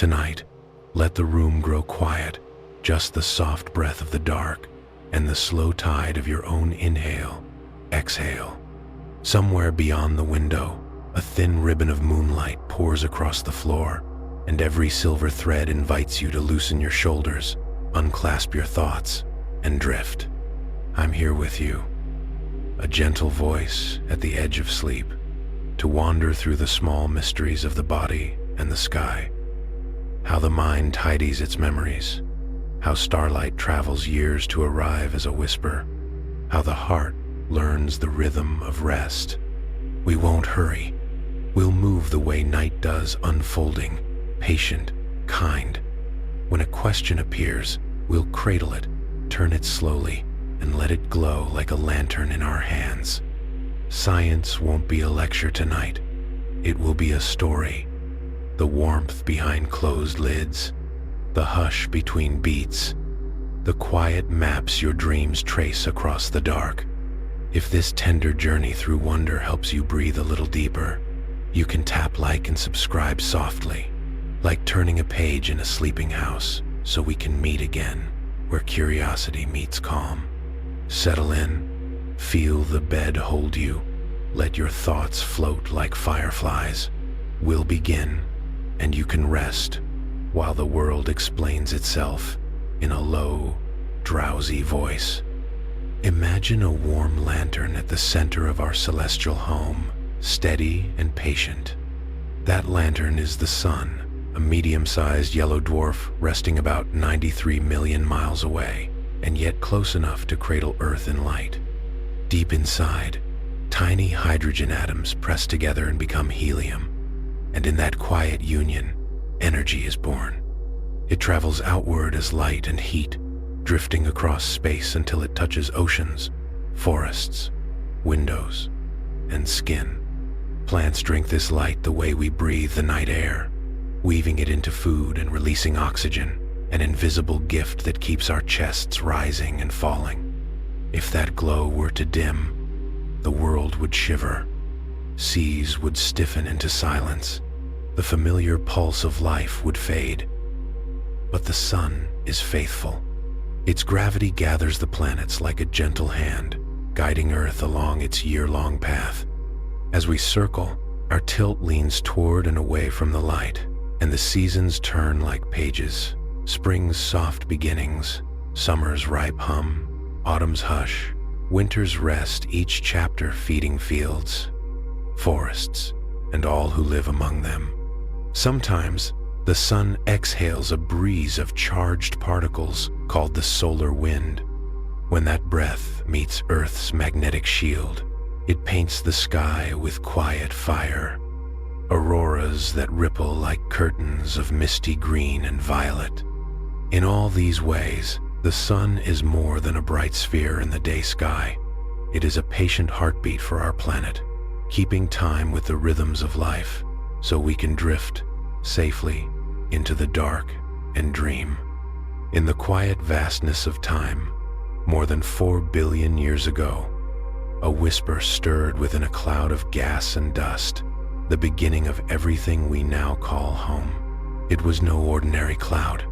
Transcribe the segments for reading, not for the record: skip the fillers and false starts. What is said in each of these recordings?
Tonight, let the room grow quiet, just the soft breath of the dark and the slow tide of your own inhale, exhale. Somewhere beyond the window, a thin ribbon of moonlight pours across the floor, and every silver thread invites you to loosen your shoulders, unclasp your thoughts, and drift. I'm here with you, a gentle voice at the edge of sleep, to wander through the small mysteries of the body and the sky. How the mind tidies its memories, how starlight travels years to arrive as a whisper, how the heart learns the rhythm of rest. We won't hurry. We'll move the way night does, unfolding, patient, kind. When a question appears, we'll cradle it, turn it slowly, and let it glow like a lantern in our hands. Science won't be a lecture tonight. It will be a story. The warmth behind closed lids, the hush between beats, the quiet maps your dreams trace across the dark. If this tender journey through wonder helps you breathe a little deeper, you can tap like and subscribe softly, like turning a page in a sleeping house, so we can meet again where curiosity meets calm. Settle in, feel the bed hold you, let your thoughts float like fireflies. We'll begin, and you can rest while the world explains itself in a low, drowsy voice. Imagine a warm lantern at the center of our celestial home, steady and patient. That lantern is the sun, a medium-sized yellow dwarf resting about 93 million miles away, and yet close enough to cradle Earth in light. Deep inside, tiny hydrogen atoms press together and become helium, and in that quiet union, energy is born. It travels outward as light and heat, drifting across space until it touches oceans, forests, windows, and skin. Plants drink this light the way we breathe the night air, weaving it into food and releasing oxygen, an invisible gift that keeps our chests rising and falling. If that glow were to dim, the world would shiver. Seas would stiffen into silence. The familiar pulse of life would fade. But the sun is faithful. Its gravity gathers the planets like a gentle hand, guiding Earth along its year-long path. As we circle, our tilt leans toward and away from the light, and the seasons turn like pages. Spring's soft beginnings, summer's ripe hum, autumn's hush, winter's rest, each chapter feeding fields, forests, and all who live among them. Sometimes, the sun exhales a breeze of charged particles called the solar wind. When that breath meets Earth's magnetic shield, it paints the sky with quiet fire, auroras that ripple like curtains of misty green and violet. In all these ways, the sun is more than a bright sphere in the day sky. It is a patient heartbeat for our planet, keeping time with the rhythms of life, so we can drift safely into the dark and dream. In the quiet vastness of time, more than 4 billion years ago, a whisper stirred within a cloud of gas and dust, the beginning of everything we now call home. It was no ordinary cloud,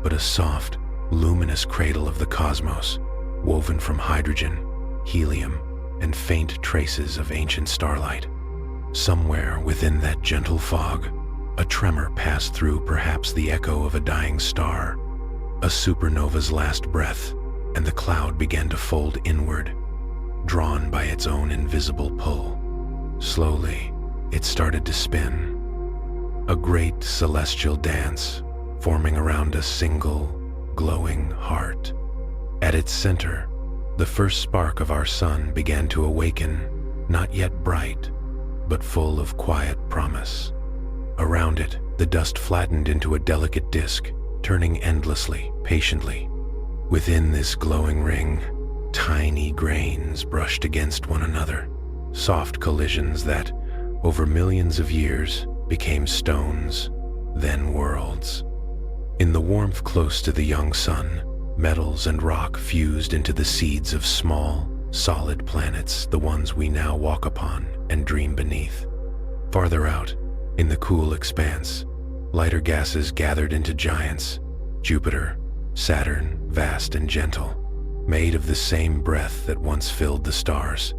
but a soft, luminous cradle of the cosmos, woven from hydrogen, helium, and faint traces of ancient starlight. Somewhere within that gentle fog, a tremor passed through, perhaps the echo of a dying star, a supernova's last breath, and the cloud began to fold inward, drawn by its own invisible pull. Slowly, it started to spin, a great celestial dance, forming around a single, glowing heart. At its center, the first spark of our sun began to awaken, not yet bright, but full of quiet promise. Around it, the dust flattened into a delicate disk, turning endlessly, patiently. Within this glowing ring, tiny grains brushed against one another, soft collisions that, over millions of years, became stones, then worlds. In the warmth close to the young sun, metals and rock fused into the seeds of small, solid planets, the ones we now walk upon and dream beneath. Farther out, in the cool expanse, Lighter gases gathered into giants, Jupiter, Saturn, vast and gentle, made of the same breath that once filled the stars.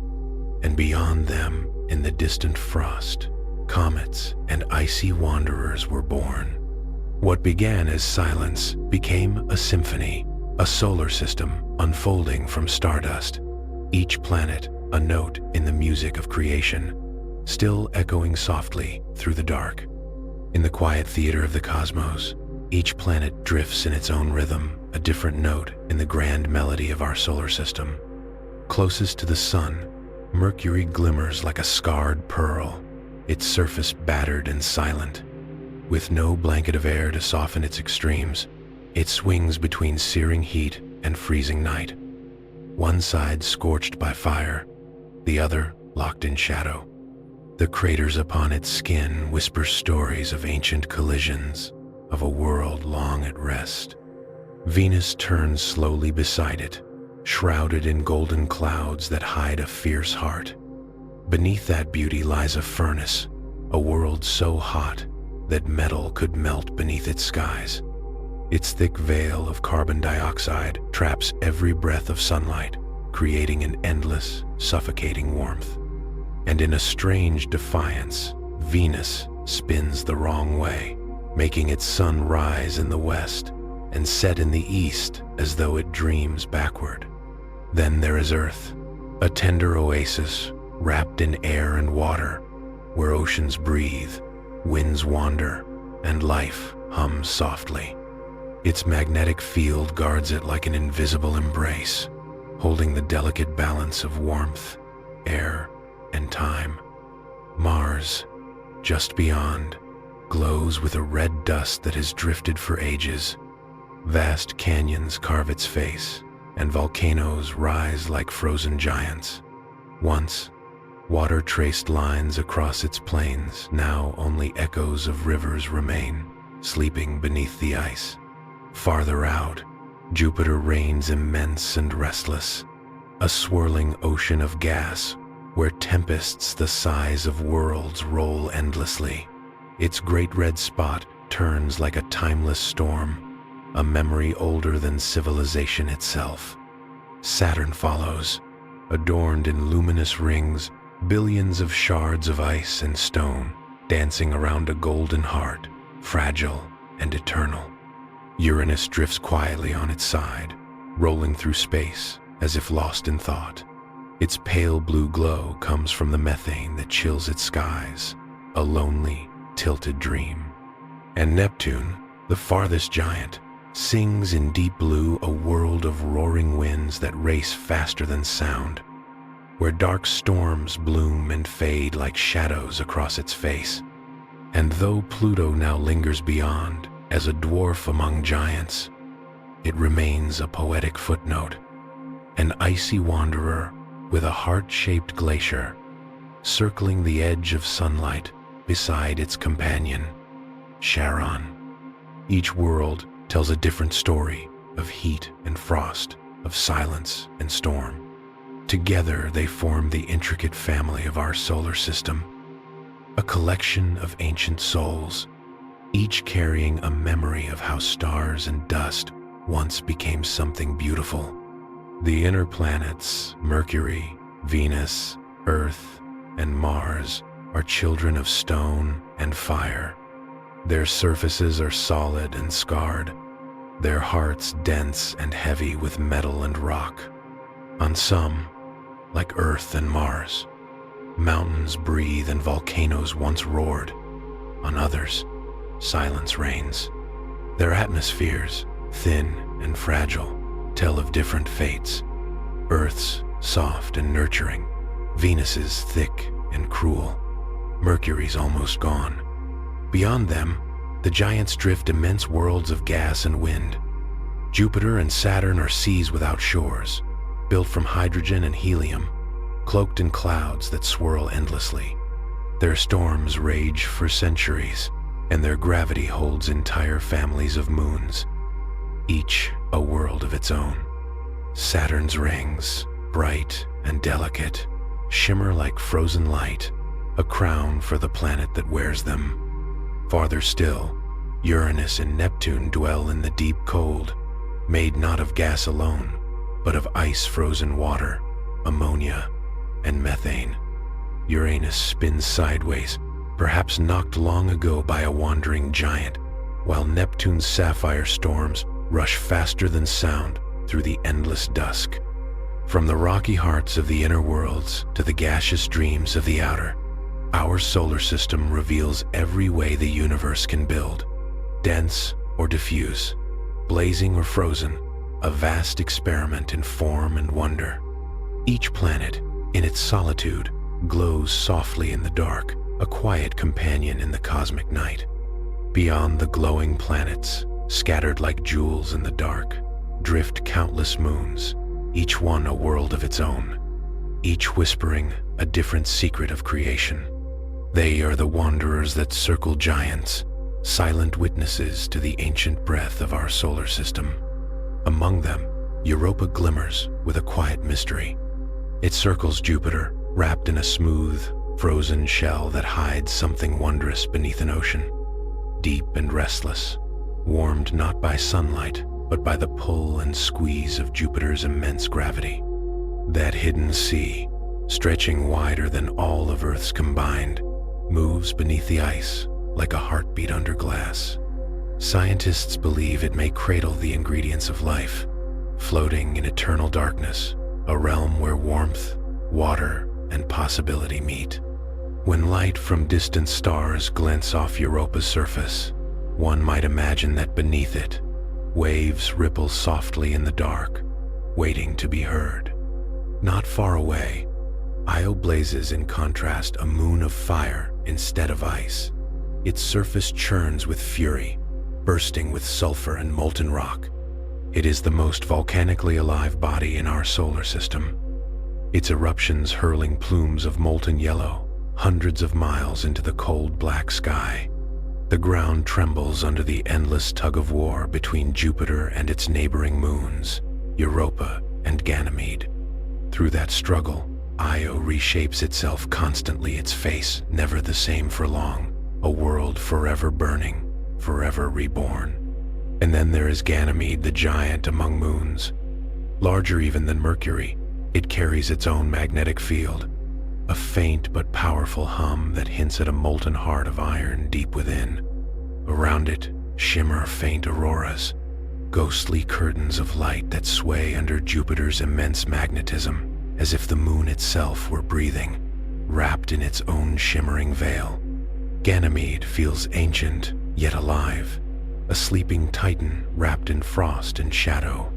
And beyond them, in the distant frost, comets and icy wanderers were born. What began as silence became a symphony, a solar system unfolding from stardust, each planet a note in the music of creation, still echoing softly through the dark. In the quiet theater of the cosmos, each planet drifts in its own rhythm, a different note in the grand melody of our solar system. Closest to the sun, Mercury glimmers like a scarred pearl, its surface battered and silent. With no blanket of air to soften its extremes, it swings between searing heat and freezing night. One side scorched by fire, the other locked in shadow. The craters upon its skin whisper stories of ancient collisions, of a world long at rest. Venus turns slowly beside it, shrouded in golden clouds that hide a fierce heart. Beneath that beauty lies a furnace, a world so hot that metal could melt beneath its skies. Its thick veil of carbon dioxide traps every breath of sunlight, creating an endless, suffocating warmth. And in a strange defiance, Venus spins the wrong way, making its sun rise in the west and set in the east as though it dreams backward. Then there is Earth, a tender oasis wrapped in air and water, where oceans breathe, winds wander, and life hums softly. Its magnetic field guards it like an invisible embrace, holding the delicate balance of warmth, air, and time. Mars, just beyond, glows with a red dust that has drifted for ages. Vast canyons carve its face, and volcanoes rise like frozen giants. Once, water traced lines across its plains, now only echoes of rivers remain, sleeping beneath the ice. Farther out, Jupiter reigns immense and restless, a swirling ocean of gas where tempests the size of worlds roll endlessly. Its great red spot turns like a timeless storm, a memory older than civilization itself. Saturn follows, adorned in luminous rings, billions of shards of ice and stone, dancing around a golden heart, fragile and eternal. Uranus drifts quietly on its side, rolling through space as if lost in thought. Its pale blue glow comes from the methane that chills its skies, a lonely, tilted dream. And Neptune, the farthest giant, sings in deep blue a world of roaring winds that race faster than sound, where dark storms bloom and fade like shadows across its face. And though Pluto now lingers beyond, as a dwarf among giants, it remains a poetic footnote, an icy wanderer with a heart-shaped glacier, circling the edge of sunlight beside its companion, Charon. Each world tells a different story of heat and frost, of silence and storm. Together they form the intricate family of our solar system, a collection of ancient souls, each carrying a memory of how stars and dust once became something beautiful. The inner planets, Mercury, Venus, Earth, and Mars, are children of stone and fire. Their surfaces are solid and scarred, their hearts dense and heavy with metal and rock. On some, like Earth and Mars, mountains breathe and volcanoes once roared. On others, silence reigns. Their atmospheres, thin and fragile, tell of different fates. Earth's soft and nurturing, Venus's thick and cruel, Mercury's almost gone. Beyond them, the giants drift immense worlds of gas and wind. Jupiter and Saturn are seas without shores, built from hydrogen and helium, cloaked in clouds that swirl endlessly. Their storms rage for centuries, and their gravity holds entire families of moons, each a world of its own. Saturn's rings, bright and delicate, shimmer like frozen light, a crown for the planet that wears them. Farther still, Uranus and Neptune dwell in the deep cold, made not of gas alone, but of ice-frozen water, ammonia, and methane. Uranus spins sideways, perhaps knocked long ago by a wandering giant, while Neptune's sapphire storms rush faster than sound through the endless dusk. From the rocky hearts of the inner worlds to the gaseous dreams of the outer, our solar system reveals every way the universe can build, dense or diffuse, blazing or frozen, a vast experiment in form and wonder. Each planet, in its solitude, glows softly in the dark, a quiet companion in the cosmic night. Beyond the glowing planets, scattered like jewels in the dark, drift countless moons, each one a world of its own, each whispering a different secret of creation. They are the wanderers that circle giants, silent witnesses to the ancient breath of our solar system. Among them, Europa glimmers with a quiet mystery. It circles Jupiter, wrapped in a smooth, frozen shell that hides something wondrous beneath an ocean. Deep and restless, warmed not by sunlight, but by the pull and squeeze of Jupiter's immense gravity. That hidden sea, stretching wider than all of Earth's combined, moves beneath the ice like a heartbeat under glass. Scientists believe it may cradle the ingredients of life, floating in eternal darkness, a realm where warmth, water, and possibility meet. When light from distant stars glints off Europa's surface, one might imagine that beneath it, waves ripple softly in the dark, waiting to be heard. Not far away, Io blazes in contrast a moon of fire instead of ice. Its surface churns with fury, bursting with sulfur and molten rock. It is the most volcanically alive body in our solar system, its eruptions hurling plumes of molten yellow hundreds of miles into the cold black sky. The ground trembles under the endless tug-of-war between Jupiter and its neighboring moons, Europa and Ganymede. Through that struggle, Io reshapes itself constantly, its face never the same for long, a world forever burning, forever reborn. And then there is Ganymede, the giant among moons. Larger even than Mercury, it carries its own magnetic field, a faint but powerful hum that hints at a molten heart of iron deep within. Around it shimmer faint auroras, ghostly curtains of light that sway under Jupiter's immense magnetism, as if the moon itself were breathing, wrapped in its own shimmering veil. Ganymede feels ancient, yet alive, a sleeping titan wrapped in frost and shadow.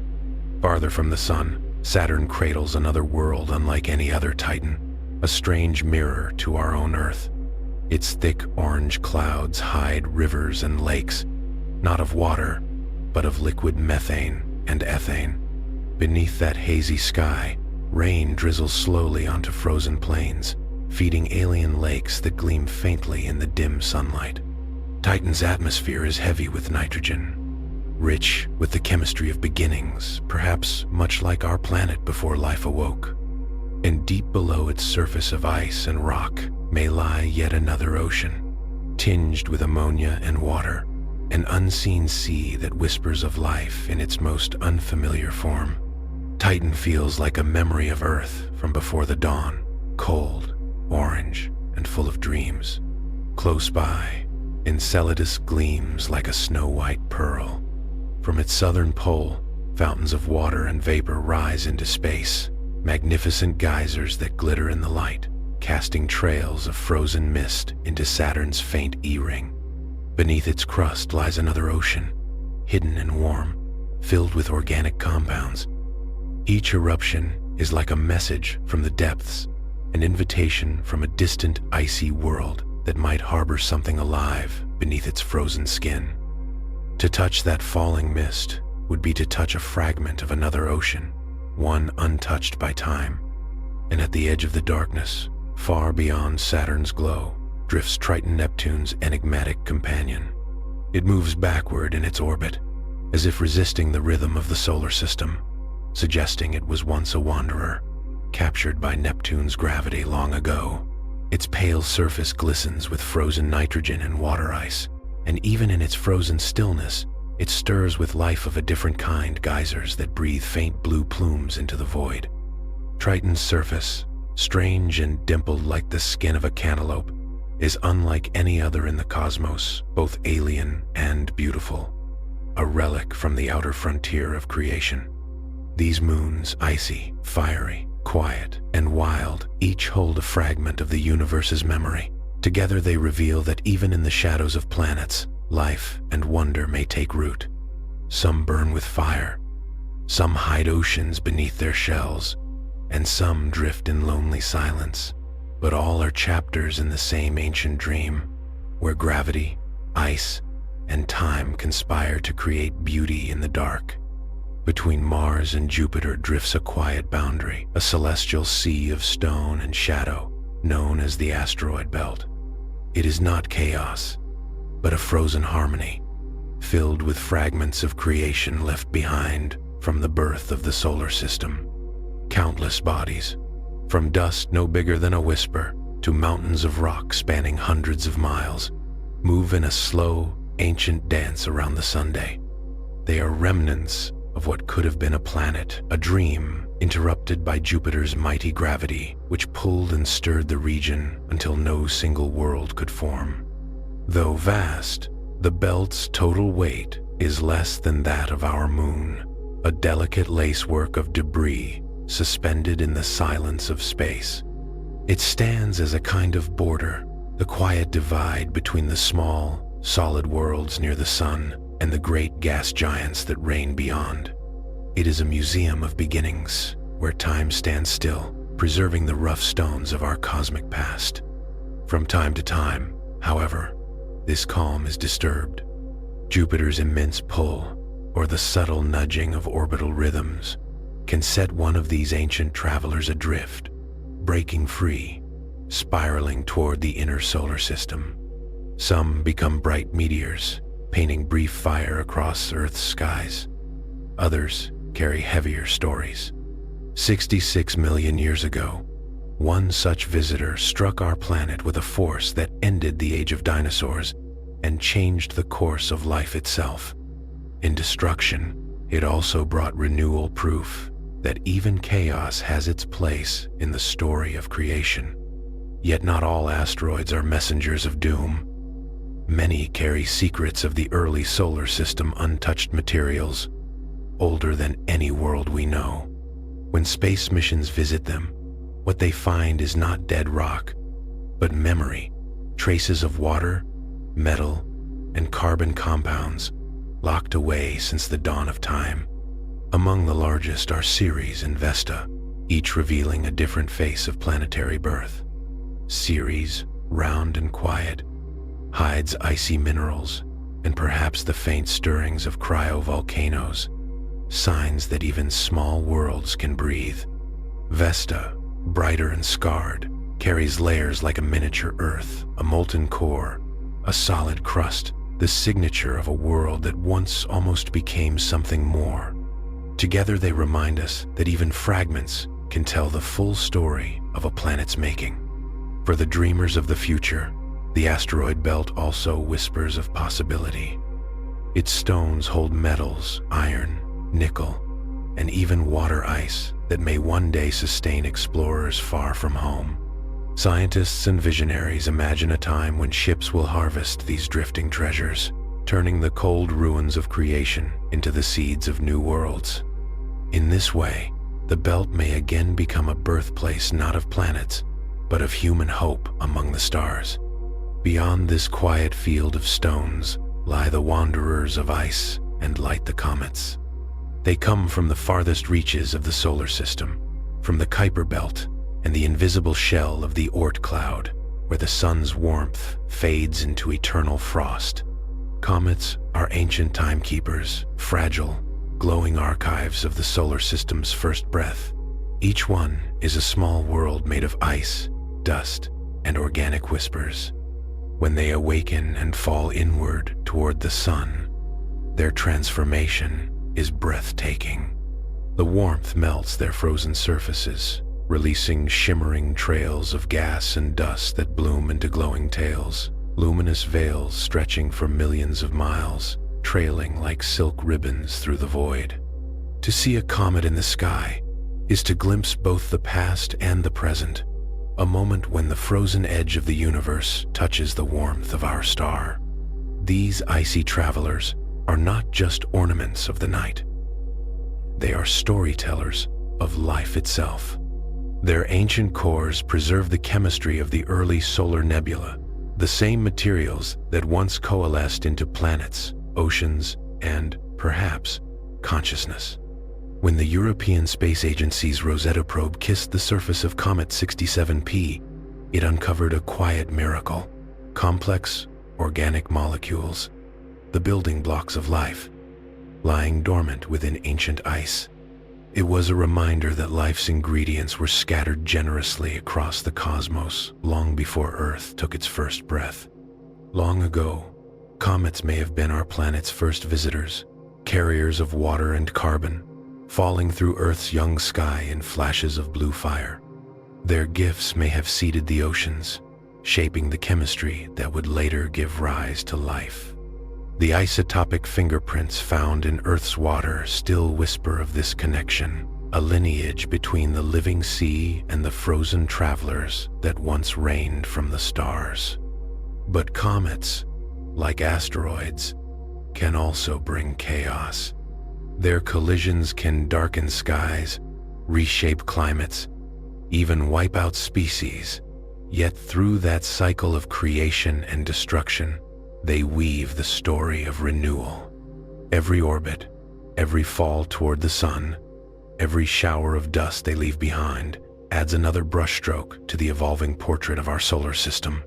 Farther from the sun, Saturn cradles another world unlike any other titan, a strange mirror to our own Earth. Its thick orange clouds hide rivers and lakes, not of water, but of liquid methane and ethane. Beneath that hazy sky, rain drizzles slowly onto frozen plains, feeding alien lakes that gleam faintly in the dim sunlight. Titan's atmosphere is heavy with nitrogen, rich with the chemistry of beginnings, perhaps much like our planet before life awoke. And deep below its surface of ice and rock may lie yet another ocean, tinged with ammonia and water, an unseen sea that whispers of life in its most unfamiliar form. Titan feels like a memory of Earth from before the dawn, cold, orange, and full of dreams. Close by, Enceladus gleams like a snow-white pearl. From its southern pole, fountains of water and vapor rise into space, magnificent geysers that glitter in the light, casting trails of frozen mist into Saturn's faint E-ring. Beneath its crust lies another ocean, hidden and warm, filled with organic compounds. Each eruption is like a message from the depths, an invitation from a distant icy world that might harbor something alive beneath its frozen skin. To touch that falling mist would be to touch a fragment of another ocean, one untouched by time. And at the edge of the darkness, far beyond Saturn's glow, drifts Triton Neptune's enigmatic companion. It moves backward in its orbit, as if resisting the rhythm of the solar system, suggesting it was once a wanderer, captured by Neptune's gravity long ago. Its pale surface glistens with frozen nitrogen and water ice, and even in its frozen stillness, it stirs with life of a different kind, geysers that breathe faint blue plumes into the void. Triton's surface, strange and dimpled like the skin of a cantaloupe, is unlike any other in the cosmos, both alien and beautiful, a relic from the outer frontier of creation. These moons, icy, fiery, quiet, and wild, each hold a fragment of the universe's memory. Together they reveal that even in the shadows of planets, life and wonder may take root. Some burn with fire, some hide oceans beneath their shells, and some drift in lonely silence. But all are chapters in the same ancient dream, where gravity, ice, and time conspire to create beauty in the dark. Between Mars and Jupiter drifts a quiet boundary, a celestial sea of stone and shadow, known as the asteroid belt. It is not chaos, but a frozen harmony, filled with fragments of creation left behind from the birth of the solar system. Countless bodies, from dust no bigger than a whisper to mountains of rock spanning hundreds of miles, move in a slow, ancient dance around the sunday. They are remnants of what could have been a planet, a dream interrupted by Jupiter's mighty gravity, which pulled and stirred the region until no single world could form. Though vast, the belt's total weight is less than that of our moon, a delicate lacework of debris suspended in the silence of space. It stands as a kind of border, the quiet divide between the small, solid worlds near the sun and the great gas giants that reign beyond. It is a museum of beginnings, where time stands still, preserving the rough stones of our cosmic past. From time to time, however, this calm is disturbed. Jupiter's immense pull, or the subtle nudging of orbital rhythms, can set one of these ancient travelers adrift, breaking free, spiraling toward the inner solar system. Some become bright meteors, painting brief fire across Earth's skies. Others carry heavier stories. 66 million years ago, one such visitor struck our planet with a force that ended the age of dinosaurs and changed the course of life itself. In destruction, it also brought renewal, proof that even chaos has its place in the story of creation. Yet not all asteroids are messengers of doom. Many carry secrets of the early solar system, untouched materials, older than any world we know. When space missions visit them, what they find is not dead rock, but memory, traces of water, metal, and carbon compounds locked away since the dawn of time. Among the largest are Ceres and Vesta, each revealing a different face of planetary birth. Ceres, round and quiet, hides icy minerals and perhaps the faint stirrings of cryovolcanoes, signs that even small worlds can breathe. Vesta, brighter and scarred, carries layers like a miniature Earth, a molten core, a solid crust, the signature of a world that once almost became something more. Together they remind us that even fragments can tell the full story of a planet's making. For the dreamers of the future, the asteroid belt also whispers of possibility. Its stones hold metals, iron, nickel, and even water ice that may one day sustain explorers far from home. Scientists and visionaries imagine a time when ships will harvest these drifting treasures, turning the cold ruins of creation into the seeds of new worlds. In this way, the belt may again become a birthplace not of planets, but of human hope among the stars. Beyond this quiet field of stones lie the wanderers of ice and light the comets. They come from the farthest reaches of the solar system, from the Kuiper belt and the invisible shell of the Oort cloud, where the sun's warmth fades into eternal frost. Comets are ancient timekeepers, fragile, glowing archives of the solar system's first breath. Each one is a small world made of ice, dust, and organic whispers. When they awaken and fall inward toward the sun, their transformation is breathtaking. The warmth melts their frozen surfaces, releasing shimmering trails of gas and dust that bloom into glowing tails. luminous veils stretching for millions of miles, trailing like silk ribbons through the void. To see a comet in the sky is to glimpse both the past and the present, a moment when the frozen edge of the universe touches the warmth of our star. These icy travelers are not just ornaments of the night. They are storytellers of life itself. Their ancient cores preserve the chemistry of the early solar nebula, the same materials that once coalesced into planets, oceans, and, perhaps, consciousness. When the European Space Agency's Rosetta probe kissed the surface of Comet 67P, it uncovered a quiet miracle: complex, organic molecules, the building blocks of life, lying dormant within ancient ice. It was a reminder that life's ingredients were scattered generously across the cosmos long before Earth took its first breath. Long ago, comets may have been our planet's first visitors, carriers of water and carbon, falling through Earth's young sky in flashes of blue fire. Their gifts may have seeded the oceans, shaping the chemistry that would later give rise to life. The isotopic fingerprints found in Earth's water still whisper of this connection, a lineage between the living sea and the frozen travelers that once reigned from the stars. But comets, like asteroids, can also bring chaos. Their collisions can darken skies, reshape climates, even wipe out species. Yet through that cycle of creation and destruction, they weave the story of renewal. Every orbit, every fall toward the sun, every shower of dust they leave behind adds another brushstroke to the evolving portrait of our solar system.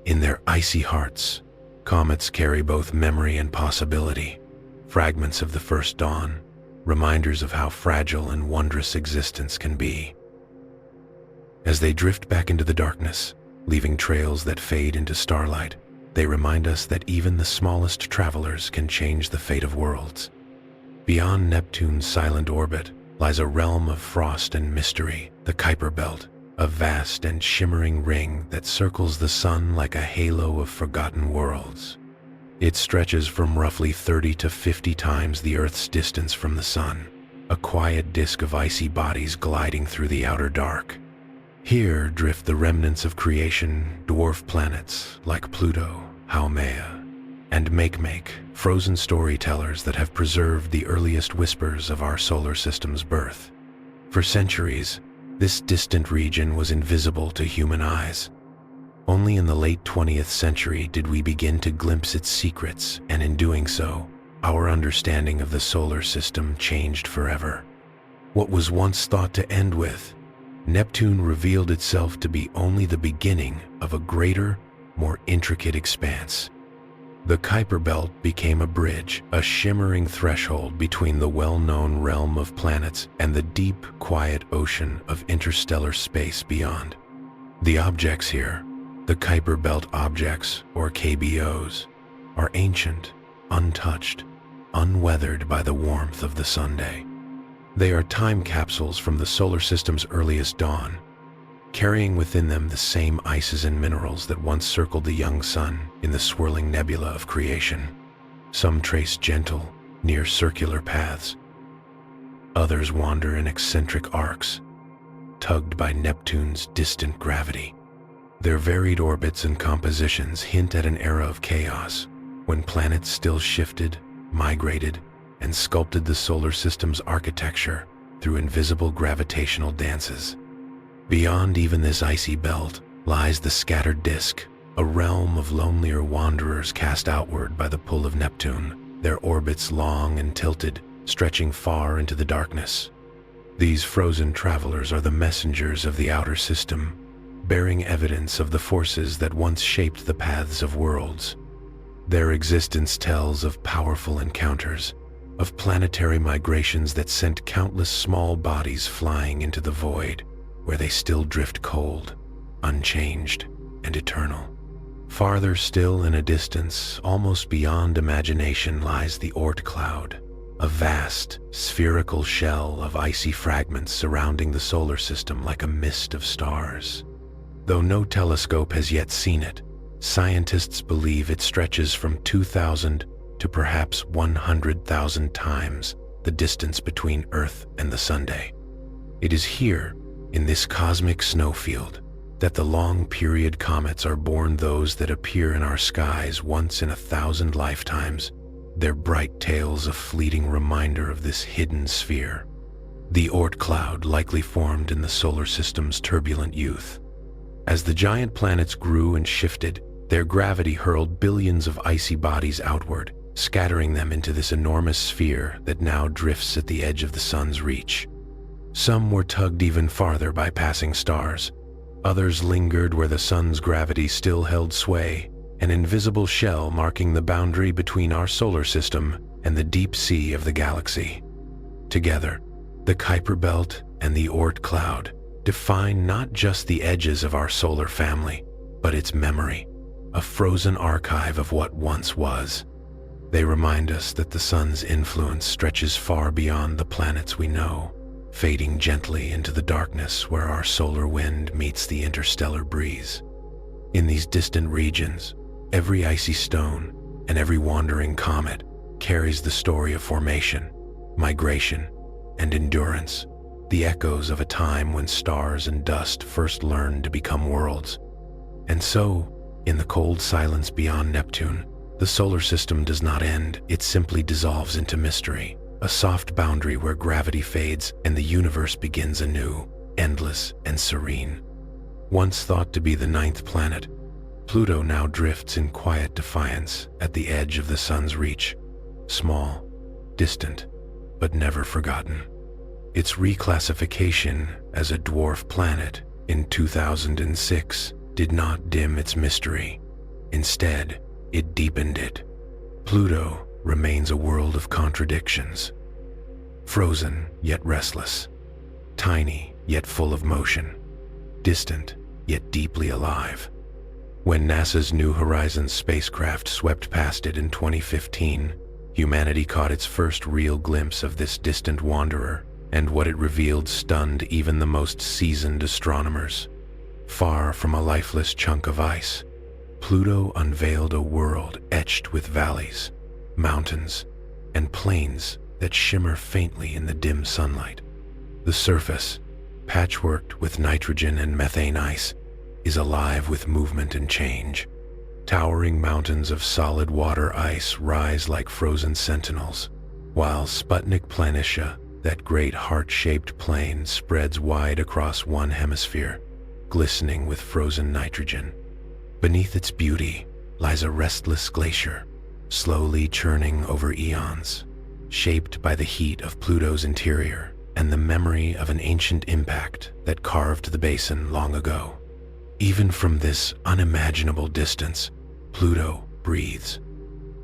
In their icy hearts, comets carry both memory and possibility, fragments of the first dawn, reminders of how fragile and wondrous existence can be. As they drift back into the darkness, leaving trails that fade into starlight, they remind us that even the smallest travelers can change the fate of worlds. Beyond Neptune's silent orbit lies a realm of frost and mystery, the Kuiper Belt, a vast and shimmering ring that circles the sun like a halo of forgotten worlds. It stretches from roughly 30 to 50 times the Earth's distance from the sun, a quiet disk of icy bodies gliding through the outer dark. Here drift the remnants of creation, dwarf planets like Pluto, Haumea, and Makemake, frozen storytellers that have preserved the earliest whispers of our solar system's birth. For centuries, this distant region was invisible to human eyes. Only in the late 20th century did we begin to glimpse its secrets, and in doing so, our understanding of the solar system changed forever. What was once thought to end with Neptune revealed itself to be only the beginning of a greater, more intricate expanse. The Kuiper Belt became a bridge, a shimmering threshold between the well-known realm of planets and the deep, quiet ocean of interstellar space beyond. The objects here, the Kuiper Belt objects, or KBOs, are ancient, untouched, unweathered by the warmth of the Sunday. They are time capsules from the solar system's earliest dawn, carrying within them the same ices and minerals that once circled the young sun in the swirling nebula of creation. Some trace gentle, near circular paths. Others wander in eccentric arcs, tugged by Neptune's distant gravity. Their varied orbits and compositions hint at an era of chaos, when planets still shifted, migrated, and sculpted the solar system's architecture through invisible gravitational dances. Beyond even this icy belt lies the scattered disk, a realm of lonelier wanderers cast outward by the pull of Neptune, their orbits long and tilted, stretching far into the darkness. These frozen travelers are the messengers of the outer system, bearing evidence of the forces that once shaped the paths of worlds. Their existence tells of powerful encounters, of planetary migrations that sent countless small bodies flying into the void, where they still drift cold, unchanged, and eternal. Farther still in a distance, almost beyond imagination, lies the Oort cloud, a vast, spherical shell of icy fragments surrounding the solar system like a mist of stars. Though no telescope has yet seen it, Scientists believe it stretches from 2,000 to perhaps 100,000 times the distance between Earth and the Sunday. It is here, in this cosmic snowfield, that the long-period comets are born, those that appear in our skies once in 1,000 lifetimes, their bright tails a fleeting reminder of this hidden sphere. The Oort cloud likely formed in the solar system's turbulent youth. As the giant planets grew and shifted, their gravity hurled billions of icy bodies outward, scattering them into this enormous sphere that now drifts at the edge of the sun's reach. Some were tugged even farther by passing stars. Others lingered where the sun's gravity still held sway, an invisible shell marking the boundary between our solar system and the deep sea of the galaxy. Together, the Kuiper Belt and the Oort cloud define not just the edges of our solar family, but its memory, a frozen archive of what once was. They remind us that the sun's influence stretches far beyond the planets we know, fading gently into the darkness where our solar wind meets the interstellar breeze. In these distant regions, every icy stone and every wandering comet carries the story of formation, migration, and endurance, the echoes of a time when stars and dust first learned to become worlds. And so, in the cold silence beyond Neptune, the solar system does not end, it simply dissolves into mystery, a soft boundary where gravity fades and the universe begins anew, endless and serene. Once thought to be the 9th planet, Pluto now drifts in quiet defiance at the edge of the sun's reach, small, distant, but never forgotten. Its reclassification as a dwarf planet in 2006 did not dim its mystery. Instead, it deepened it. Pluto remains a world of contradictions. Frozen yet restless, tiny yet full of motion, distant yet deeply alive. When NASA's New Horizons spacecraft swept past it in 2015, humanity caught its first real glimpse of this distant wanderer, and what it revealed stunned even the most seasoned astronomers. Far from a lifeless chunk of ice, Pluto unveiled a world etched with valleys, mountains, and plains that shimmer faintly in the dim sunlight. The surface, patchworked with nitrogen and methane ice, is alive with movement and change. Towering mountains of solid water ice rise like frozen sentinels, while Sputnik Planitia, that great heart-shaped plain, spreads wide across one hemisphere, glistening with frozen nitrogen. Beneath its beauty lies a restless glacier, slowly churning over eons, shaped by the heat of Pluto's interior and the memory of an ancient impact that carved the basin long ago. Even from this unimaginable distance, Pluto breathes.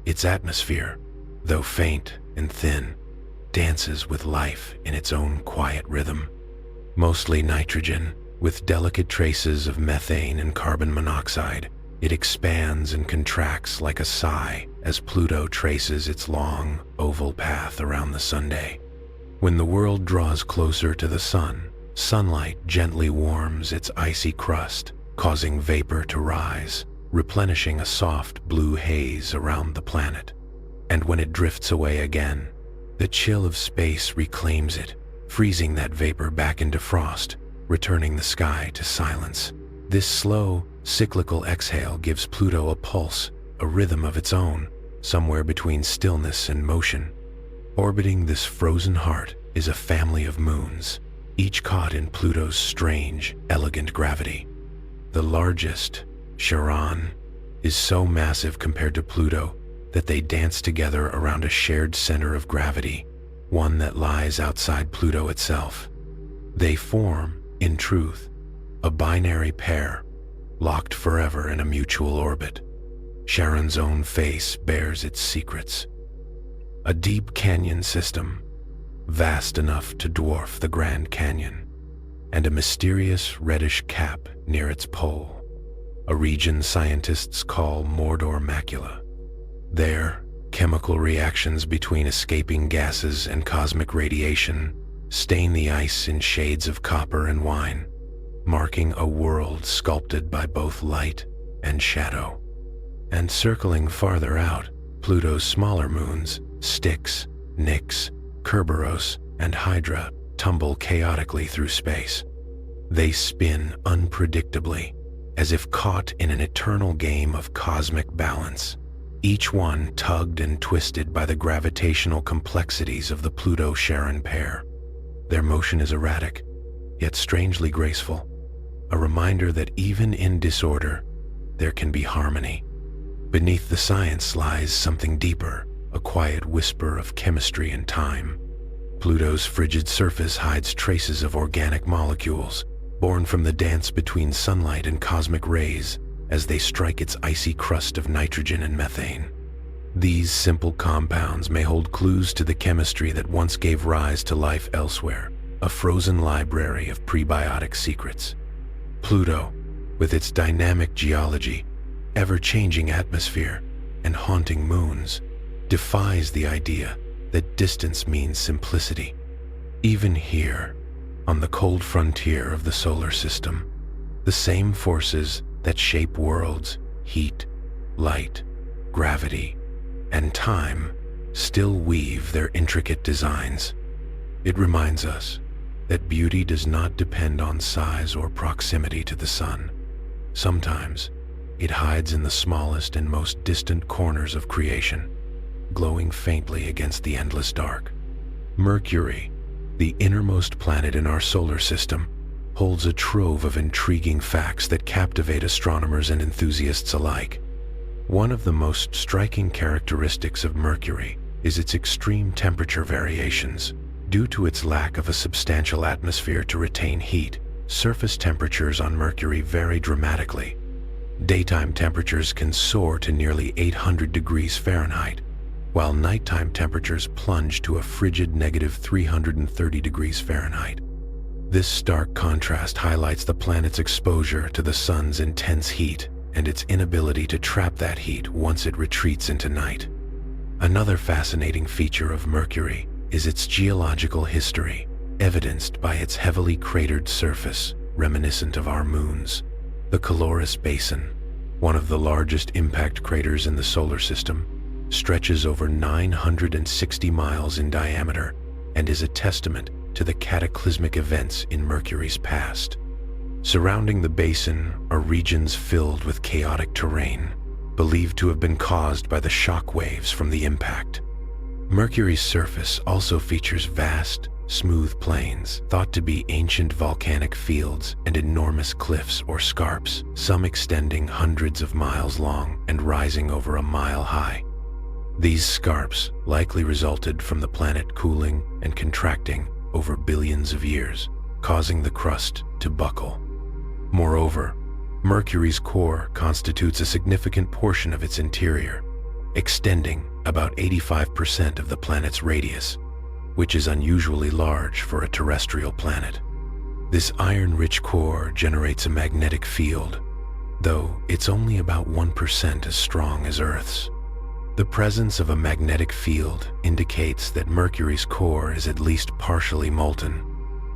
Its atmosphere, though faint and thin, dances with life in its own quiet rhythm. Mostly nitrogen, with delicate traces of methane and carbon monoxide, it expands and contracts like a sigh as Pluto traces its long, oval path around the Sunday. When the world draws closer to the sun, sunlight gently warms its icy crust, causing vapor to rise, replenishing a soft blue haze around the planet. And when it drifts away again, the chill of space reclaims it, freezing that vapor back into frost, returning the sky to silence. This slow, cyclical exhale gives Pluto a pulse, a rhythm of its own, somewhere between stillness and motion. Orbiting this frozen heart is a family of moons, each caught in Pluto's strange, elegant gravity. The largest, Charon, is so massive compared to Pluto that they dance together around a shared center of gravity, one that lies outside Pluto itself. They form, in truth, a binary pair, locked forever in a mutual orbit. Charon's own face bears its secrets. A deep canyon system, vast enough to dwarf the Grand Canyon, and a mysterious reddish cap near its pole, a region scientists call Mordor Macula. There, chemical reactions between escaping gases and cosmic radiation stain the ice in shades of copper and wine, marking a world sculpted by both light and shadow. And circling farther out, Pluto's smaller moons, Styx, Nix, Kerberos, and Hydra, tumble chaotically through space. They spin unpredictably, as if caught in an eternal game of cosmic balance, each one tugged and twisted by the gravitational complexities of the Pluto-Charon pair. Their motion is erratic, yet strangely graceful, a reminder that even in disorder, there can be harmony. Beneath the science lies something deeper, a quiet whisper of chemistry and time. Pluto's frigid surface hides traces of organic molecules, born from the dance between sunlight and cosmic rays as they strike its icy crust of nitrogen and methane. These simple compounds may hold clues to the chemistry that once gave rise to life elsewhere, a frozen library of prebiotic secrets. Pluto, with its dynamic geology, ever-changing atmosphere, and haunting moons, defies the idea that distance means simplicity. Even here, on the cold frontier of the solar system, the same forces that shape worlds, heat, light, gravity, and time, still weave their intricate designs. It reminds us that beauty does not depend on size or proximity to the sun. Sometimes, it hides in the smallest and most distant corners of creation, glowing faintly against the endless dark. Mercury, the innermost planet in our solar system, holds a trove of intriguing facts that captivate astronomers and enthusiasts alike. One of the most striking characteristics of Mercury is its extreme temperature variations. Due to its lack of a substantial atmosphere to retain heat, surface temperatures on Mercury vary dramatically. Daytime temperatures can soar to nearly 800 degrees Fahrenheit, while nighttime temperatures plunge to a frigid -330 degrees Fahrenheit. This stark contrast highlights the planet's exposure to the sun's intense heat and its inability to trap that heat once it retreats into night. Another fascinating feature of Mercury is its geological history, evidenced by its heavily cratered surface, reminiscent of our moons. The Caloris Basin, one of the largest impact craters in the solar system, stretches over 960 miles in diameter and is a testament to the cataclysmic events in Mercury's past. Surrounding the basin are regions filled with chaotic terrain, believed to have been caused by the shock waves from the impact. Mercury's surface also features vast, smooth plains, thought to be ancient volcanic fields, and enormous cliffs or scarps, some extending hundreds of miles long and rising over a mile high. These scarps likely resulted from the planet cooling and contracting over billions of years, causing the crust to buckle. Moreover, Mercury's core constitutes a significant portion of its interior, extending about 85% of the planet's radius, which is unusually large for a terrestrial planet. This iron-rich core generates a magnetic field, though it's only about 1% as strong as Earth's. The presence of a magnetic field indicates that Mercury's core is at least partially molten,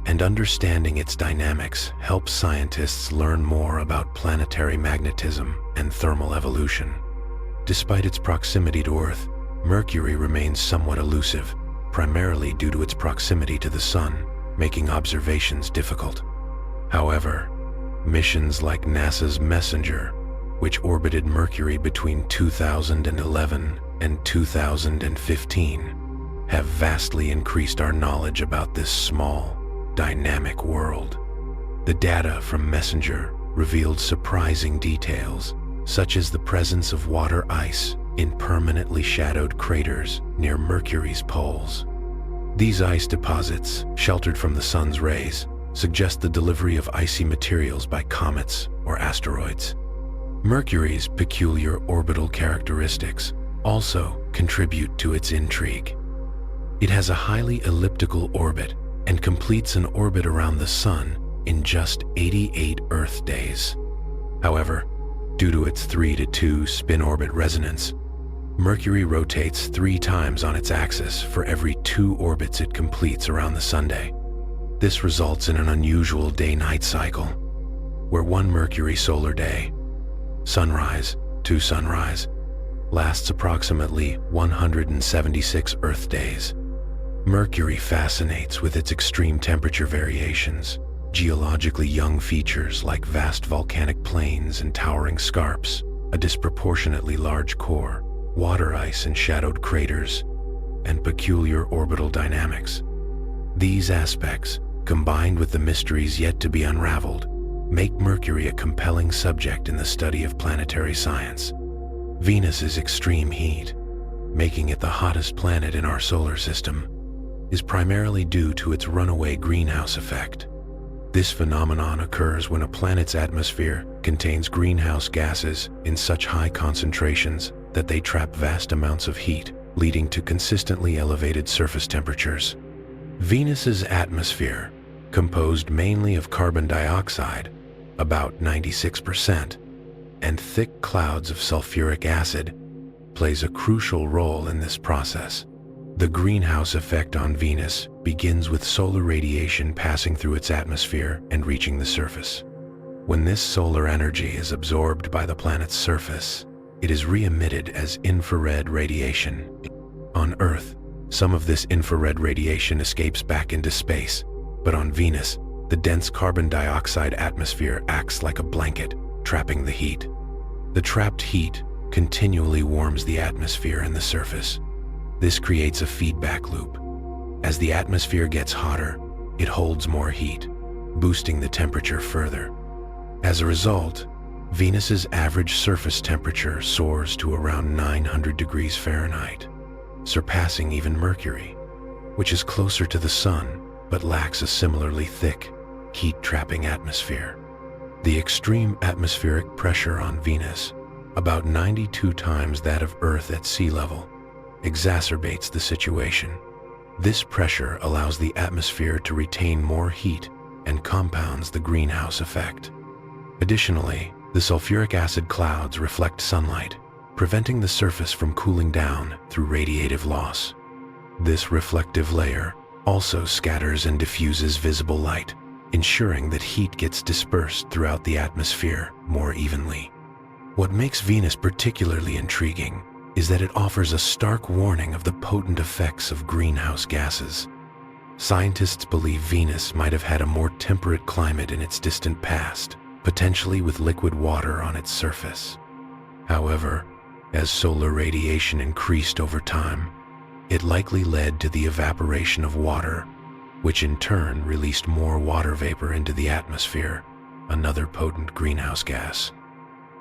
and understanding its dynamics helps scientists learn more about planetary magnetism and thermal evolution. Despite its proximity to Earth, Mercury remains somewhat elusive, primarily due to its proximity to the Sun, making observations difficult. However, missions like NASA's Messenger, which orbited Mercury between 2011 and 2015, have vastly increased our knowledge about this small, dynamic world. The data from Messenger revealed surprising details, such as the presence of water ice in permanently shadowed craters near Mercury's poles. These ice deposits, sheltered from the sun's rays, suggest the delivery of icy materials by comets or asteroids. Mercury's peculiar orbital characteristics also contribute to its intrigue. It has a highly elliptical orbit and completes an orbit around the Sun in just 88 Earth days. However, due to its 3-to-2 spin-orbit resonance, Mercury rotates 3 times on its axis for every 2 orbits it completes around the Sunday. This results in an unusual day-night cycle, where one Mercury solar day, sunrise, to sunrise lasts approximately 176 Earth days. Mercury fascinates with its extreme temperature variations. Geologically young features like vast volcanic plains and towering scarps, a disproportionately large core, water ice and shadowed craters, and peculiar orbital dynamics. These aspects, combined with the mysteries yet to be unraveled, make Mercury a compelling subject in the study of planetary science. Venus's extreme heat, making it the hottest planet in our solar system, is primarily due to its runaway greenhouse effect. This phenomenon occurs when a planet's atmosphere contains greenhouse gases in such high concentrations that they trap vast amounts of heat, leading to consistently elevated surface temperatures. Venus's atmosphere, composed mainly of carbon dioxide, about 96%, and thick clouds of sulfuric acid, plays a crucial role in this process. The greenhouse effect on Venus begins with solar radiation passing through its atmosphere and reaching the surface. When this solar energy is absorbed by the planet's surface, it is re-emitted as infrared radiation. On Earth, some of this infrared radiation escapes back into space, but on Venus, the dense carbon dioxide atmosphere acts like a blanket, trapping the heat. The trapped heat continually warms the atmosphere and the surface. This creates a feedback loop. As the atmosphere gets hotter, it holds more heat, boosting the temperature further. As a result, Venus's average surface temperature soars to around 900 degrees Fahrenheit, surpassing even Mercury, which is closer to the Sun but lacks a similarly thick, heat-trapping atmosphere. The extreme atmospheric pressure on Venus, about 92 times that of Earth at sea level, exacerbates the situation. This pressure allows the atmosphere to retain more heat and compounds the greenhouse effect. Additionally, the sulfuric acid clouds reflect sunlight, preventing the surface from cooling down through radiative loss. This reflective layer also scatters and diffuses visible light, ensuring that heat gets dispersed throughout the atmosphere more evenly. What makes Venus particularly intriguing is that it offers a stark warning of the potent effects of greenhouse gases. Scientists believe Venus might have had a more temperate climate in its distant past, potentially with liquid water on its surface. However, as solar radiation increased over time, it likely led to the evaporation of water, which in turn released more water vapor into the atmosphere, another potent greenhouse gas.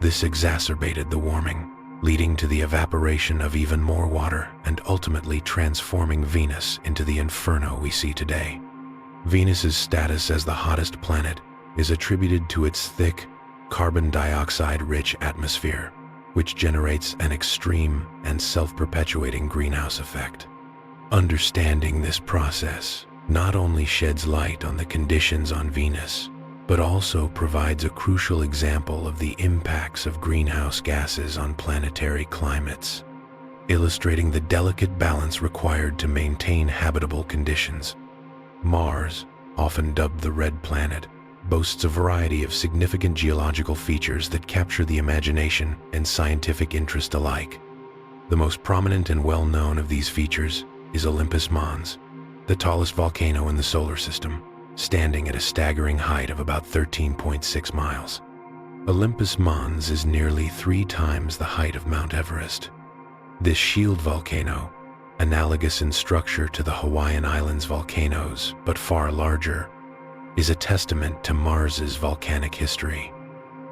This exacerbated the warming, leading to the evaporation of even more water and ultimately transforming Venus into the inferno we see today. Venus's status as the hottest planet is attributed to its thick, carbon dioxide-rich atmosphere, which generates an extreme and self-perpetuating greenhouse effect. Understanding this process not only sheds light on the conditions on Venus, but also provides a crucial example of the impacts of greenhouse gases on planetary climates, illustrating the delicate balance required to maintain habitable conditions. Mars, often dubbed the Red Planet, boasts a variety of significant geological features that capture the imagination and scientific interest alike. The most prominent and well-known of these features is Olympus Mons, the tallest volcano in the solar system, standing at a staggering height of about 13.6 miles. Olympus Mons is nearly 3 times the height of Mount Everest. This shield volcano, analogous in structure to the Hawaiian Islands volcanoes but far larger, is a testament to Mars's volcanic history.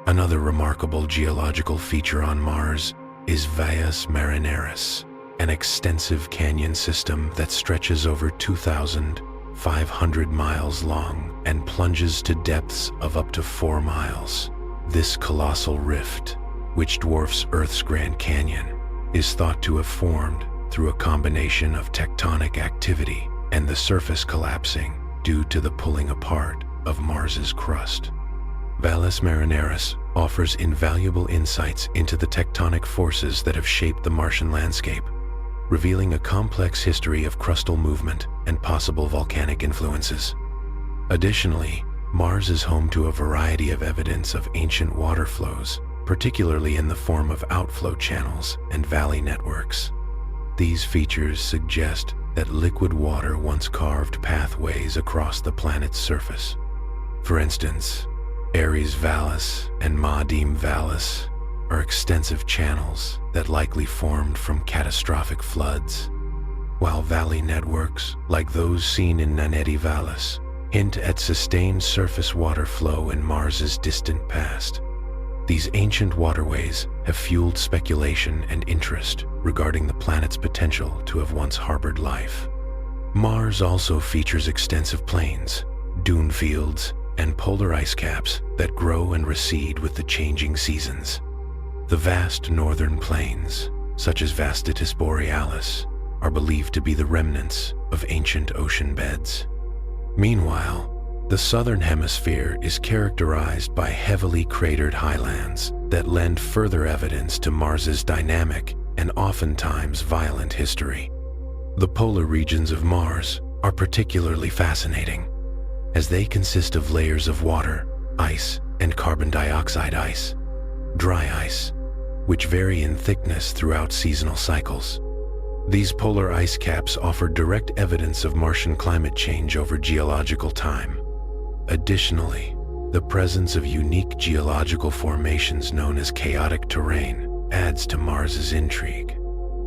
Another remarkable geological feature on Mars is Valles Marineris, an extensive canyon system that stretches over 2,500 miles long and plunges to depths of up to 4 miles. This colossal rift, which dwarfs Earth's Grand Canyon, is thought to have formed through a combination of tectonic activity and the surface collapsing due to the pulling apart of Mars's crust. Valles Marineris offers invaluable insights into the tectonic forces that have shaped the Martian landscape, revealing a complex history of crustal movement and possible volcanic influences. Additionally, Mars is home to a variety of evidence of ancient water flows, particularly in the form of outflow channels and valley networks. These features suggest that liquid water once carved pathways across the planet's surface. For instance, Ares Vallis and Ma'adim Vallis are extensive channels that likely formed from catastrophic floods, while valley networks, like those seen in Naneti Vallis, hint at sustained surface water flow in Mars's distant past. These ancient waterways have fueled speculation and interest regarding the planet's potential to have once harbored life. Mars also features extensive plains, dune fields, and polar ice caps that grow and recede with the changing seasons. The vast northern plains, such as Vastitis Borealis, are believed to be the remnants of ancient ocean beds. Meanwhile, the southern hemisphere is characterized by heavily cratered highlands that lend further evidence to Mars's dynamic and oftentimes violent history. The polar regions of Mars are particularly fascinating, as they consist of layers of water, ice, and carbon dioxide ice, dry ice, which vary in thickness throughout seasonal cycles. These polar ice caps offer direct evidence of Martian climate change over geological time. Additionally, the presence of unique geological formations known as chaotic terrain adds to Mars's intrigue.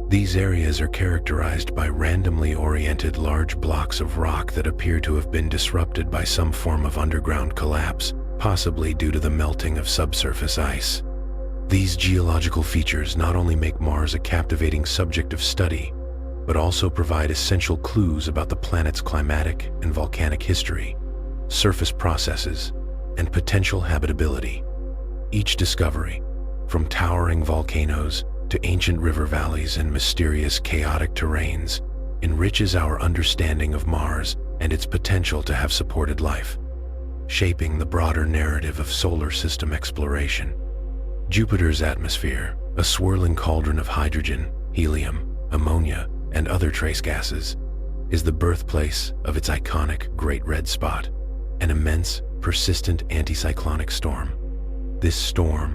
These areas are characterized by randomly oriented large blocks of rock that appear to have been disrupted by some form of underground collapse, possibly due to the melting of subsurface ice. These geological features not only make Mars a captivating subject of study, but also provide essential clues about the planet's climatic and volcanic history, surface processes, and potential habitability. Each discovery, from towering volcanoes to ancient river valleys and mysterious chaotic terrains, enriches our understanding of Mars and its potential to have supported life, shaping the broader narrative of solar system exploration. Jupiter's atmosphere, a swirling cauldron of hydrogen, helium, ammonia, and other trace gases, is the birthplace of its iconic Great Red Spot, an immense, persistent anticyclonic storm. This storm,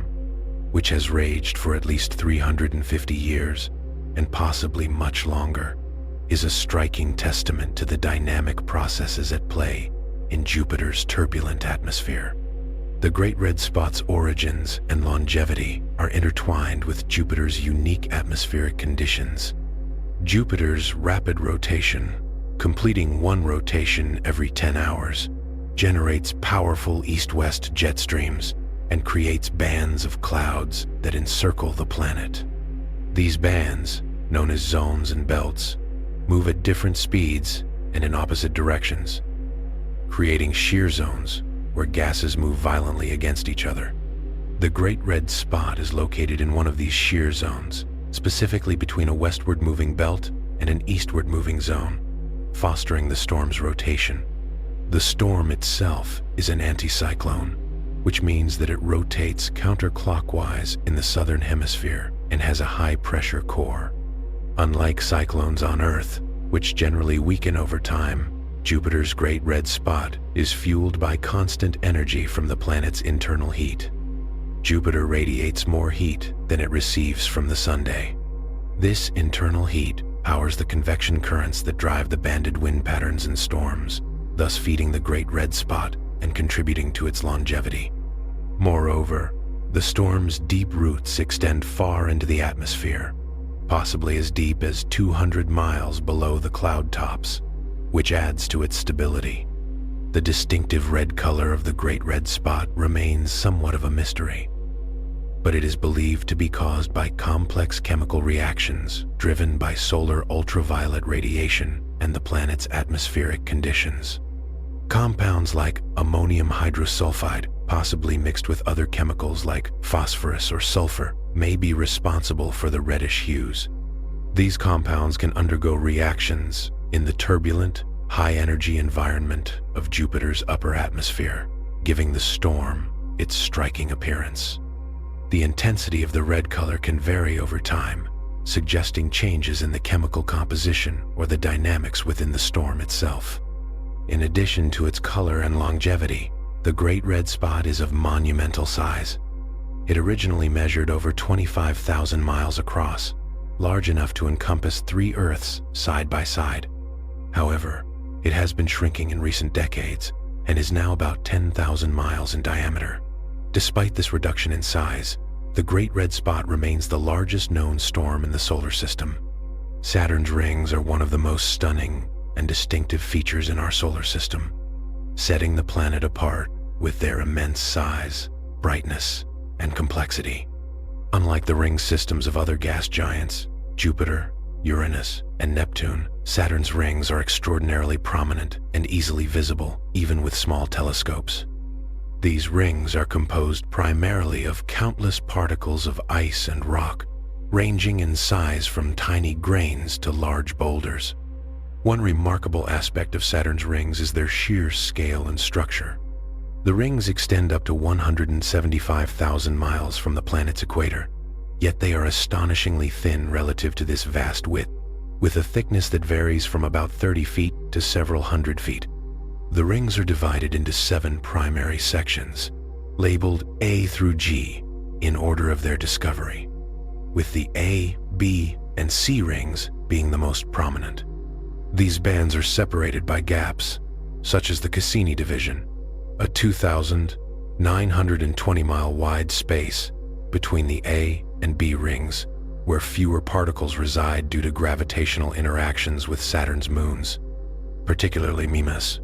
which has raged for at least 350 years, and possibly much longer, is a striking testament to the dynamic processes at play in Jupiter's turbulent atmosphere. The Great Red Spot's origins and longevity are intertwined with Jupiter's unique atmospheric conditions. Jupiter's rapid rotation, completing one rotation every 10 hours, generates powerful east-west jet streams and creates bands of clouds that encircle the planet. These bands, known as zones and belts, move at different speeds and in opposite directions, creating shear zones where gases move violently against each other. The Great Red Spot is located in one of these shear zones, specifically between a westward-moving belt and an eastward-moving zone, fostering the storm's rotation. The storm itself is an anticyclone, which means that it rotates counterclockwise in the southern hemisphere and has a high-pressure core. Unlike cyclones on Earth, which generally weaken over time, Jupiter's Great Red Spot is fueled by constant energy from the planet's internal heat. Jupiter radiates more heat than it receives from the Sunday. This internal heat powers the convection currents that drive the banded wind patterns and storms, thus feeding the Great Red Spot and contributing to its longevity. Moreover, the storm's deep roots extend far into the atmosphere, possibly as deep as 200 miles below the cloud tops, which adds to its stability. The distinctive red color of the Great Red Spot remains somewhat of a mystery, but it is believed to be caused by complex chemical reactions driven by solar ultraviolet radiation and the planet's atmospheric conditions. Compounds like ammonium hydrosulfide, possibly mixed with other chemicals like phosphorus or sulfur, may be responsible for the reddish hues. These compounds can undergo reactions in the turbulent, high-energy environment of Jupiter's upper atmosphere, giving the storm its striking appearance. The intensity of the red color can vary over time, suggesting changes in the chemical composition or the dynamics within the storm itself. In addition to its color and longevity, the Great Red Spot is of monumental size. It originally measured over 25,000 miles across, large enough to encompass 3 Earths side by side. However, it has been shrinking in recent decades and is now about 10,000 miles in diameter. Despite this reduction in size, the Great Red Spot remains the largest known storm in the solar system. Saturn's rings are one of the most stunning and distinctive features in our solar system, setting the planet apart with their immense size, brightness, and complexity. Unlike the ring systems of other gas giants, Jupiter, Uranus, and Neptune, Saturn's rings are extraordinarily prominent and easily visible, even with small telescopes. These rings are composed primarily of countless particles of ice and rock, ranging in size from tiny grains to large boulders. One remarkable aspect of Saturn's rings is their sheer scale and structure. The rings extend up to 175,000 miles from the planet's equator, yet they are astonishingly thin relative to this vast width, with a thickness that varies from about 30 feet to several hundred feet. The rings are divided into 7 primary sections, labeled A through G in order of their discovery, with the A, B, and C rings being the most prominent. These bands are separated by gaps, such as the Cassini division, a 2,920-mile wide space between the A and B rings, where fewer particles reside due to gravitational interactions with Saturn's moons, particularly Mimas.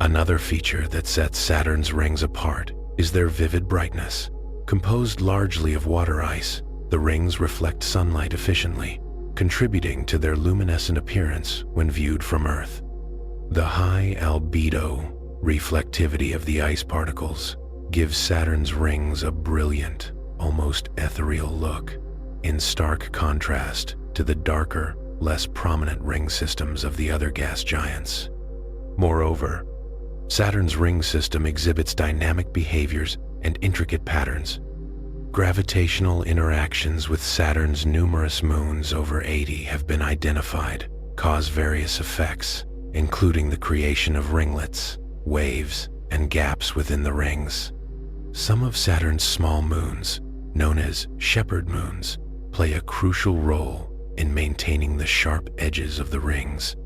Another feature that sets Saturn's rings apart is their vivid brightness. Composed largely of water ice, the rings reflect sunlight efficiently, contributing to their luminescent appearance when viewed from Earth. The high albedo reflectivity of the ice particles gives Saturn's rings a brilliant, almost ethereal look, in stark contrast to the darker, less prominent ring systems of the other gas giants. Moreover, Saturn's ring system exhibits dynamic behaviors and intricate patterns. Gravitational interactions with Saturn's numerous moons, over 80, have been identified, cause various effects, including the creation of ringlets, waves, and gaps within the rings. Some of Saturn's small moons, known as shepherd moons, play a crucial role in maintaining the sharp edges of the rings.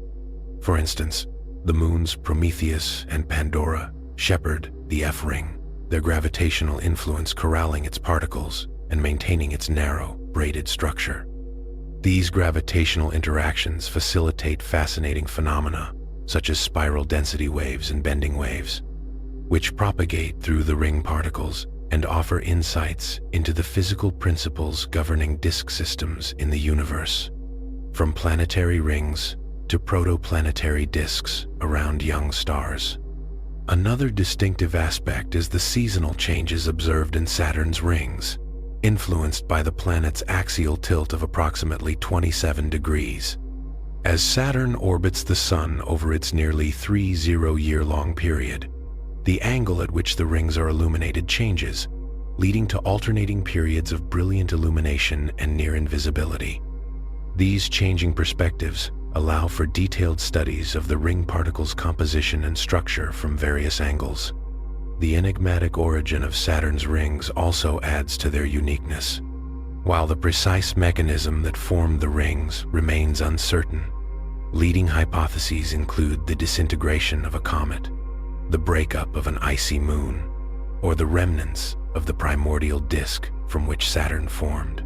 For instance, the moons Prometheus and Pandora shepherd the F-ring, their gravitational influence corralling its particles and maintaining its narrow, braided structure. These gravitational interactions facilitate fascinating phenomena, such as spiral density waves and bending waves, which propagate through the ring particles and offer insights into the physical principles governing disk systems in the universe, from planetary rings to protoplanetary disks around young stars. Another distinctive aspect is the seasonal changes observed in Saturn's rings, influenced by the planet's axial tilt of approximately 27 degrees. As Saturn orbits the Sun over its nearly 30-year-long period, the angle at which the rings are illuminated changes, leading to alternating periods of brilliant illumination and near invisibility. These changing perspectives allow for detailed studies of the ring particles' composition and structure from various angles. The enigmatic origin of Saturn's rings also adds to their uniqueness. While the precise mechanism that formed the rings remains uncertain, leading hypotheses include the disintegration of a comet, the breakup of an icy moon, or the remnants of the primordial disk from which Saturn formed.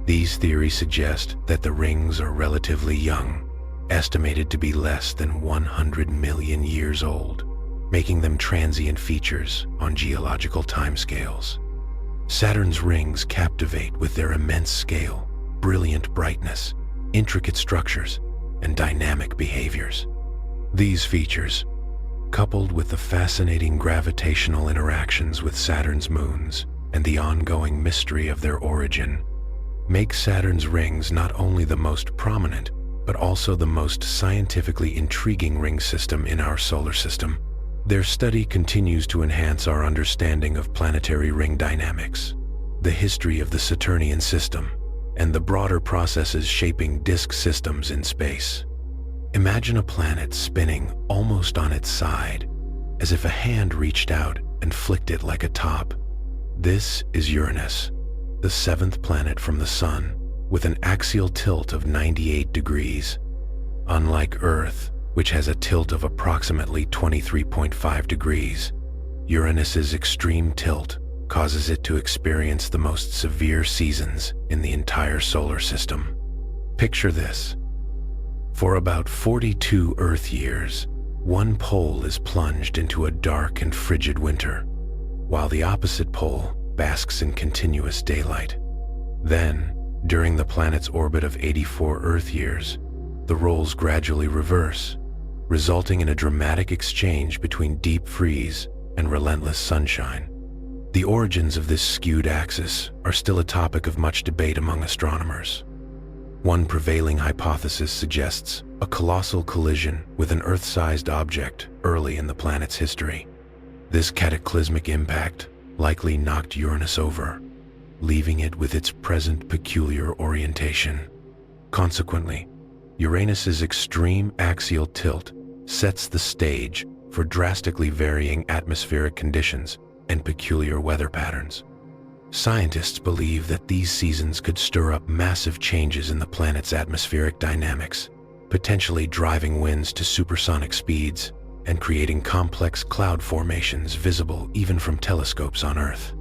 These theories suggest that the rings are relatively young, estimated to be less than 100 million years old, making them transient features on geological timescales. Saturn's rings captivate with their immense scale, brilliant brightness, intricate structures, and dynamic behaviors. These features, coupled with the fascinating gravitational interactions with Saturn's moons and the ongoing mystery of their origin, make Saturn's rings not only the most prominent, but also the most scientifically intriguing ring system in our solar system. Their study continues to enhance our understanding of planetary ring dynamics, the history of the Saturnian system, and the broader processes shaping disk systems in space. Imagine a planet spinning almost on its side, as if a hand reached out and flicked it like a top. This is Uranus, the seventh planet from the Sun, with an axial tilt of 98 degrees. Unlike Earth, which has a tilt of approximately 23.5 degrees, Uranus's extreme tilt causes it to experience the most severe seasons in the entire solar system. Picture this. For about 42 Earth years, one pole is plunged into a dark and frigid winter, while the opposite pole basks in continuous daylight. Then, during the planet's orbit of 84 Earth years, the roles gradually reverse, resulting in a dramatic exchange between deep freeze and relentless sunshine. The origins of this skewed axis are still a topic of much debate among astronomers. One prevailing hypothesis suggests a colossal collision with an Earth-sized object early in the planet's history. This cataclysmic impact likely knocked Uranus over, leaving it with its present peculiar orientation. Consequently, Uranus's extreme axial tilt sets the stage for drastically varying atmospheric conditions and peculiar weather patterns. Scientists believe that these seasons could stir up massive changes in the planet's atmospheric dynamics, potentially driving winds to supersonic speeds and creating complex cloud formations visible even from telescopes on Earth.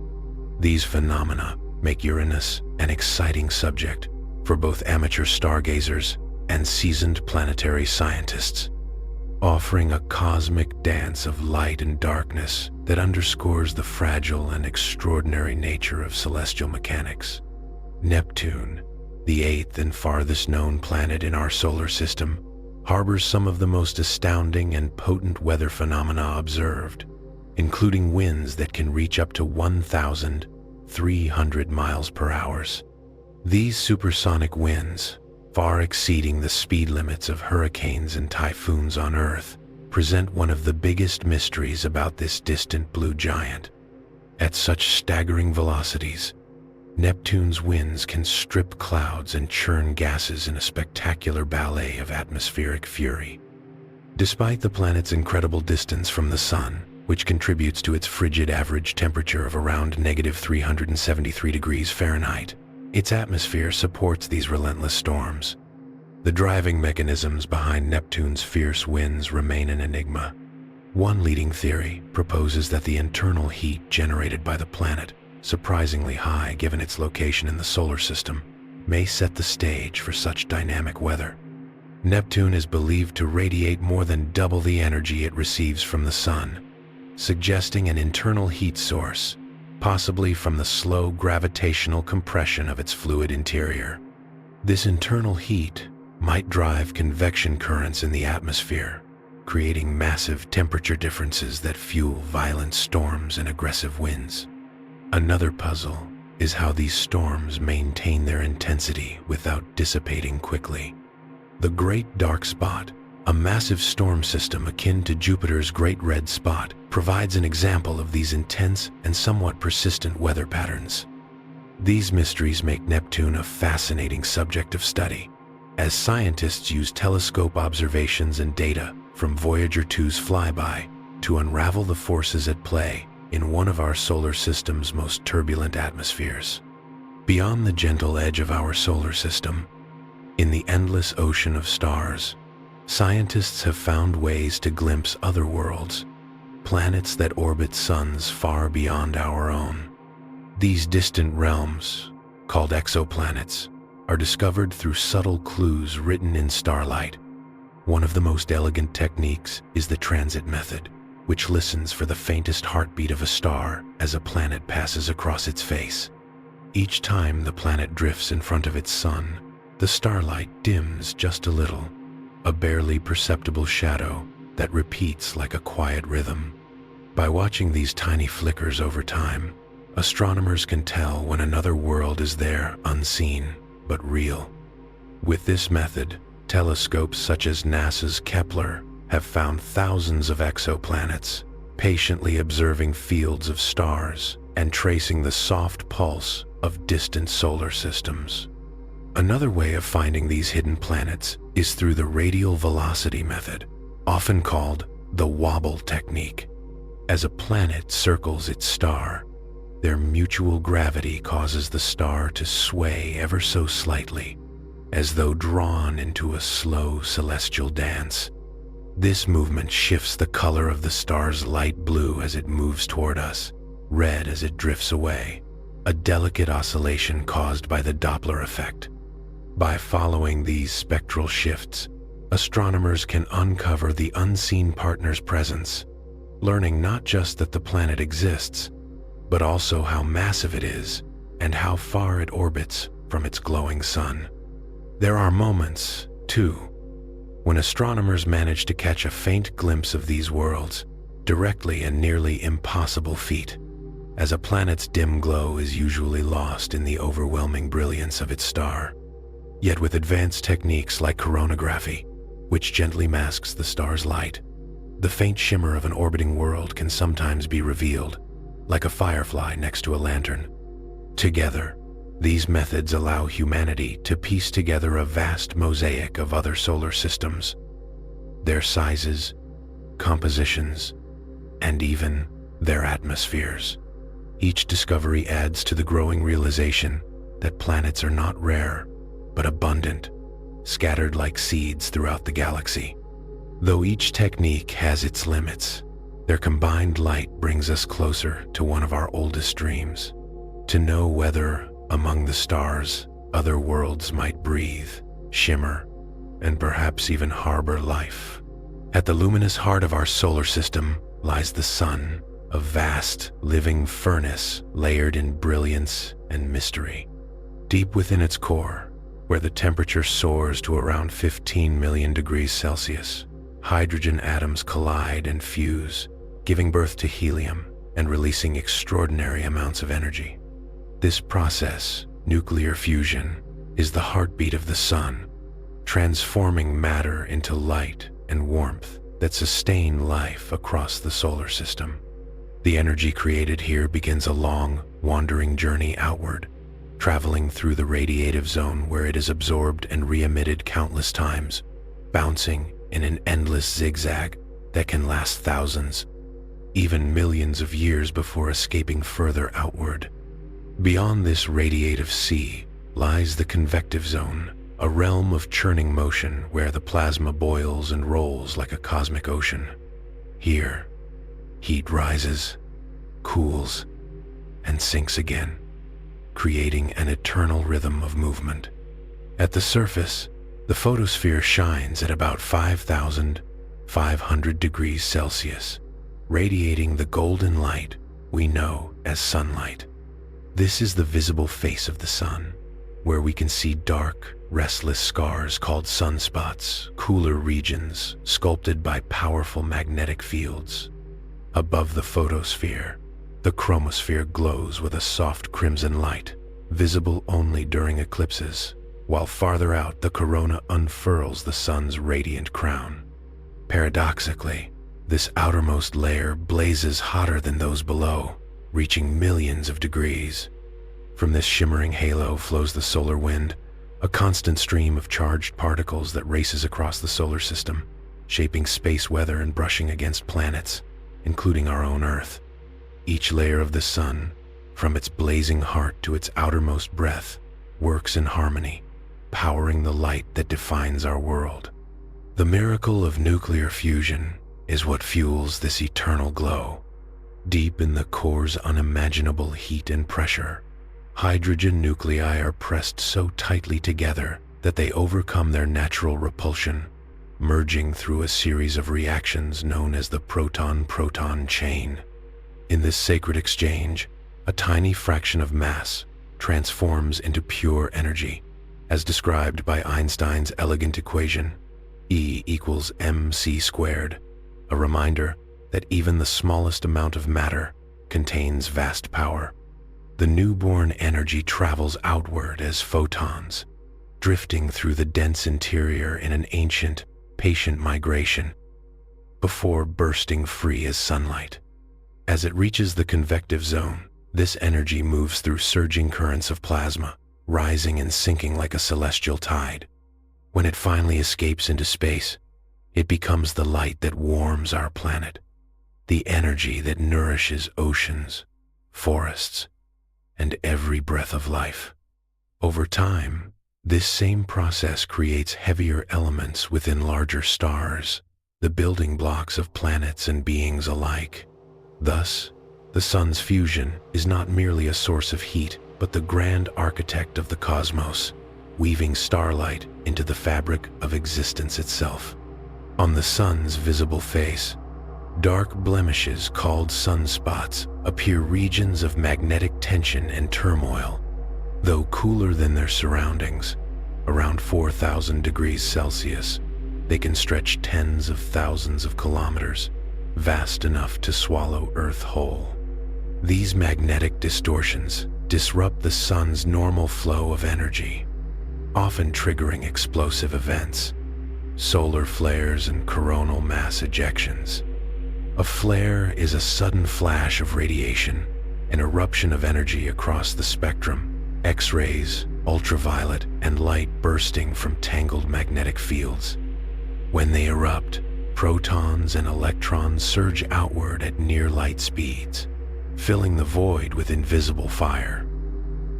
These phenomena make Uranus an exciting subject for both amateur stargazers and seasoned planetary scientists, offering a cosmic dance of light and darkness that underscores the fragile and extraordinary nature of celestial mechanics. Neptune, the eighth and farthest known planet in our solar system, harbors some of the most astounding and potent weather phenomena observed, including winds that can reach up to 1,300 miles per hour. These supersonic winds, far exceeding the speed limits of hurricanes and typhoons on Earth, present one of the biggest mysteries about this distant blue giant. At such staggering velocities, Neptune's winds can strip clouds and churn gases in a spectacular ballet of atmospheric fury. Despite the planet's incredible distance from the Sun, which contributes to its frigid average temperature of around -373 degrees Fahrenheit, its atmosphere supports these relentless storms. The driving mechanisms behind Neptune's fierce winds remain an enigma. One leading theory proposes that the internal heat generated by the planet, surprisingly high given its location in the solar system, may set the stage for such dynamic weather. Neptune is believed to radiate more than double the energy it receives from the Sun, suggesting an internal heat source, possibly from the slow gravitational compression of its fluid interior. This internal heat might drive convection currents in the atmosphere, creating massive temperature differences that fuel violent storms and aggressive winds. Another puzzle is how these storms maintain their intensity without dissipating quickly. The Great Dark Spot, a massive storm system akin to Jupiter's Great Red Spot, provides an example of these intense and somewhat persistent weather patterns. These mysteries make Neptune a fascinating subject of study, as scientists use telescope observations and data from Voyager 2's flyby to unravel the forces at play in one of our solar system's most turbulent atmospheres. Beyond the gentle edge of our solar system, in the endless ocean of stars, scientists have found ways to glimpse other worlds, planets that orbit suns far beyond our own. These distant realms, called exoplanets, are discovered through subtle clues written in starlight. One of the most elegant techniques is the transit method, which listens for the faintest heartbeat of a star as a planet passes across its face. Each time the planet drifts in front of its sun, the starlight dims just a little, a barely perceptible shadow that repeats like a quiet rhythm. By watching these tiny flickers over time, astronomers can tell when another world is there, unseen but real. With this method, telescopes such as NASA's Kepler have found thousands of exoplanets, patiently observing fields of stars and tracing the soft pulse of distant solar systems. Another way of finding these hidden planets is through the radial velocity method, often called the wobble technique. As a planet circles its star, Their mutual gravity causes the star to sway ever so slightly, as though drawn into a slow celestial dance. This movement shifts the color of the star's light blue as it moves toward us, red as it drifts away, a delicate oscillation caused by the Doppler effect. By following these spectral shifts, astronomers can uncover the unseen partner's presence, learning not just that the planet exists, but also how massive it is and how far it orbits from its glowing sun. There are moments, too, when astronomers manage to catch a faint glimpse of these worlds, directly a nearly impossible feat, as a planet's dim glow is usually lost in the overwhelming brilliance of its star. Yet with advanced techniques like coronagraphy, which gently masks the star's light, the faint shimmer of an orbiting world can sometimes be revealed, like a firefly next to a lantern. Together, these methods allow humanity to piece together a vast mosaic of other solar systems, their sizes, compositions, and even their atmospheres. Each discovery adds to the growing realization that planets are not rare, but abundant, scattered like seeds throughout the galaxy. Though each technique has its limits, their combined light brings us closer to one of our oldest dreams: to know whether, among the stars, other worlds might breathe, shimmer, and perhaps even harbor life. At the luminous heart of our solar system lies the sun, a vast, living furnace layered in brilliance and mystery. Deep within its core, where the temperature soars to around 15 million degrees Celsius, hydrogen atoms collide and fuse, giving birth to helium and releasing extraordinary amounts of energy. This process, nuclear fusion, is the heartbeat of the sun, transforming matter into light and warmth that sustain life across the solar system. The energy created here begins a long, wandering journey outward, traveling through the radiative zone where it is absorbed and re-emitted countless times, bouncing in an endless zigzag that can last thousands, even millions of years before escaping further outward. Beyond this radiative sea lies the convective zone, a realm of churning motion where the plasma boils and rolls like a cosmic ocean. Here, heat rises, cools, and sinks again, creating an eternal rhythm of movement. At the surface, the photosphere shines at about 5,500 degrees Celsius, radiating the golden light we know as sunlight. This is the visible face of the sun, where we can see dark, restless scars called sunspots, cooler regions sculpted by powerful magnetic fields. Above the photosphere, the chromosphere glows with a soft crimson light, visible only during eclipses, while farther out the corona unfurls the sun's radiant crown. Paradoxically, this outermost layer blazes hotter than those below, reaching millions of degrees. From this shimmering halo flows the solar wind, a constant stream of charged particles that races across the solar system, shaping space weather and brushing against planets, including our own Earth. Each layer of the sun, from its blazing heart to its outermost breath, works in harmony, powering the light that defines our world. The miracle of nuclear fusion is what fuels this eternal glow. Deep in the core's unimaginable heat and pressure, hydrogen nuclei are pressed so tightly together that they overcome their natural repulsion, merging through a series of reactions known as the proton-proton chain. In this sacred exchange, a tiny fraction of mass transforms into pure energy, as described by Einstein's elegant equation, E equals mc squared, a reminder that even the smallest amount of matter contains vast power. The newborn energy travels outward as photons, drifting through the dense interior in an ancient, patient migration, before bursting free as sunlight. As it reaches the convective zone, this energy moves through surging currents of plasma, rising and sinking like a celestial tide. When it finally escapes into space, it becomes the light that warms our planet, the energy that nourishes oceans, forests, and every breath of life. Over time, this same process creates heavier elements within larger stars, the building blocks of planets and beings alike. Thus, the sun's fusion is not merely a source of heat, but the grand architect of the cosmos, weaving starlight into the fabric of existence itself. On the sun's visible face, dark blemishes called sunspots appear regions of magnetic tension and turmoil. Though cooler than their surroundings, around 4,000 degrees Celsius, they can stretch tens of thousands of kilometers, vast enough to swallow Earth whole. These magnetic distortions disrupt the sun's normal flow of energy, often triggering explosive events, solar flares and coronal mass ejections. A flare is a sudden flash of radiation, an eruption of energy across the spectrum, X-rays, ultraviolet, and light bursting from tangled magnetic fields. When they erupt, protons and electrons surge outward at near light speeds, filling the void with invisible fire.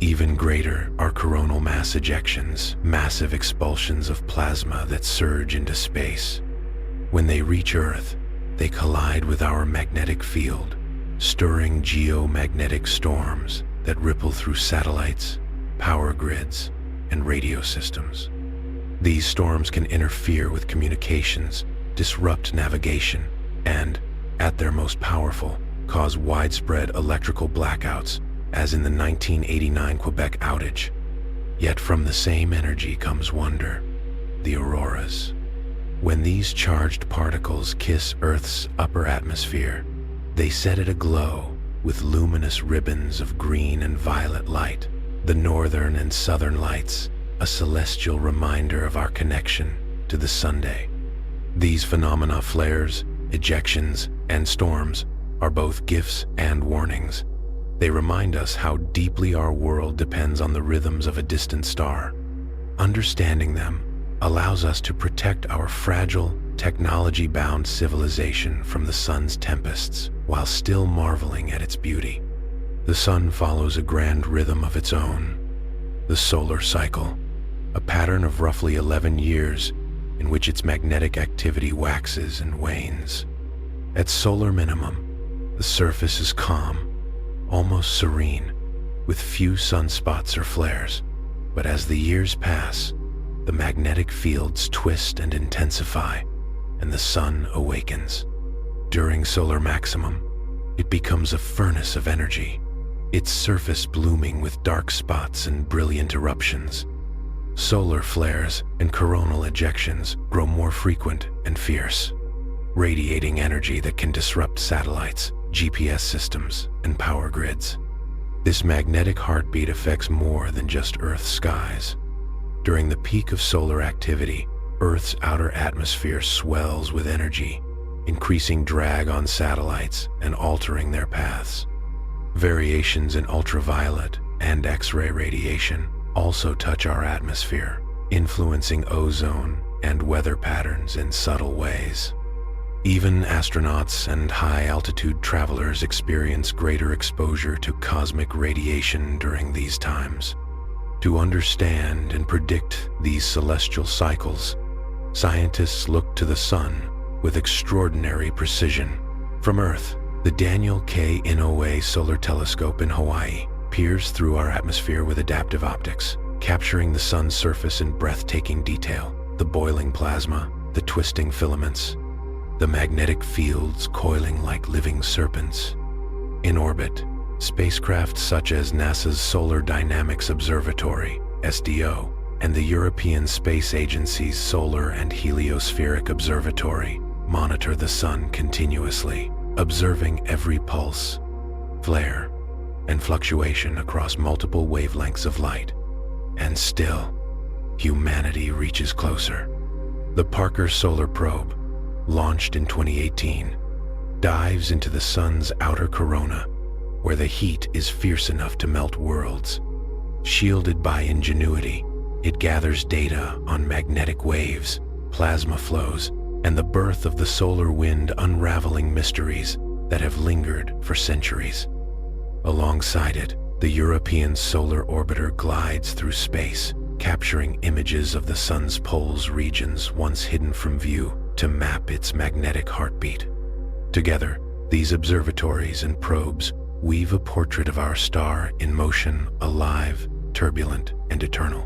Even greater are coronal mass ejections, massive expulsions of plasma that surge into space. When they reach Earth, they collide with our magnetic field, stirring geomagnetic storms that ripple through satellites, power grids, and radio systems. These storms can interfere with communications, disrupt navigation, and, at their most powerful, cause widespread electrical blackouts, as in the 1989 Quebec outage. Yet from the same energy comes wonder, the auroras. When these charged particles kiss Earth's upper atmosphere, they set it aglow with luminous ribbons of green and violet light, the northern and southern lights, a celestial reminder of our connection to the Sunday. These phenomena, flares, ejections, and storms, are both gifts and warnings. They remind us how deeply our world depends on the rhythms of a distant star. Understanding them allows us to protect our fragile, technology-bound civilization from the sun's tempests, while still marveling at its beauty. The sun follows a grand rhythm of its own, the solar cycle, a pattern of roughly 11 years in which its magnetic activity waxes and wanes. At solar minimum, the surface is calm, almost serene, with few sunspots or flares. But as the years pass, the magnetic fields twist and intensify, and the sun awakens. During solar maximum, it becomes a furnace of energy, its surface blooming with dark spots and brilliant eruptions. Solar flares and coronal ejections grow more frequent and fierce, radiating energy that can disrupt satellites, GPS systems, and power grids. This magnetic heartbeat affects more than just Earth's skies. During the peak of solar activity, Earth's outer atmosphere swells with energy, increasing drag on satellites and altering their paths. Variations in ultraviolet and X-ray radiation also touch our atmosphere, influencing ozone and weather patterns in subtle ways. Even astronauts and high-altitude travelers experience greater exposure to cosmic radiation during these times. To understand and predict these celestial cycles, scientists look to the sun with extraordinary precision. From Earth, the Daniel K. Inouye Solar Telescope in Hawaii peers through our atmosphere with adaptive optics, capturing the sun's surface in breathtaking detail, the boiling plasma, the twisting filaments, the magnetic fields coiling like living serpents. In orbit, spacecraft such as NASA's Solar Dynamics Observatory, SDO, and the European Space Agency's Solar and Heliospheric Observatory monitor the sun continuously, observing every pulse, flare, and fluctuation across multiple wavelengths of light. And still, humanity reaches closer. The Parker Solar Probe, launched in 2018, dives into the sun's outer corona, where the heat is fierce enough to melt worlds. Shielded by ingenuity, it gathers data on magnetic waves, plasma flows, and the birth of the solar wind, unraveling mysteries that have lingered for centuries. Alongside it, the European solar orbiter glides through space, capturing images of the sun's poles regions once hidden from view to map its magnetic heartbeat. Together, these observatories and probes weave a portrait of our star in motion, alive, turbulent, and eternal.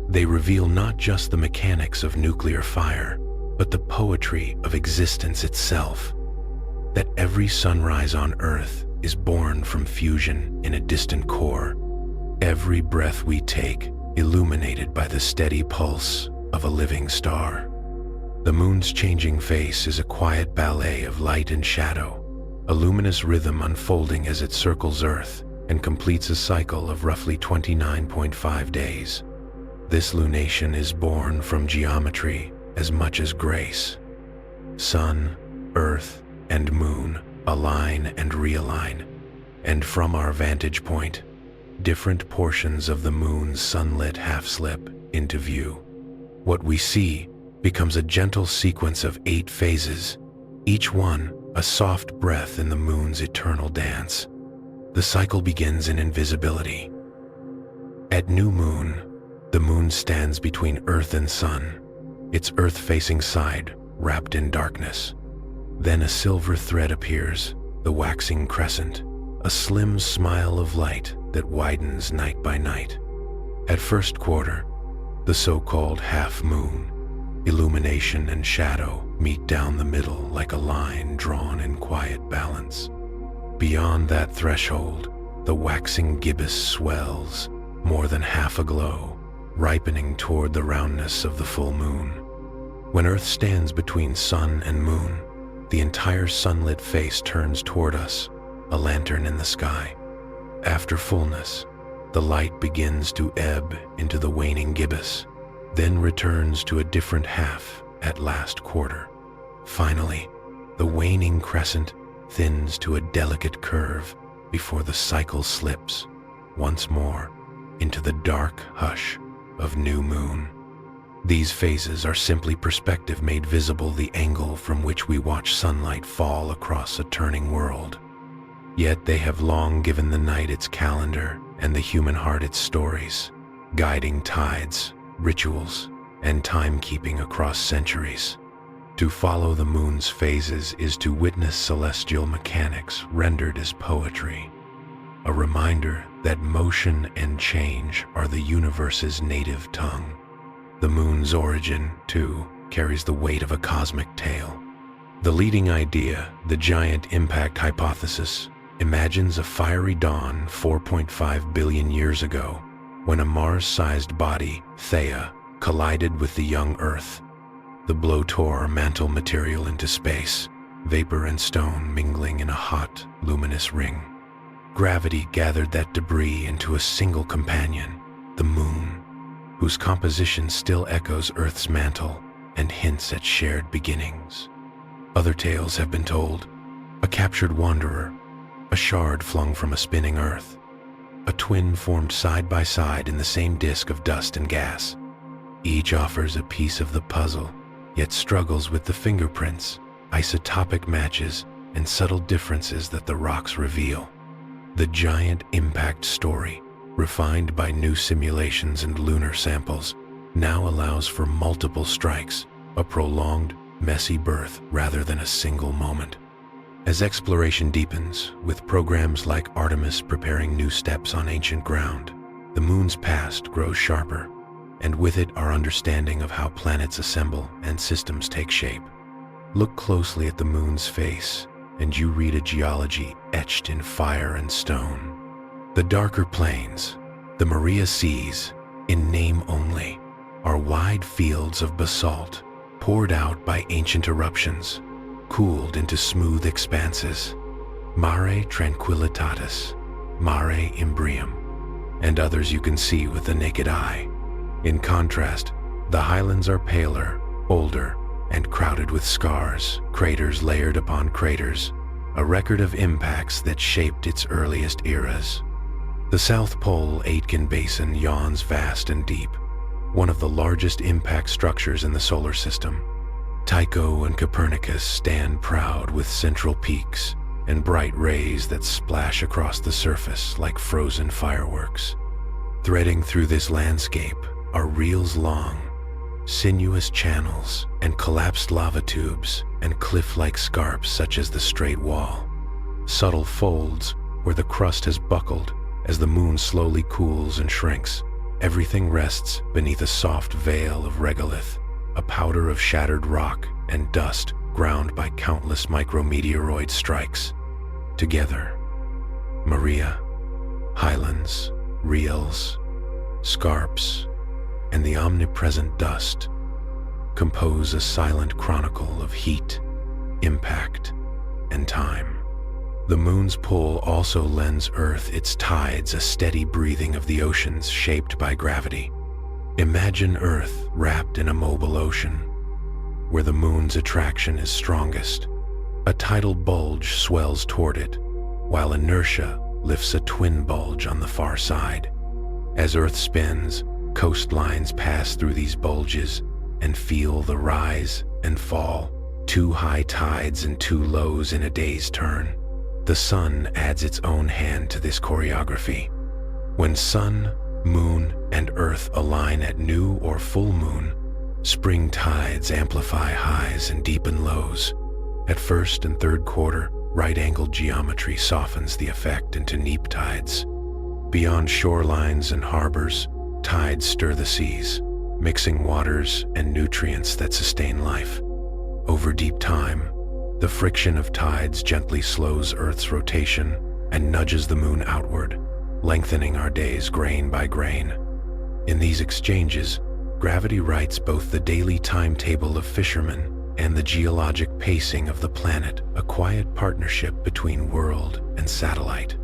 They reveal not just the mechanics of nuclear fire, but the poetry of existence itself. That every sunrise on Earth is born from fusion in a distant core. Every breath we take illuminated by the steady pulse of a living star. The moon's changing face is a quiet ballet of light and shadow, a luminous rhythm unfolding as it circles Earth and completes a cycle of roughly 29.5 days. This lunation is born from geometry as much as grace. Sun, Earth, and moon align and realign, and from our vantage point, different portions of the moon's sunlit half-slip into view. What we see becomes a gentle sequence of 8 phases, each one a soft breath in the moon's eternal dance. The cycle begins in invisibility. At new moon, the moon stands between Earth and Sun, its Earth-facing side wrapped in darkness. Then a silver thread appears, the waxing crescent, a slim smile of light that widens night by night. At first quarter, the so-called half-moon, illumination and shadow meet down the middle like a line drawn in quiet balance. Beyond that threshold, the waxing gibbous swells, more than half aglow, ripening toward the roundness of the full moon. When Earth stands between sun and moon, the entire sunlit face turns toward us, a lantern in the sky. After fullness, the light begins to ebb into the waning gibbous, then returns to a different half at last quarter. Finally, the waning crescent thins to a delicate curve before the cycle slips, once more, into the dark hush of new moon. These phases are simply perspective made visible the angle from which we watch sunlight fall across a turning world. Yet they have long given the night its calendar and the human heart its stories, guiding tides, rituals, and timekeeping across centuries. To follow the moon's phases is to witness celestial mechanics rendered as poetry, a reminder that motion and change are the universe's native tongue. The moon's origin, too, carries the weight of a cosmic tale. The leading idea, the giant impact hypothesis, imagines a fiery dawn 4.5 billion years ago, when a Mars-sized body, Theia, collided with the young Earth. The blow tore mantle material into space, vapor and stone mingling in a hot, luminous ring. Gravity gathered that debris into a single companion, the moon, whose composition still echoes Earth's mantle and hints at shared beginnings. Other tales have been told: a captured wanderer, a shard flung from a spinning Earth, a twin formed side by side in the same disk of dust and gas. Each offers a piece of the puzzle, yet struggles with the fingerprints, isotopic matches, and subtle differences that the rocks reveal. The giant impact story, refined by new simulations and lunar samples, now allows for multiple strikes, a prolonged, messy birth rather than a single moment. As exploration deepens, with programs like Artemis preparing new steps on ancient ground, the moon's past grows sharper, and with it our understanding of how planets assemble and systems take shape. Look closely at the moon's face, and you read a geology etched in fire and stone. The darker plains, the Maria Seas, in name only, are wide fields of basalt poured out by ancient eruptions, cooled into smooth expanses, mare tranquillitatis, mare imbrium, and others you can see with the naked eye. In contrast, the highlands are paler, older, and crowded with scars, craters layered upon craters, a record of impacts that shaped its earliest eras. The South Pole Aitken Basin yawns vast and deep, one of the largest impact structures in the solar system. Tycho and Copernicus stand proud with central peaks, and bright rays that splash across the surface like frozen fireworks. Threading through this landscape are reels-long, sinuous channels and collapsed lava tubes and cliff-like scarps such as the Straight Wall. Subtle folds where the crust has buckled as the moon slowly cools and shrinks. Everything rests beneath a soft veil of regolith, a powder of shattered rock and dust ground by countless micrometeoroid strikes. Together, Maria, highlands, reels, scarps, and the omnipresent dust compose a silent chronicle of heat, impact, and time. The moon's pull also lends Earth its tides, a steady breathing of the oceans shaped by gravity. Imagine Earth wrapped in a mobile ocean, where the moon's attraction is strongest. A tidal bulge swells toward it, while inertia lifts a twin bulge on the far side. As Earth spins, coastlines pass through these bulges and feel the rise and fall, 2 high tides and 2 lows in a day's turn. The sun adds its own hand to this choreography. When sun, moon, and Earth align at new or full moon, spring tides amplify highs and deepen lows. At first and third quarter, right-angled geometry softens the effect into neap tides. Beyond shorelines and harbors, tides stir the seas, mixing waters and nutrients that sustain life. Over deep time, the friction of tides gently slows Earth's rotation and nudges the moon outward, lengthening our days grain by grain. In these exchanges, gravity writes both the daily timetable of fishermen and the geologic pacing of the planet, a quiet partnership between world and satellite.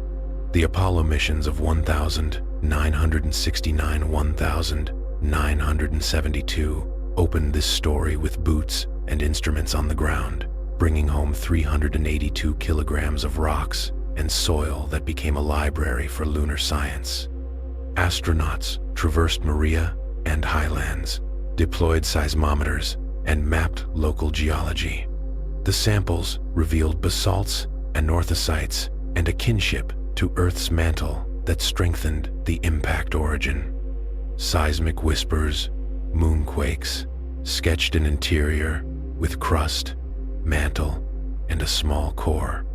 The Apollo missions of 1969, 1972 opened this story with boots and instruments on the ground, bringing home 382 kilograms of rocks and soil that became a library for lunar science. Astronauts traversed Maria and highlands, deployed seismometers, and mapped local geology. The samples revealed basalts, anorthosites, and a kinship to Earth's mantle that strengthened the impact origin. Seismic whispers, moonquakes, sketched an interior with crust, mantle, and a small core,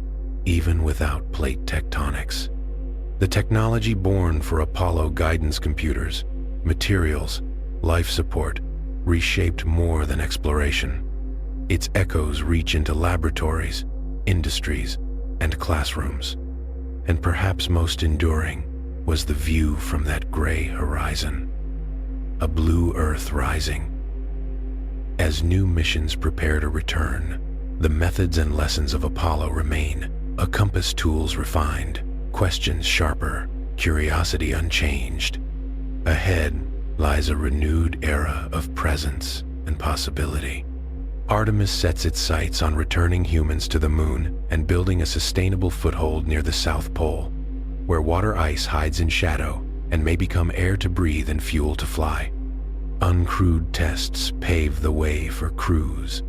even without plate tectonics. The technology born for Apollo guidance computers, materials, life support, reshaped more than exploration. Its echoes reach into laboratories, industries, and classrooms. And perhaps most enduring was the view from that gray horizon. A blue Earth rising. As new missions prepare to return, the methods and lessons of Apollo remain, a compass tools refined, questions sharper, curiosity unchanged. Ahead lies a renewed era of presence and possibility. Artemis sets its sights on returning humans to the moon and building a sustainable foothold near the South Pole, where water ice hides in shadow and may become air to breathe and fuel to fly. Uncrewed tests pave the way for crews.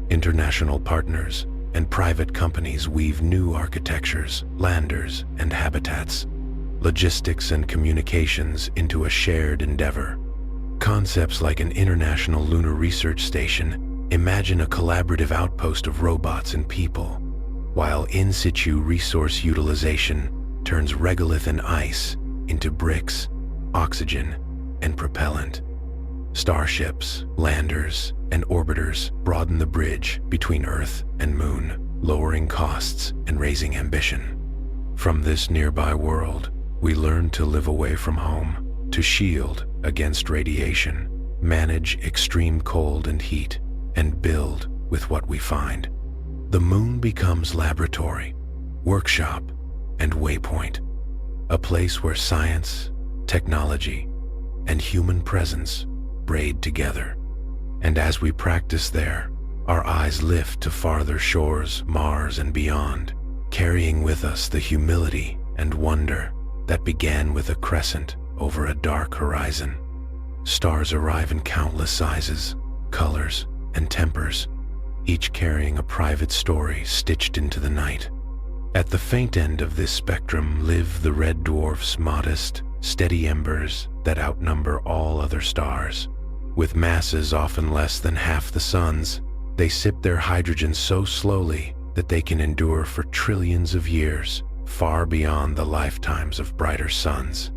International partners and private companies weave new architectures, landers, and habitats, logistics and communications into a shared endeavor. Concepts like an international lunar research station imagine a collaborative outpost of robots and people, while in situ resource utilization turns regolith and ice into bricks, oxygen, and propellant. Starships, landers, and orbiters broaden the bridge between Earth and Moon, lowering costs and raising ambition. From this nearby world, we learn to live away from home, to shield against radiation, manage extreme cold and heat, and build with what we find. The moon becomes laboratory, workshop, and waypoint, a place where science, technology, and human presence braid together. And as we practice there, our eyes lift to farther shores, Mars, and beyond, carrying with us the humility and wonder that began with a crescent over a dark horizon. Stars arrive in countless sizes, colors, and tempers, each carrying a private story stitched into the night. At the faint end of this spectrum live the red dwarfs, modest, steady embers that outnumber all other stars. With masses often less than half the sun's, they sip their hydrogen so slowly that they can endure for trillions of years, far beyond the lifetimes of brighter suns.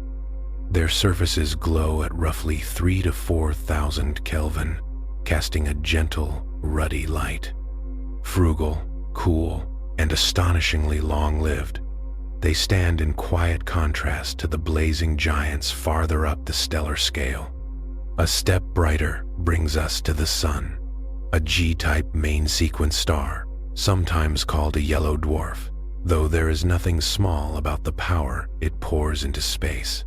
Their surfaces glow at roughly 3,000 to 4,000 Kelvin, casting a gentle, ruddy light. Frugal, cool, and astonishingly long-lived, they stand in quiet contrast to the blazing giants farther up the stellar scale. A step brighter brings us to the Sun, a G-type main sequence star, sometimes called a yellow dwarf, though there is nothing small about the power it pours into space.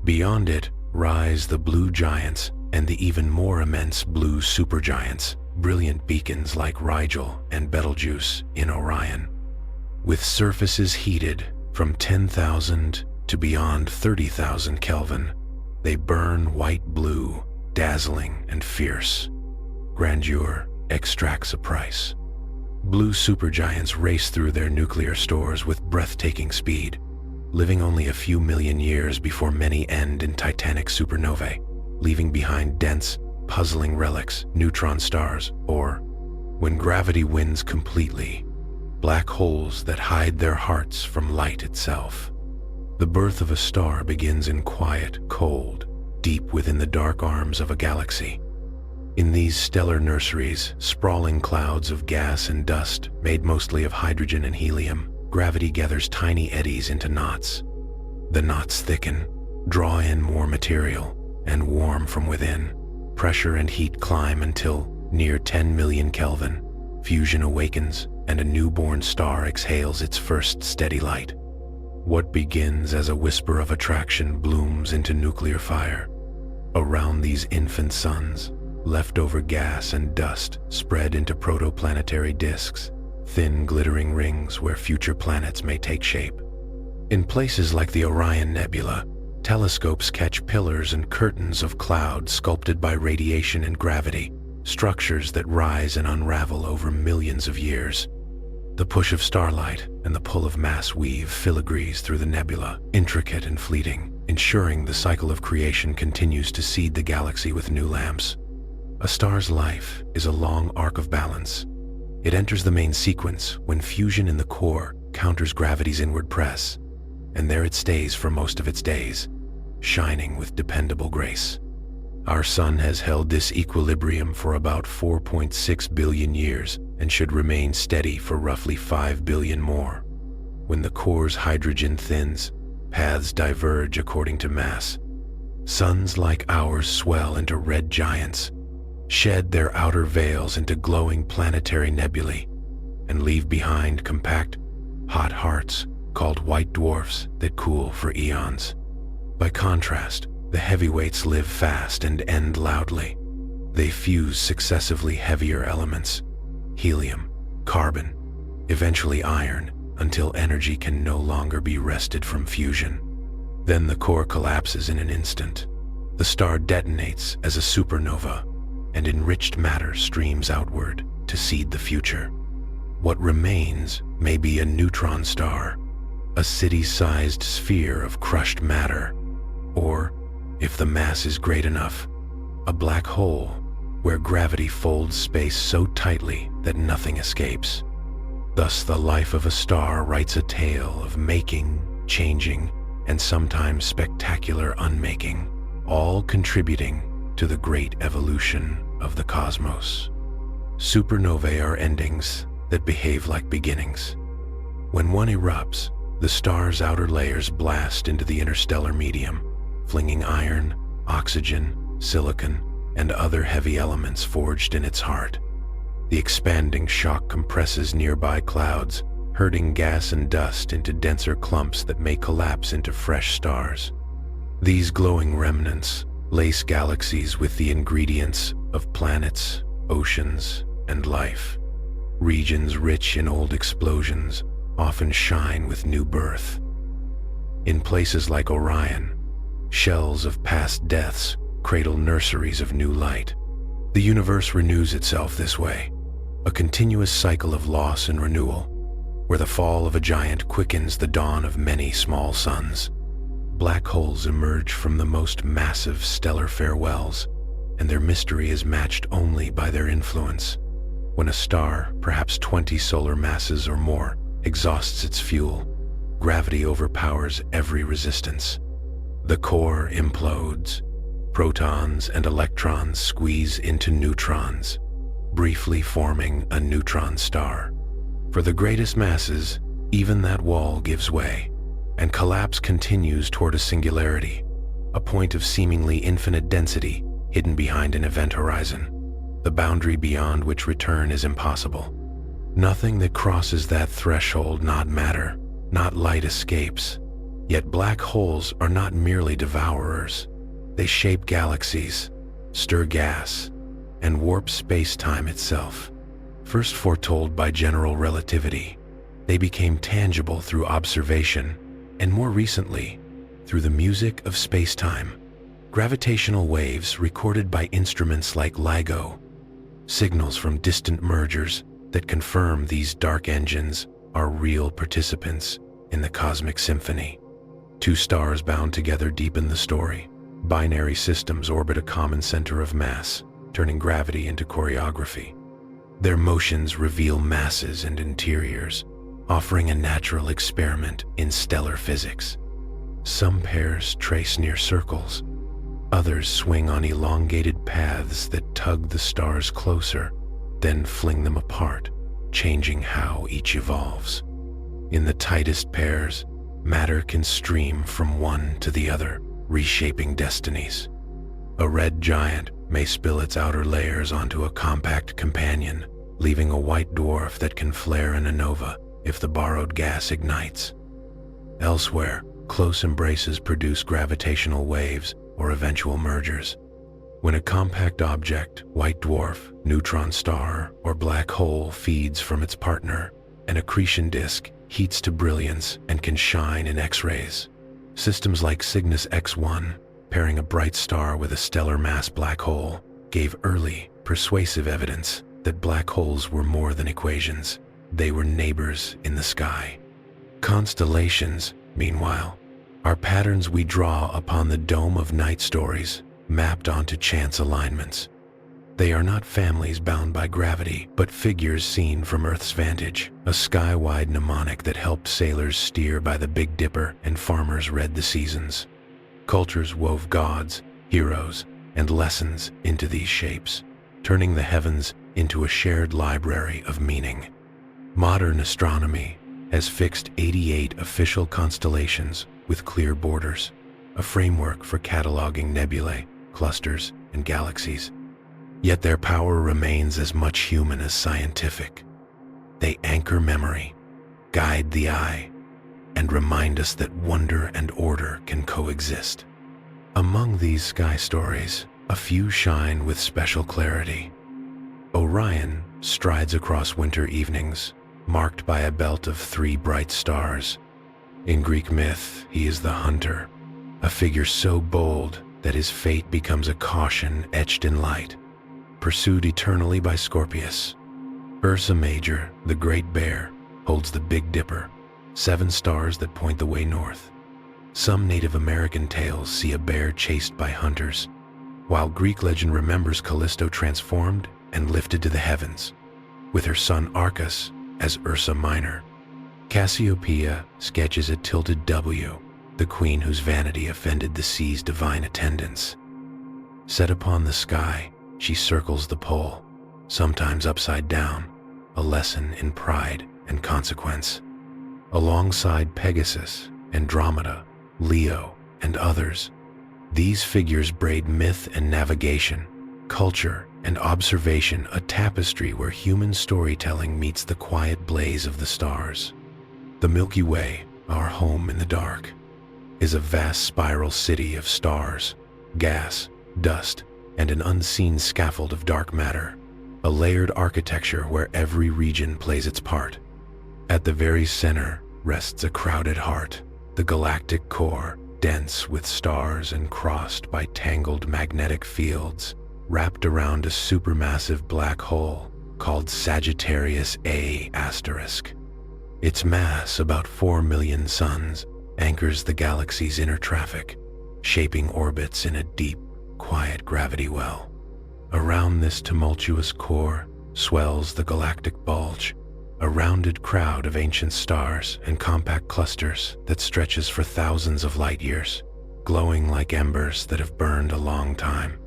Beyond it rise the blue giants and the even more immense blue supergiants, brilliant beacons like Rigel and Betelgeuse in Orion. With surfaces heated from 10,000 to beyond 30,000 Kelvin, they burn white blue, dazzling and fierce. Grandeur extracts a price. Blue supergiants race through their nuclear stores with breathtaking speed, living only a few million years before many end in titanic supernovae, leaving behind dense, puzzling relics, neutron stars, or, when gravity wins completely, black holes that hide their hearts from light itself. The birth of a star begins in quiet, cold, deep within the dark arms of a galaxy. In these stellar nurseries, sprawling clouds of gas and dust, made mostly of hydrogen and helium, gravity gathers tiny eddies into knots. The knots thicken, draw in more material, and warm from within. Pressure and heat climb until, near 10 million Kelvin, fusion awakens and a newborn star exhales its first steady light. What begins as a whisper of attraction blooms into nuclear fire. Around these infant suns, leftover gas and dust spread into protoplanetary disks, thin glittering rings where future planets may take shape. In places like the Orion Nebula, telescopes catch pillars and curtains of cloud sculpted by radiation and gravity, structures that rise and unravel over millions of years. The push of starlight and the pull of mass weave filigrees through the nebula, intricate and fleeting, ensuring the cycle of creation continues to seed the galaxy with new lamps. A star's life is a long arc of balance. It enters the main sequence when fusion in the core counters gravity's inward press, and there it stays for most of its days, shining with dependable grace. Our sun has held this equilibrium for about 4.6 billion years and should remain steady for roughly 5 billion more. When the core's hydrogen thins, paths diverge according to mass. Suns like ours swell into red giants, shed their outer veils into glowing planetary nebulae, and leave behind compact, hot hearts called white dwarfs that cool for eons. By contrast, the heavyweights live fast and end loudly. They fuse successively heavier elements, helium, carbon, eventually iron, until energy can no longer be wrested from fusion. Then the core collapses in an instant. The star detonates as a supernova, and enriched matter streams outward to seed the future. What remains may be a neutron star, a city-sized sphere of crushed matter, or, if the mass is great enough, a black hole where gravity folds space so tightly that nothing escapes. Thus, the life of a star writes a tale of making, changing, and sometimes spectacular unmaking, all contributing to the great evolution of the cosmos. Supernovae are endings that behave like beginnings. When one erupts, the star's outer layers blast into the interstellar medium, flinging iron, oxygen, silicon, and other heavy elements forged in its heart. The expanding shock compresses nearby clouds, herding gas and dust into denser clumps that may collapse into fresh stars. These glowing remnants lace galaxies with the ingredients of planets, oceans, and life. Regions rich in old explosions often shine with new birth. In places like Orion, shells of past deaths cradle nurseries of new light. The universe renews itself this way, a continuous cycle of loss and renewal. where the fall of a giant quickens the dawn of many small suns. Black holes emerge from the most massive stellar farewells, and their mystery is matched only by their influence. When a star, perhaps 20 solar masses or more, exhausts its fuel, gravity overpowers every resistance. The core implodes. Protons and electrons squeeze into neutrons, briefly forming a neutron star. For the greatest masses, even that wall gives way, and collapse continues toward a singularity, a point of seemingly infinite density hidden behind an event horizon, the boundary beyond which return is impossible. Nothing that crosses that threshold, not matter, not light, escapes. Yet black holes are not merely devourers. They shape galaxies, stir gas, and warp space-time itself. First foretold by general relativity, they became tangible through observation, and more recently, through the music of space-time. Gravitational waves recorded by instruments like LIGO, signals from distant mergers that confirm these dark engines are real participants in the cosmic symphony. Two stars bound together deepen the story. Binary systems orbit a common center of mass, turning gravity into choreography. Their motions reveal masses and interiors, offering a natural experiment in stellar physics. Some pairs trace near circles. Others swing on elongated paths that tug the stars closer, then fling them apart, changing how each evolves. In the tightest pairs, matter can stream from one to the other, reshaping destinies. A red giant may spill its outer layers onto a compact companion, leaving a white dwarf that can flare in a nova if the borrowed gas ignites. Elsewhere, close embraces produce gravitational waves or eventual mergers. When a compact object, white dwarf, neutron star, or black hole feeds from its partner, an accretion disk heats to brilliance and can shine in X-rays. Systems like Cygnus X1, pairing a bright star with a stellar mass black hole, gave early, persuasive evidence that black holes were more than equations. They were neighbors in the sky. Constellations, meanwhile, are patterns we draw upon the dome of night stories, mapped onto chance alignments. They are not families bound by gravity, but figures seen from Earth's vantage, a sky-wide mnemonic that helped sailors steer by the Big Dipper and farmers read the seasons. Cultures wove gods, heroes, and lessons into these shapes, turning the heavens into a shared library of meaning. Modern astronomy has fixed 88 official constellations with clear borders, a framework for cataloging nebulae, clusters, and galaxies. Yet their power remains as much human as scientific. They anchor memory, guide the eye, and remind us that wonder and order can coexist. Among these sky stories, a few shine with special clarity. Orion strides across winter evenings, marked by a belt of 3 bright stars. In Greek myth, he is the hunter, a figure so bold that his fate becomes a caution etched in light, pursued eternally by Scorpius. Ursa Major, the Great Bear, holds the Big Dipper, 7 stars that point the way north. Some Native American tales see a bear chased by hunters, while Greek legend remembers Callisto transformed and lifted to the heavens, with her son Arcas as Ursa Minor. Cassiopeia sketches a tilted W, the queen whose vanity offended the sea's divine attendants. Set upon the sky, she circles the pole, sometimes upside down, a lesson in pride and consequence. Alongside Pegasus, Andromeda, Leo, and others, these figures braid myth and navigation, culture and observation, a tapestry where human storytelling meets the quiet blaze of the stars. The Milky Way, our home in the dark, is a vast spiral city of stars, gas, dust, and an unseen scaffold of dark matter, a layered architecture where every region plays its part. At the very center rests a crowded heart, the galactic core, dense with stars and crossed by tangled magnetic fields, wrapped around a supermassive black hole called Sagittarius A*. Its mass, about 4 million suns, anchors the galaxy's inner traffic, shaping orbits in a deep, quiet gravity well. Around this tumultuous core swells the galactic bulge, a rounded crowd of ancient stars and compact clusters that stretches for thousands of light years, glowing like embers that have burned a long time.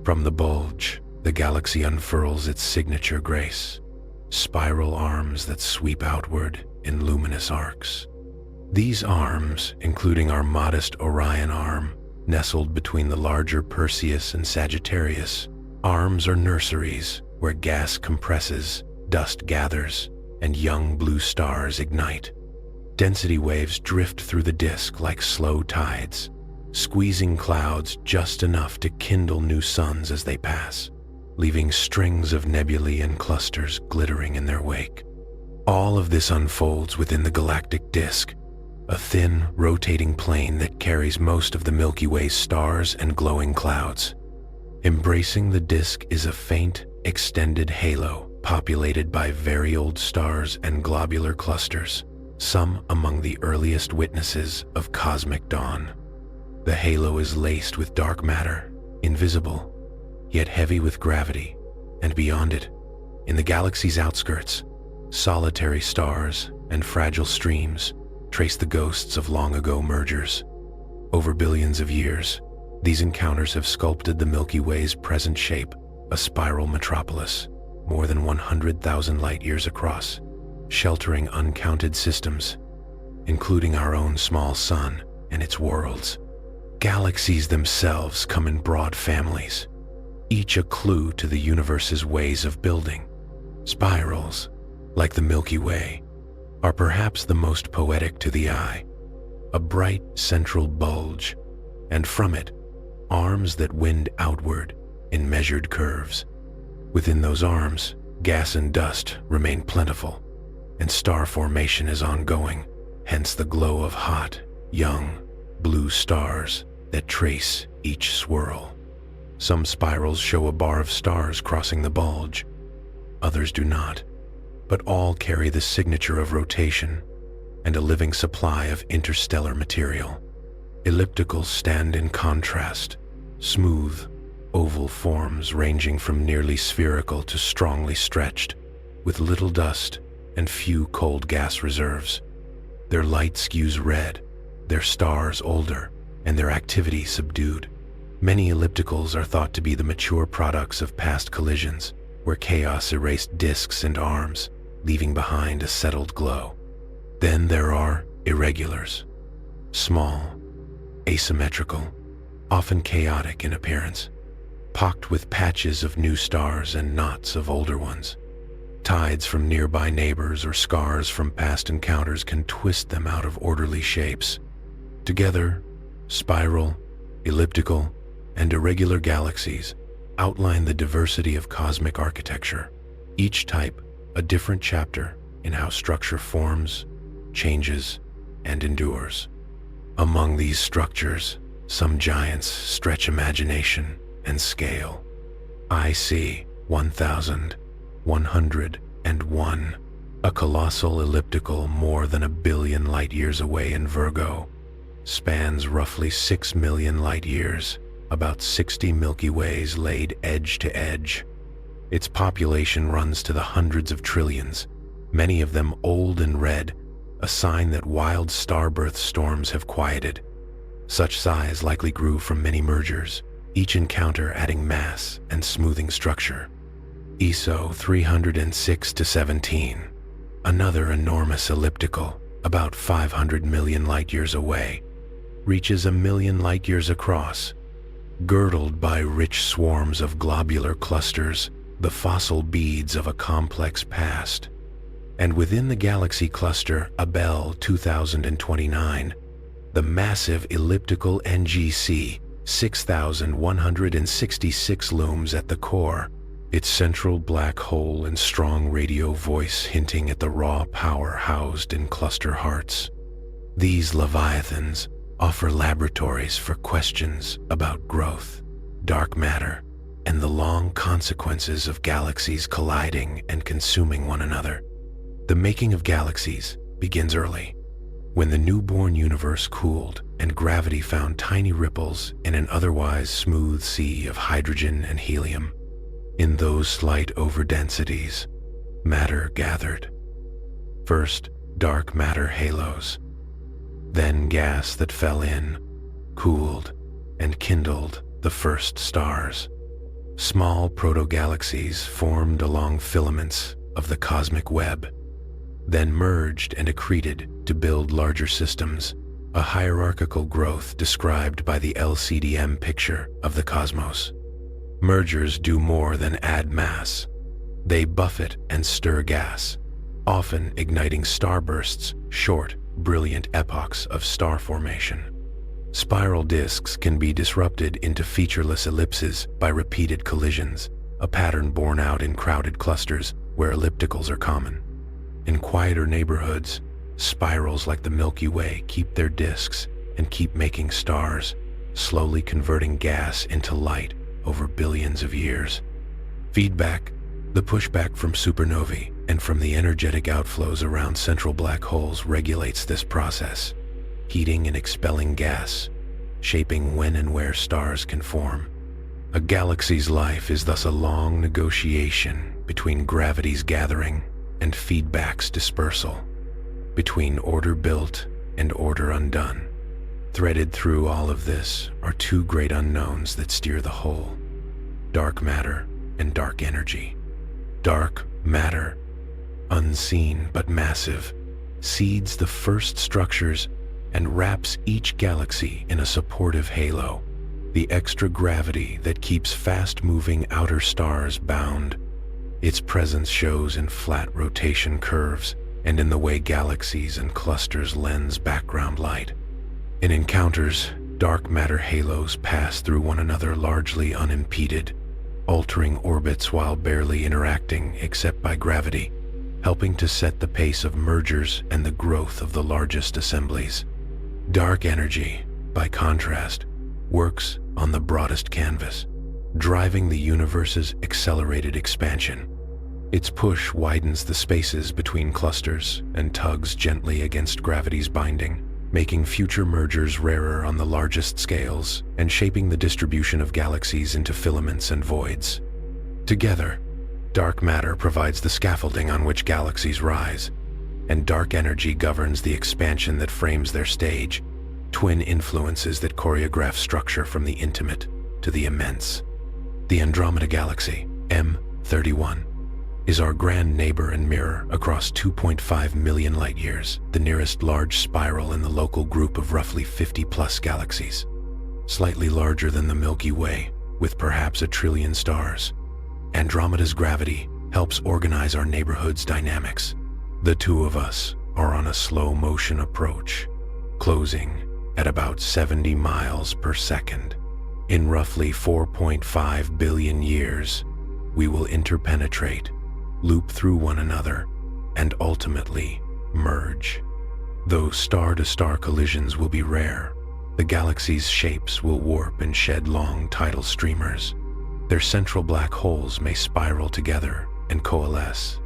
From the bulge, the galaxy unfurls its signature grace, spiral arms that sweep outward in luminous arcs. These arms, including our modest Orion arm, nestled between the larger Perseus and Sagittarius, arms are nurseries where gas compresses, dust gathers, and young blue stars ignite. Density waves drift through the disk like slow tides, squeezing clouds just enough to kindle new suns as they pass, leaving strings of nebulae and clusters glittering in their wake. All of this unfolds within the galactic disk, a thin, rotating plane that carries most of the Milky Way's stars and glowing clouds. Embracing the disk is a faint, extended halo populated by very old stars and globular clusters, some among the earliest witnesses of cosmic dawn. The halo is laced with dark matter, invisible, yet heavy with gravity, and beyond it, in the galaxy's outskirts, solitary stars and fragile streams trace the ghosts of long-ago mergers. Over billions of years, these encounters have sculpted the Milky Way's present shape, a spiral metropolis, more than 100,000 light-years across, sheltering uncounted systems, including our own small sun and its worlds. Galaxies themselves come in broad families, each a clue to the universe's ways of building. Spirals, like the Milky Way, are perhaps the most poetic to the eye, a bright central bulge, and from it, arms that wind outward in measured curves. Within those arms, gas and dust remain plentiful, and star formation is ongoing, hence the glow of hot, young, blue stars that trace each swirl. Some spirals show a bar of stars crossing the bulge, others do not, but all carry the signature of rotation and a living supply of interstellar material. Ellipticals stand in contrast, smooth, oval forms ranging from nearly spherical to strongly stretched, with little dust and few cold gas reserves. Their light skews red, their stars older, and their activity subdued. Many ellipticals are thought to be the mature products of past collisions, where chaos erased disks and arms, leaving behind a settled glow. Then there are irregulars, small, asymmetrical, often chaotic in appearance, pocked with patches of new stars and knots of older ones. Tides from nearby neighbors or scars from past encounters can twist them out of orderly shapes. Together, spiral, elliptical, and irregular galaxies outline the diversity of cosmic architecture, each type a different chapter in how structure forms, changes, and endures. Among these structures, some giants stretch imagination and scale. IC 1101, a colossal elliptical more than 1 billion light-years away in Virgo, spans roughly 6 million light-years, about 60 Milky Ways laid edge to edge. Its population runs to the hundreds of trillions, many of them old and red, a sign that wild starbirth storms have quieted. Such size likely grew from many mergers, each encounter adding mass and smoothing structure. ESO 306-17, another enormous elliptical, about 500 million light-years away, reaches 1 million light-years across. Girdled by rich swarms of globular clusters, the fossil beads of a complex past. And within the galaxy cluster Abell 2029, the massive elliptical NGC 6166 looms at the core, its central black hole and strong radio voice hinting at the raw power housed in cluster hearts. These leviathans offer laboratories for questions about growth, dark matter, and the long consequences of galaxies colliding and consuming one another. The making of galaxies, begins early, when the newborn universe cooled and gravity found tiny ripples in an otherwise smooth sea of hydrogen and helium. In those slight overdensities, matter gathered. First, dark matter halos, then gas that fell in, cooled, and kindled the first stars. Small proto-galaxies formed along filaments of the cosmic web, then merged and accreted to build larger systems, a hierarchical growth described by the LCDM picture of the cosmos. Mergers do more than add mass. They buffet and stir gas, often igniting starbursts, short, brilliant epochs of star formation. Spiral disks can be disrupted into featureless ellipses by repeated collisions, a pattern borne out in crowded clusters where ellipticals are common. In quieter neighborhoods, spirals like the Milky Way keep their disks and keep making stars, slowly converting gas into light over billions of years. Feedback, the pushback from supernovae and from the energetic outflows around central black holes regulates this process, heating and expelling gas, shaping when and where stars can form. A galaxy's life is thus a long negotiation between gravity's gathering and feedback's dispersal, between order built and order undone. Threaded through all of this are two great unknowns that steer the whole: dark matter and dark energy. Dark matter, unseen but massive, seeds the first structures and wraps each galaxy in a supportive halo, the extra gravity that keeps fast-moving outer stars bound. Its presence shows in flat rotation curves and in the way galaxies and clusters lens background light. In encounters, dark matter halos pass through one another largely unimpeded, altering orbits while barely interacting except by gravity, helping to set the pace of mergers and the growth of the largest assemblies. Dark energy, by contrast, works on the broadest canvas, driving the universe's accelerated expansion. Its push widens the spaces between clusters and tugs gently against gravity's binding, making future mergers rarer on the largest scales and shaping the distribution of galaxies into filaments and voids. Together, dark matter provides the scaffolding on which galaxies rise, and dark energy governs the expansion that frames their stage, twin influences that choreograph structure from the intimate to the immense. The Andromeda Galaxy, M31, is our grand neighbor and mirror across 2.5 million light-years, the nearest large spiral in the local group of roughly 50-plus galaxies. Slightly larger than the Milky Way, with perhaps 1 trillion stars, Andromeda's gravity helps organize our neighborhood's dynamics. The two of us are on a slow-motion approach, closing at about 70 miles per second. In roughly 4.5 billion years, we will interpenetrate, loop through one another, and ultimately merge. Though star-to-star collisions will be rare, the galaxy's shapes will warp and shed long tidal streamers. Their central black holes may spiral together and coalesce,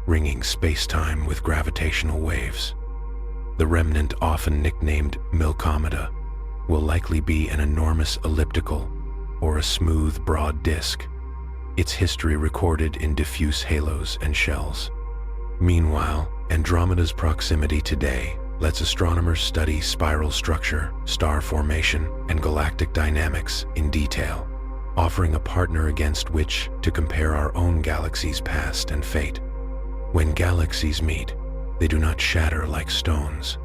ringing space-time with gravitational waves. The remnant, often nicknamed Milkomeda, will likely be an enormous elliptical or a smooth, broad disk, its history recorded in diffuse halos and shells. Meanwhile, Andromeda's proximity today lets astronomers study spiral structure, star formation, and galactic dynamics in detail, offering a partner against which to compare our own galaxy's past and fate. When galaxies meet, they do not shatter like stones.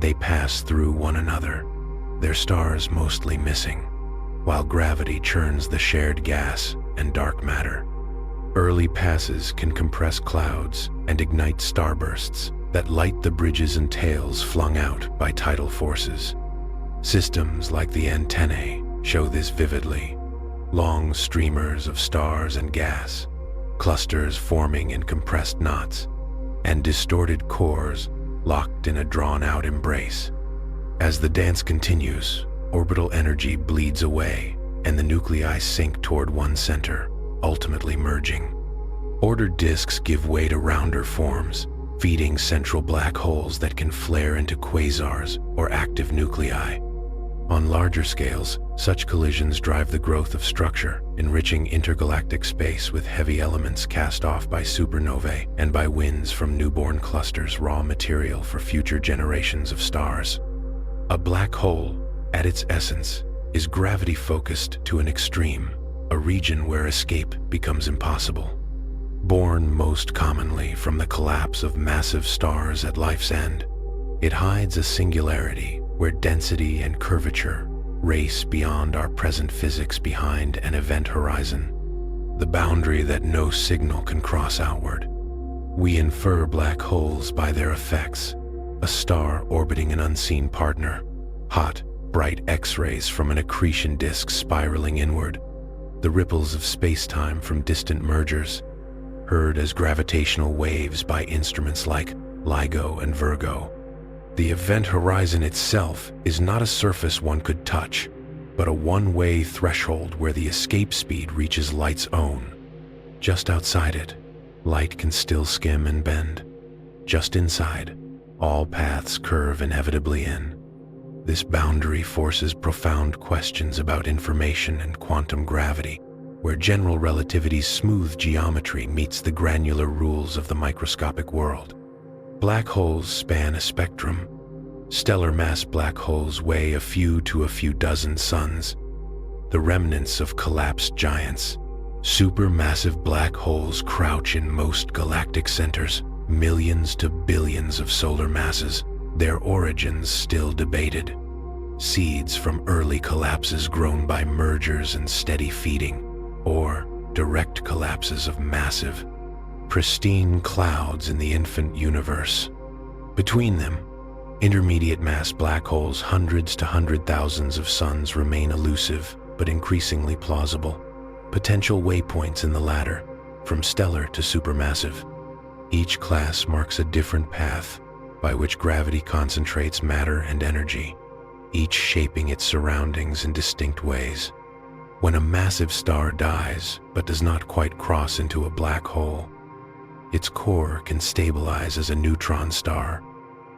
They pass through one another, their stars mostly missing, while gravity churns the shared gas and dark matter. Early passes can compress clouds and ignite starbursts that light the bridges and tails flung out by tidal forces. Systems like the antennae show this vividly: long streamers of stars and gas, clusters forming in compressed knots, and distorted cores locked in a drawn-out embrace. As the dance continues, orbital energy bleeds away and the nuclei sink toward one center, ultimately merging. Ordered disks give way to rounder forms, feeding central black holes that can flare into quasars or active nuclei. On larger scales, such collisions drive the growth of structure, enriching intergalactic space with heavy elements cast off by supernovae and by winds from newborn clusters, raw material for future generations of stars. A black hole, at its essence, is gravity-focused to an extreme, a region where escape becomes impossible. Born most commonly from the collapse of massive stars at life's end, it hides a singularity where density and curvature race beyond our present physics behind an event horizon, the boundary that no signal can cross outward. We infer black holes by their effects: a star orbiting an unseen partner, hot, bright X-rays from an accretion disk spiraling inward, the ripples of space-time from distant mergers, heard as gravitational waves by instruments like LIGO and Virgo. The event horizon itself is not a surface one could touch, but a one-way threshold where the escape speed reaches light's own. Just outside it, light can still skim and bend. Just inside, all paths curve inevitably in. This boundary forces profound questions about information and quantum gravity, where general relativity's smooth geometry meets the granular rules of the microscopic world. Black holes span a spectrum. Stellar mass black holes weigh a few to a few dozen suns, the remnants of collapsed giants. Supermassive black holes crouch in most galactic centers, millions to billions of solar masses, their origins still debated. Seeds from early collapses grown by mergers and steady feeding, or direct collapses of massive, pristine clouds in the infant universe. Between them, intermediate mass black holes hundreds to thousands of suns remain elusive but increasingly plausible, potential waypoints in the ladder, from stellar to supermassive. Each class marks a different path by which gravity concentrates matter and energy, each shaping its surroundings in distinct ways. When a massive star dies but does not quite cross into a black hole, its core can stabilize as a neutron star,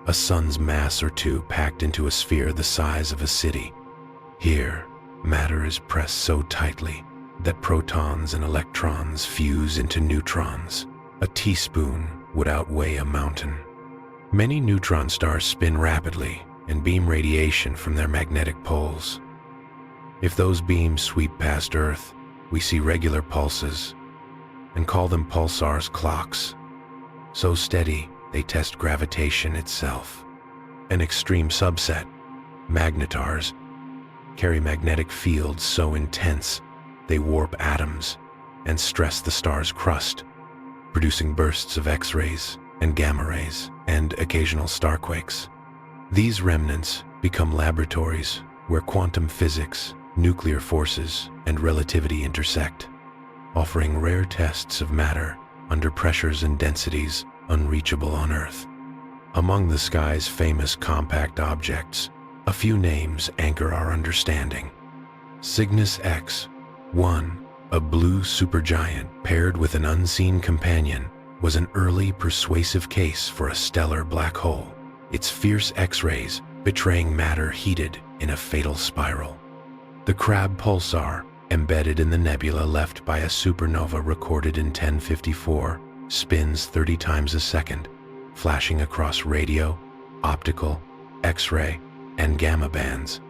a sun's mass or two packed into a sphere the size of a city. Here, matter is pressed so tightly that protons and electrons fuse into neutrons. A teaspoon would outweigh a mountain. Many neutron stars spin rapidly and beam radiation from their magnetic poles. If those beams sweep past Earth, we see regular pulses and call them pulsars, clocks. So steady, they test gravitation itself. An extreme subset, magnetars, carry magnetic fields so intense they warp atoms and stress the star's crust, producing bursts of X-rays and gamma rays and occasional starquakes. These remnants become laboratories where quantum physics, nuclear forces, and relativity intersect, offering rare tests of matter under pressures and densities unreachable on Earth. Among the sky's famous compact objects, a few names anchor our understanding. Cygnus X, 1, a blue supergiant paired with an unseen companion, was an early persuasive case for a stellar black hole, its fierce X-rays betraying matter heated in a fatal spiral. The Crab pulsar, embedded in the nebula left by a supernova recorded in 1054, spins 30 times a second, flashing across radio, optical, X-ray, and gamma bands,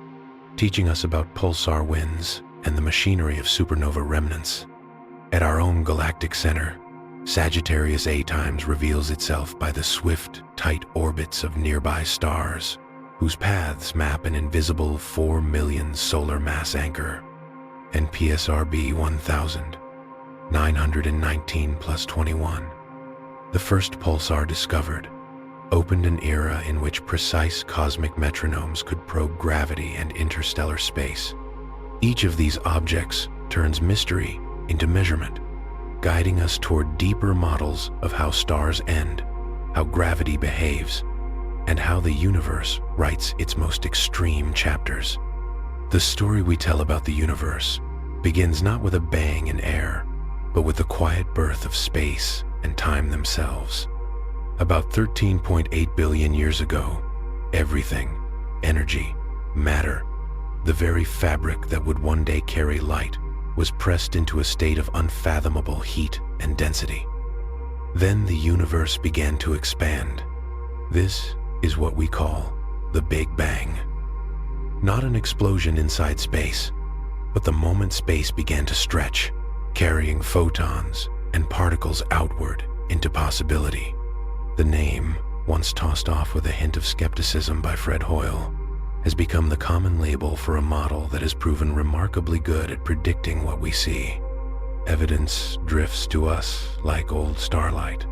teaching us about pulsar winds and the machinery of supernova remnants. At our own galactic center, Sagittarius A times reveals itself by the swift, tight orbits of nearby stars, whose paths map an invisible 4 million solar mass anchor. And PSRB 1000, 919 plus 21, the first pulsar discovered, opened an era in which precise cosmic metronomes could probe gravity and interstellar space. Each of these objects turns mystery into measurement, guiding us toward deeper models of how stars end, how gravity behaves, and how the universe writes its most extreme chapters. The story we tell about the universe begins not with a bang in air, but with the quiet birth of space and time themselves. About 13.8 billion years ago, everything, energy, matter, the very fabric that would one day carry light, was pressed into a state of unfathomable heat and density. Then the universe began to expand. This is what we call the Big Bang. Not an explosion inside space, but the moment space began to stretch, carrying photons and particles outward into possibility. The name, once tossed off with a hint of skepticism by Fred Hoyle, has become the common label for a model that has proven remarkably good at predicting what we see. Evidence drifts to us like old starlight.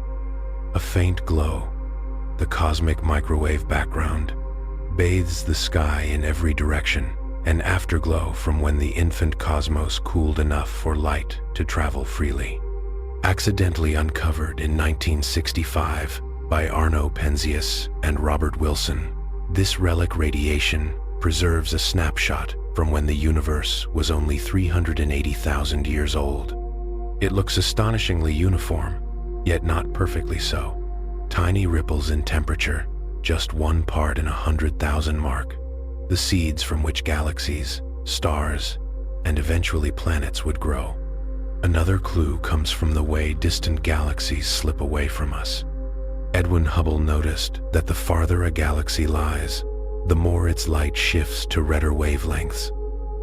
A faint glow, the cosmic microwave background, bathes the sky in every direction, an afterglow from when the infant cosmos cooled enough for light to travel freely. Accidentally uncovered in 1965 by Arno Penzias and Robert Wilson, this relic radiation preserves a snapshot from when the universe was only 380,000 years old. It looks astonishingly uniform, yet not perfectly so. Tiny ripples in temperature, just 1 part in 100,000 mark, the seeds from which galaxies, stars, and eventually planets would grow. Another clue comes from the way distant galaxies slip away from us. Edwin Hubble noticed that the farther a galaxy lies, the more its light shifts to redder wavelengths,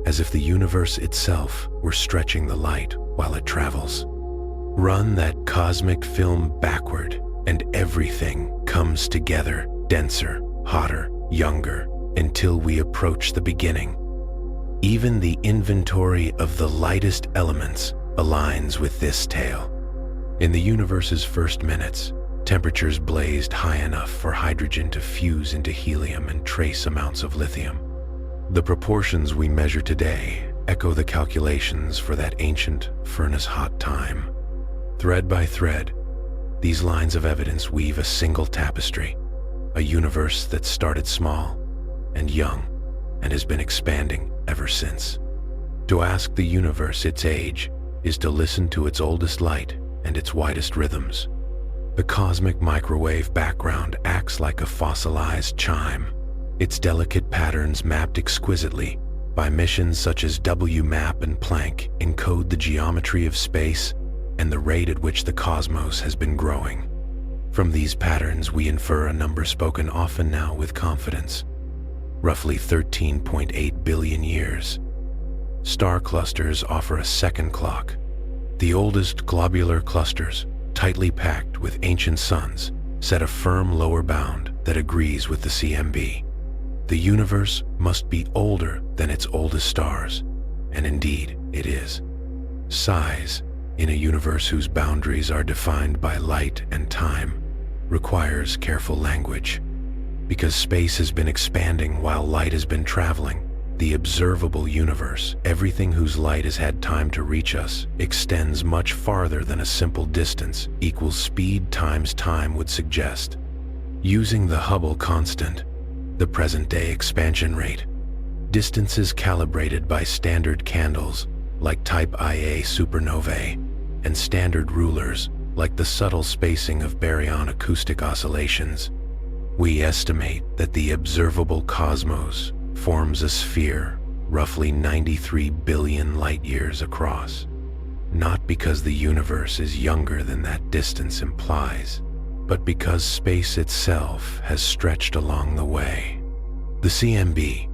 as if the universe itself were stretching the light while it travels. Run that cosmic film backward, and everything comes together, denser, hotter, younger, until we approach the beginning. Even the inventory of the lightest elements aligns with this tale. In the universe's first minutes, temperatures blazed high enough for hydrogen to fuse into helium and trace amounts of lithium. The proportions we measure today echo the calculations for that ancient furnace-hot time. Thread by thread, these lines of evidence weave a single tapestry, a universe that started small and young and has been expanding ever since. To ask the universe its age is to listen to its oldest light and its widest rhythms. The cosmic microwave background acts like a fossilized chime, its delicate patterns mapped exquisitely by missions such as WMAP and Planck encode the geometry of space and the rate at which the cosmos has been growing. From these patterns, we infer a number spoken often now with confidence: roughly 13.8 billion years. Star clusters offer a second clock. The oldest globular clusters, tightly packed with ancient suns, set a firm lower bound that agrees with the CMB. The universe must be older than its oldest stars, and indeed it is. Size, in a universe whose boundaries are defined by light and time, requires careful language. Because space has been expanding while light has been traveling, the observable universe, everything whose light has had time to reach us, extends much farther than a simple distance equals speed times time would suggest. Using the Hubble constant, the present-day expansion rate, distances calibrated by standard candles like Type Ia supernovae, and standard rulers like the subtle spacing of baryon acoustic oscillations, we estimate that the observable cosmos forms a sphere roughly 93 billion light-years across, not because the universe is younger than that distance implies, but because space itself has stretched along the way. The CMB,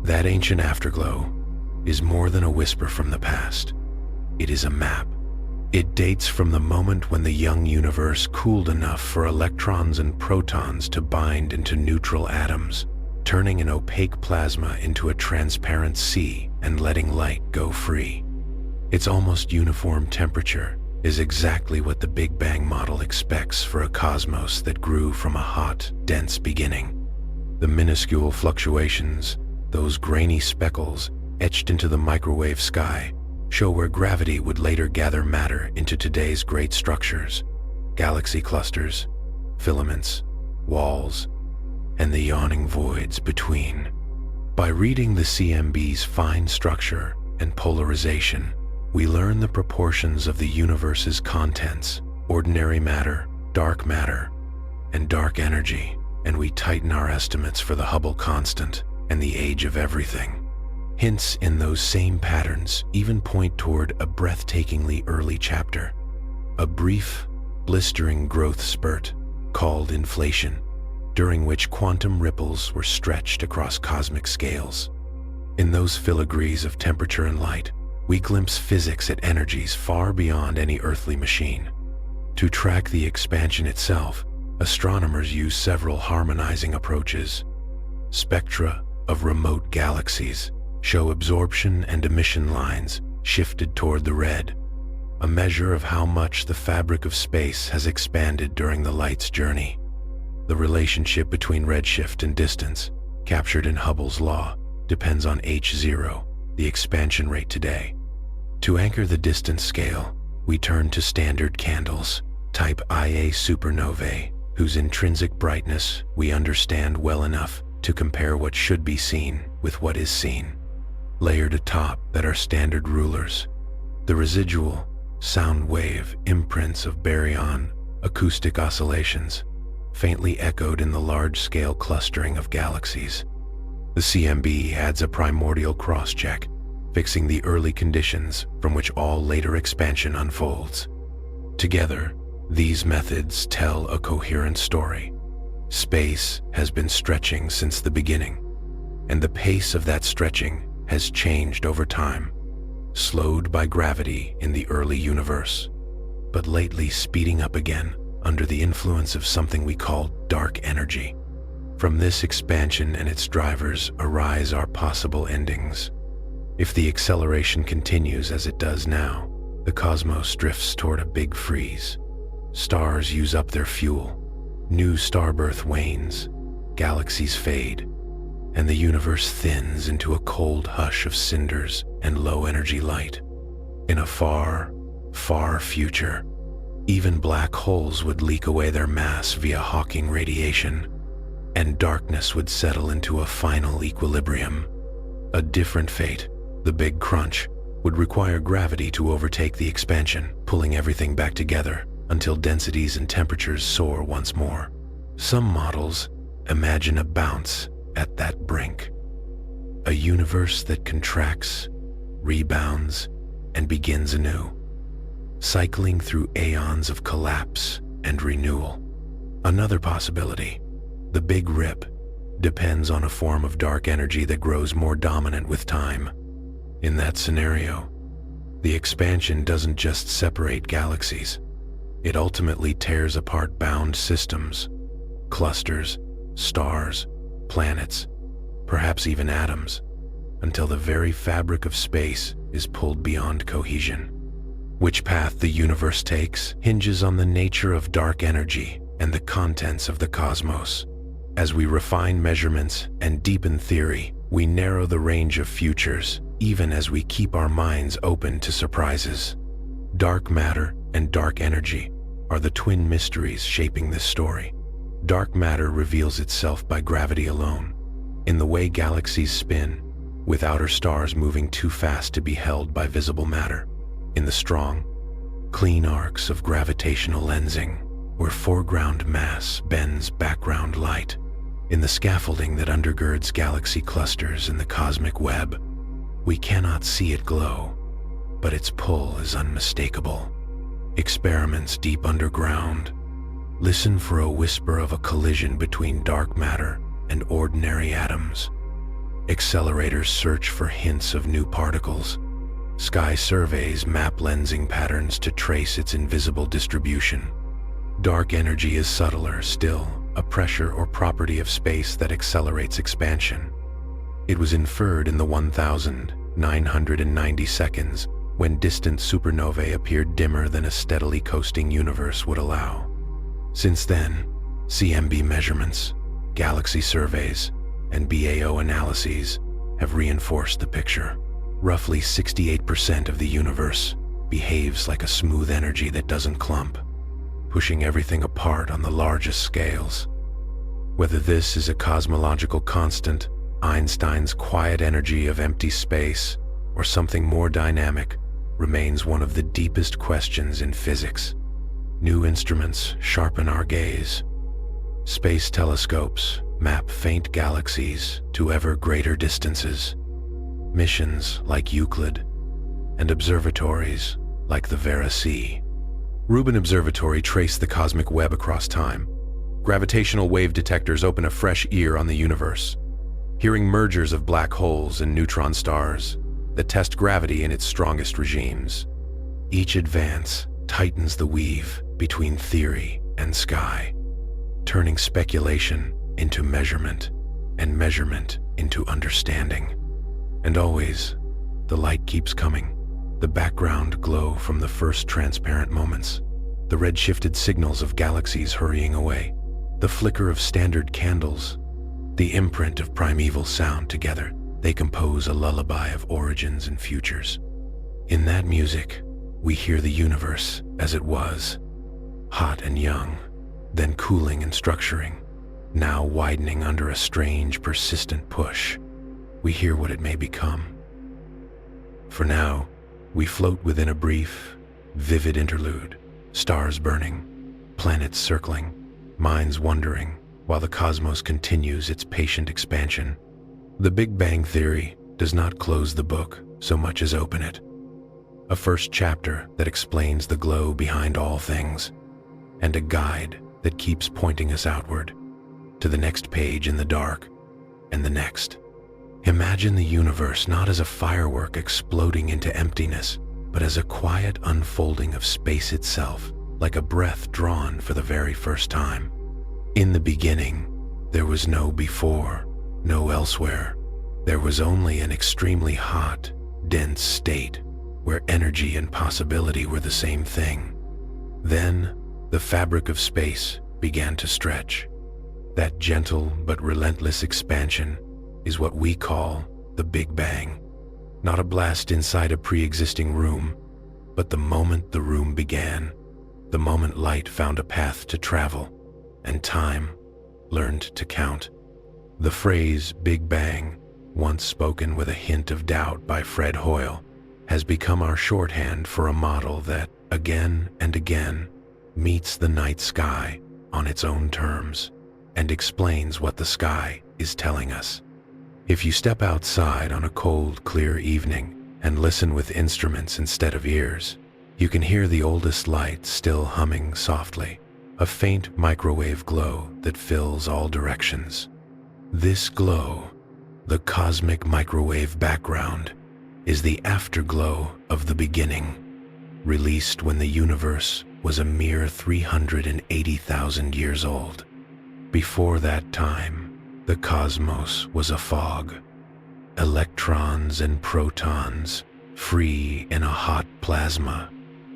that ancient afterglow, is more than a whisper from the past. It is a map. It dates from the moment when the young universe cooled enough for electrons and protons to bind into neutral atoms, turning an opaque plasma into a transparent sea and letting light go free. Its almost uniform temperature is exactly what the Big Bang model expects for a cosmos that grew from a hot, dense beginning. The minuscule fluctuations, those grainy speckles etched into the microwave sky, show where gravity would later gather matter into today's great structures: galaxy clusters, filaments, walls, and the yawning voids between. By reading the CMB's fine structure and polarization, we learn the proportions of the universe's contents: ordinary matter, dark matter, and dark energy, and we tighten our estimates for the Hubble constant and the age of everything. Hints in those same patterns even point toward a breathtakingly early chapter, a brief, blistering growth spurt called inflation, during which quantum ripples were stretched across cosmic scales. In those filigrees of temperature and light, we glimpse physics at energies far beyond any earthly machine. To track the expansion itself, astronomers use several harmonizing approaches. Spectra of remote galaxies show absorption and emission lines shifted toward the red, a measure of how much the fabric of space has expanded during the light's journey. The relationship between redshift and distance, captured in Hubble's law, depends on h0, the expansion rate today. To anchor the distance scale, we turn to standard candles, type Ia supernovae, whose intrinsic brightness we understand well enough to compare what should be seen with what is seen. Layered atop that are standard rulers, the residual sound wave imprints of baryon acoustic oscillations, faintly echoed in the large-scale clustering of galaxies. The CMB adds a primordial cross-check, fixing the early conditions from which all later expansion unfolds. Together, these methods tell a coherent story. Space has been stretching since the beginning, and the pace of that stretching has changed over time, slowed by gravity in the early universe, but lately speeding up again under the influence of something we call dark energy. From this expansion and its drivers arise our possible endings. If the acceleration continues as it does now, the cosmos drifts toward a big freeze. Stars use up their fuel, new starbirth wanes, galaxies fade, and the universe thins into a cold hush of cinders and low-energy light. In a far, far future, even black holes would leak away their mass via Hawking radiation, and darkness would settle into a final equilibrium. A different fate, the Big Crunch, would require gravity to overtake the expansion, pulling everything back together until densities and temperatures soar once more. Some models imagine a bounce at that brink, a universe that contracts, rebounds, and begins anew, cycling through aeons of collapse and renewal. Another possibility, the Big Rip, depends on a form of dark energy that grows more dominant with time. In that scenario, the expansion doesn't just separate galaxies, it ultimately tears apart bound systems, clusters, stars, planets, perhaps even atoms, until the very fabric of space is pulled beyond cohesion. Which path the universe takes hinges on the nature of dark energy and the contents of the cosmos. As we refine measurements and deepen theory, we narrow the range of futures, even as we keep our minds open to surprises. Dark matter and dark energy are the twin mysteries shaping this story. Dark matter reveals itself by gravity alone, in the way galaxies spin, with outer stars moving too fast to be held by visible matter. In the strong, clean arcs of gravitational lensing, where foreground mass bends background light. In the scaffolding that undergirds galaxy clusters in the cosmic web, we cannot see it glow, but its pull is unmistakable. Experiments deep underground listen for a whisper of a collision between dark matter and ordinary atoms. Accelerators search for hints of new particles. Sky surveys map lensing patterns to trace its invisible distribution. Dark energy is subtler still, a pressure or property of space that accelerates expansion. It was inferred in the 1,990 seconds when distant supernovae appeared dimmer than a steadily coasting universe would allow. Since then, CMB measurements, galaxy surveys, and BAO analyses have reinforced the picture. Roughly 68% of the universe behaves like a smooth energy that doesn't clump, pushing everything apart on the largest scales. Whether this is a cosmological constant, Einstein's quiet energy of empty space, or something more dynamic, remains one of the deepest questions in physics. New instruments sharpen our gaze, Space telescopes map faint galaxies to ever greater distances. Missions like Euclid and observatories like the Vera C. Rubin Observatory trace the cosmic web across time. Gravitational wave detectors open a fresh ear on the universe, hearing mergers of black holes and neutron stars that test gravity in its strongest regimes. Each advance tightens the weave between theory and sky, turning speculation into measurement and measurement into understanding. And always, the light keeps coming. The background glow from the first transparent moments, the red-shifted signals of galaxies hurrying away, the flicker of standard candles, the imprint of primeval sound. Together, they compose a lullaby of origins and futures. In that music, we hear the universe as it was, hot and young, then cooling and structuring, now widening under a strange, persistent push. We hear what it may become. For now, we float within a brief, vivid interlude, stars burning, planets circling, minds wondering, while the cosmos continues its patient expansion. The Big Bang Theory does not close the book so much as open it. A first chapter that explains the glow behind all things, and a guide that keeps pointing us outward, to the next page in the dark, and the next. Imagine the universe not as a firework exploding into emptiness, but as a quiet unfolding of space itself, like a breath drawn for the very first time. In the beginning, there was no before, no elsewhere. There was only an extremely hot, dense state where energy and possibility were the same thing. Then, the fabric of space began to stretch. That gentle but relentless expansion is what we call the Big Bang. Not a blast inside a pre-existing room, but the moment the room began, the moment light found a path to travel, and time learned to count. The phrase Big Bang, once spoken with a hint of doubt by Fred Hoyle, has become our shorthand for a model that, again and again, meets the night sky on its own terms and explains what the sky is telling us. If you step outside on a cold, clear evening and listen with instruments instead of ears, you can hear the oldest light still humming softly, a faint microwave glow that fills all directions. This glow, the cosmic microwave background, is the afterglow of the beginning, released when the universe was a mere 380,000 years old. Before that time, the cosmos was a fog. Electrons and protons, free in a hot plasma,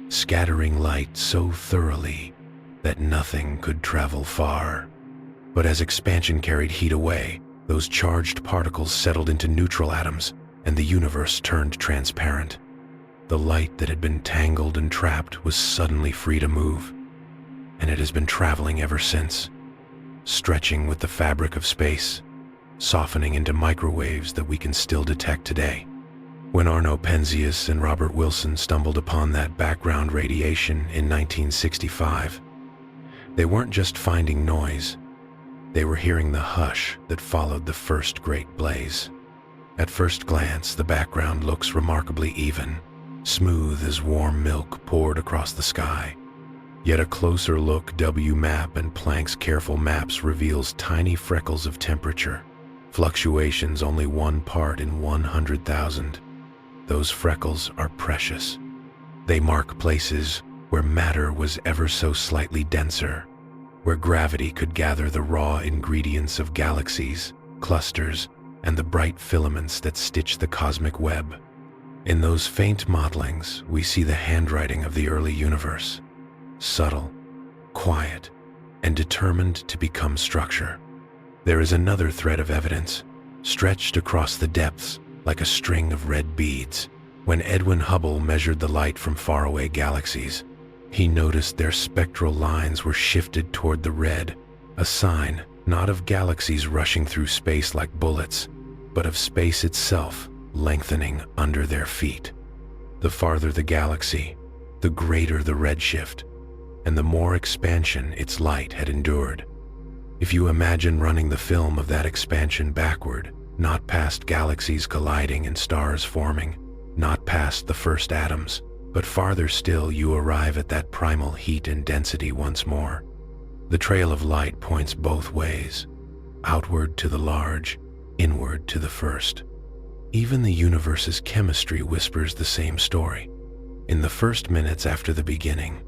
scattering light so thoroughly that nothing could travel far. But as expansion carried heat away, those charged particles settled into neutral atoms, and the universe turned transparent. The light that had been tangled and trapped was suddenly free to move, and it has been traveling ever since, stretching with the fabric of space, softening into microwaves that we can still detect today. When Arno Penzias and Robert Wilson stumbled upon that background radiation in 1965, they weren't just finding noise, they were hearing the hush that followed the first great blaze. At first glance, the background looks remarkably even, smooth as warm milk poured across the sky. Yet a closer look, WMAP and Planck's careful maps reveals tiny freckles of temperature, fluctuations only 1 part in 100,000. Those freckles are precious. They mark places where matter was ever so slightly denser, where gravity could gather the raw ingredients of galaxies, clusters, and the bright filaments that stitch the cosmic web. In those faint mottlings, we see the handwriting of the early universe, subtle, quiet, and determined to become structure. There is another thread of evidence, stretched across the depths like a string of red beads. When Edwin Hubble measured the light from faraway galaxies, he noticed their spectral lines were shifted toward the red, a sign not of galaxies rushing through space like bullets, but of space itself lengthening under their feet. The farther the galaxy, the greater the redshift, and the more expansion its light had endured. If you imagine running the film of that expansion backward, not past galaxies colliding and stars forming, not past the first atoms, but farther still, you arrive at that primal heat and density once more. The trail of light points both ways, outward to the large, inward to the first. Even the universe's chemistry whispers the same story. In the first minutes after the beginning,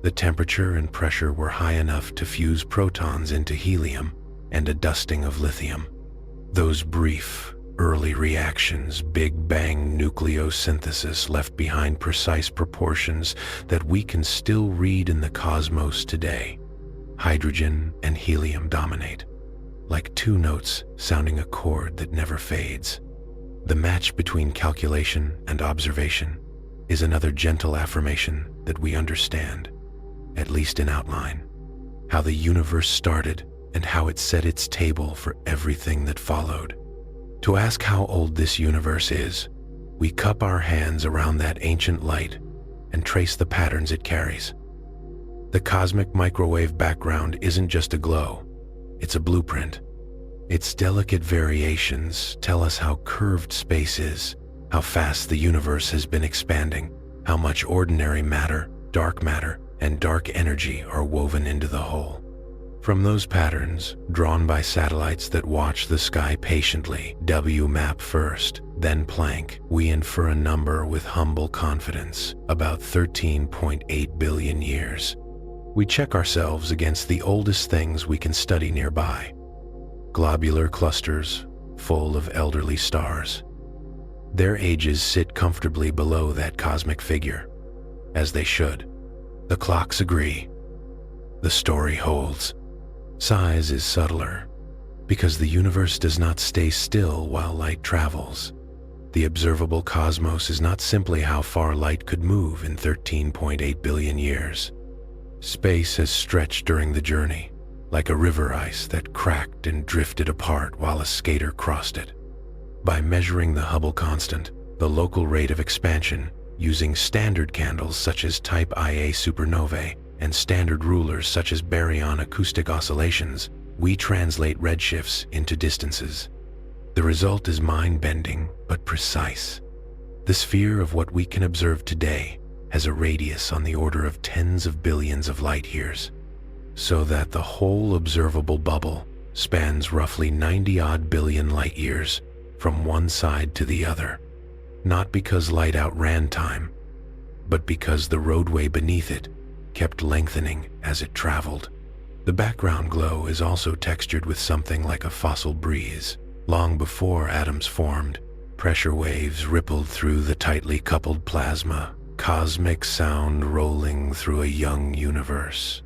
the temperature and pressure were high enough to fuse protons into helium and a dusting of lithium. Those brief, early reactions, Big Bang nucleosynthesis, left behind precise proportions that we can still read in the cosmos today. Hydrogen and helium dominate, like two notes sounding a chord that never fades. The match between calculation and observation is another gentle affirmation that we understand, at least in outline, how the universe started and how it set its table for everything that followed. To ask how old this universe is, we cup our hands around that ancient light and trace the patterns it carries. The cosmic microwave background isn't just a glow, it's a blueprint. Its delicate variations tell us how curved space is, how fast the universe has been expanding, how much ordinary matter, and dark energy are woven into the whole. From those patterns, drawn by satellites that watch the sky patiently, WMAP first, then Planck, we infer a number with humble confidence, about 13.8 billion years. We check ourselves against the oldest things we can study nearby. Globular clusters full of elderly stars. Their ages sit comfortably below that cosmic figure, as they should. The clocks agree. The story holds. Size is subtler, because the universe does not stay still while light travels. The observable cosmos is not simply how far light could move in 13.8 billion years. Space has stretched during the journey, like a river ice that cracked and drifted apart while a skater crossed it. By measuring the Hubble constant, the local rate of expansion, using standard candles such as type Ia supernovae and standard rulers such as baryon acoustic oscillations, we translate redshifts into distances. The result is mind-bending but precise. The sphere of what we can observe today has a radius on the order of tens of billions of light years, so that the whole observable bubble spans roughly 90-odd billion light years from one side to the other, not because light outran time, but because the roadway beneath it kept lengthening as it traveled. The background glow is also textured with something like a fossil breeze. Long before atoms formed, pressure waves rippled through the tightly coupled plasma, cosmic sound rolling through a young universe.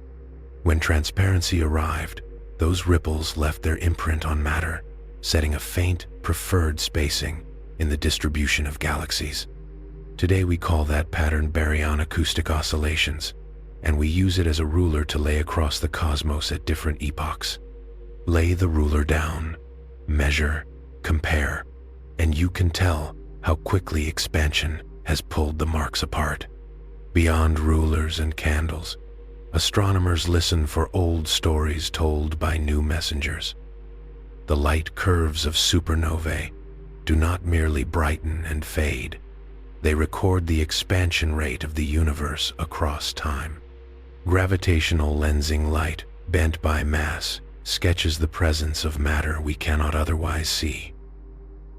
When transparency arrived, those ripples left their imprint on matter, setting a faint, preferred spacing in the distribution of galaxies. Today we call that pattern baryon acoustic oscillations, and we use it as a ruler to lay across the cosmos at different epochs. Lay the ruler down, measure, compare, and you can tell how quickly expansion has pulled the marks apart. Beyond rulers and candles, astronomers listen for old stories told by new messengers. The light curves of supernovae do not merely brighten and fade. They record the expansion rate of the universe across time. Gravitational lensing light, bent by mass, sketches the presence of matter we cannot otherwise see.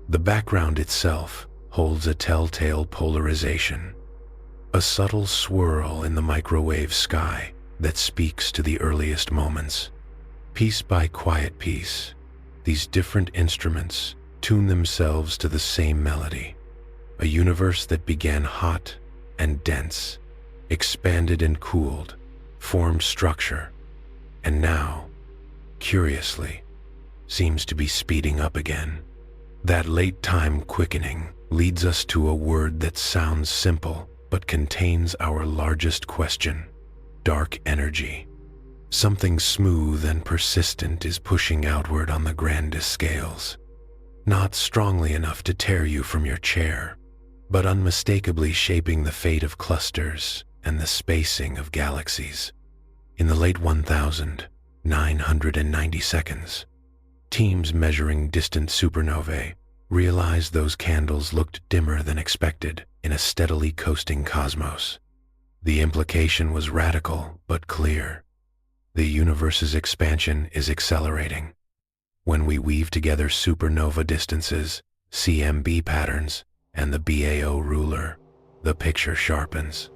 The background itself holds a telltale polarization, a subtle swirl in the microwave sky that speaks to the earliest moments. Piece by quiet piece, these different instruments tune themselves to the same melody. A universe that began hot and dense, expanded and cooled, formed structure, and now, curiously, seems to be speeding up again. That late time quickening leads us to a word that sounds simple but contains our largest question: dark energy. Something smooth and persistent is pushing outward on the grandest scales. Not strongly enough to tear you from your chair, but unmistakably shaping the fate of clusters and the spacing of galaxies. In the late 1000, 990 seconds. Teams measuring distant supernovae realized those candles looked dimmer than expected in a steadily coasting cosmos. The implication was radical but clear. The universe's expansion is accelerating. When we weave together supernova distances, CMB patterns, and the BAO ruler, the picture sharpens.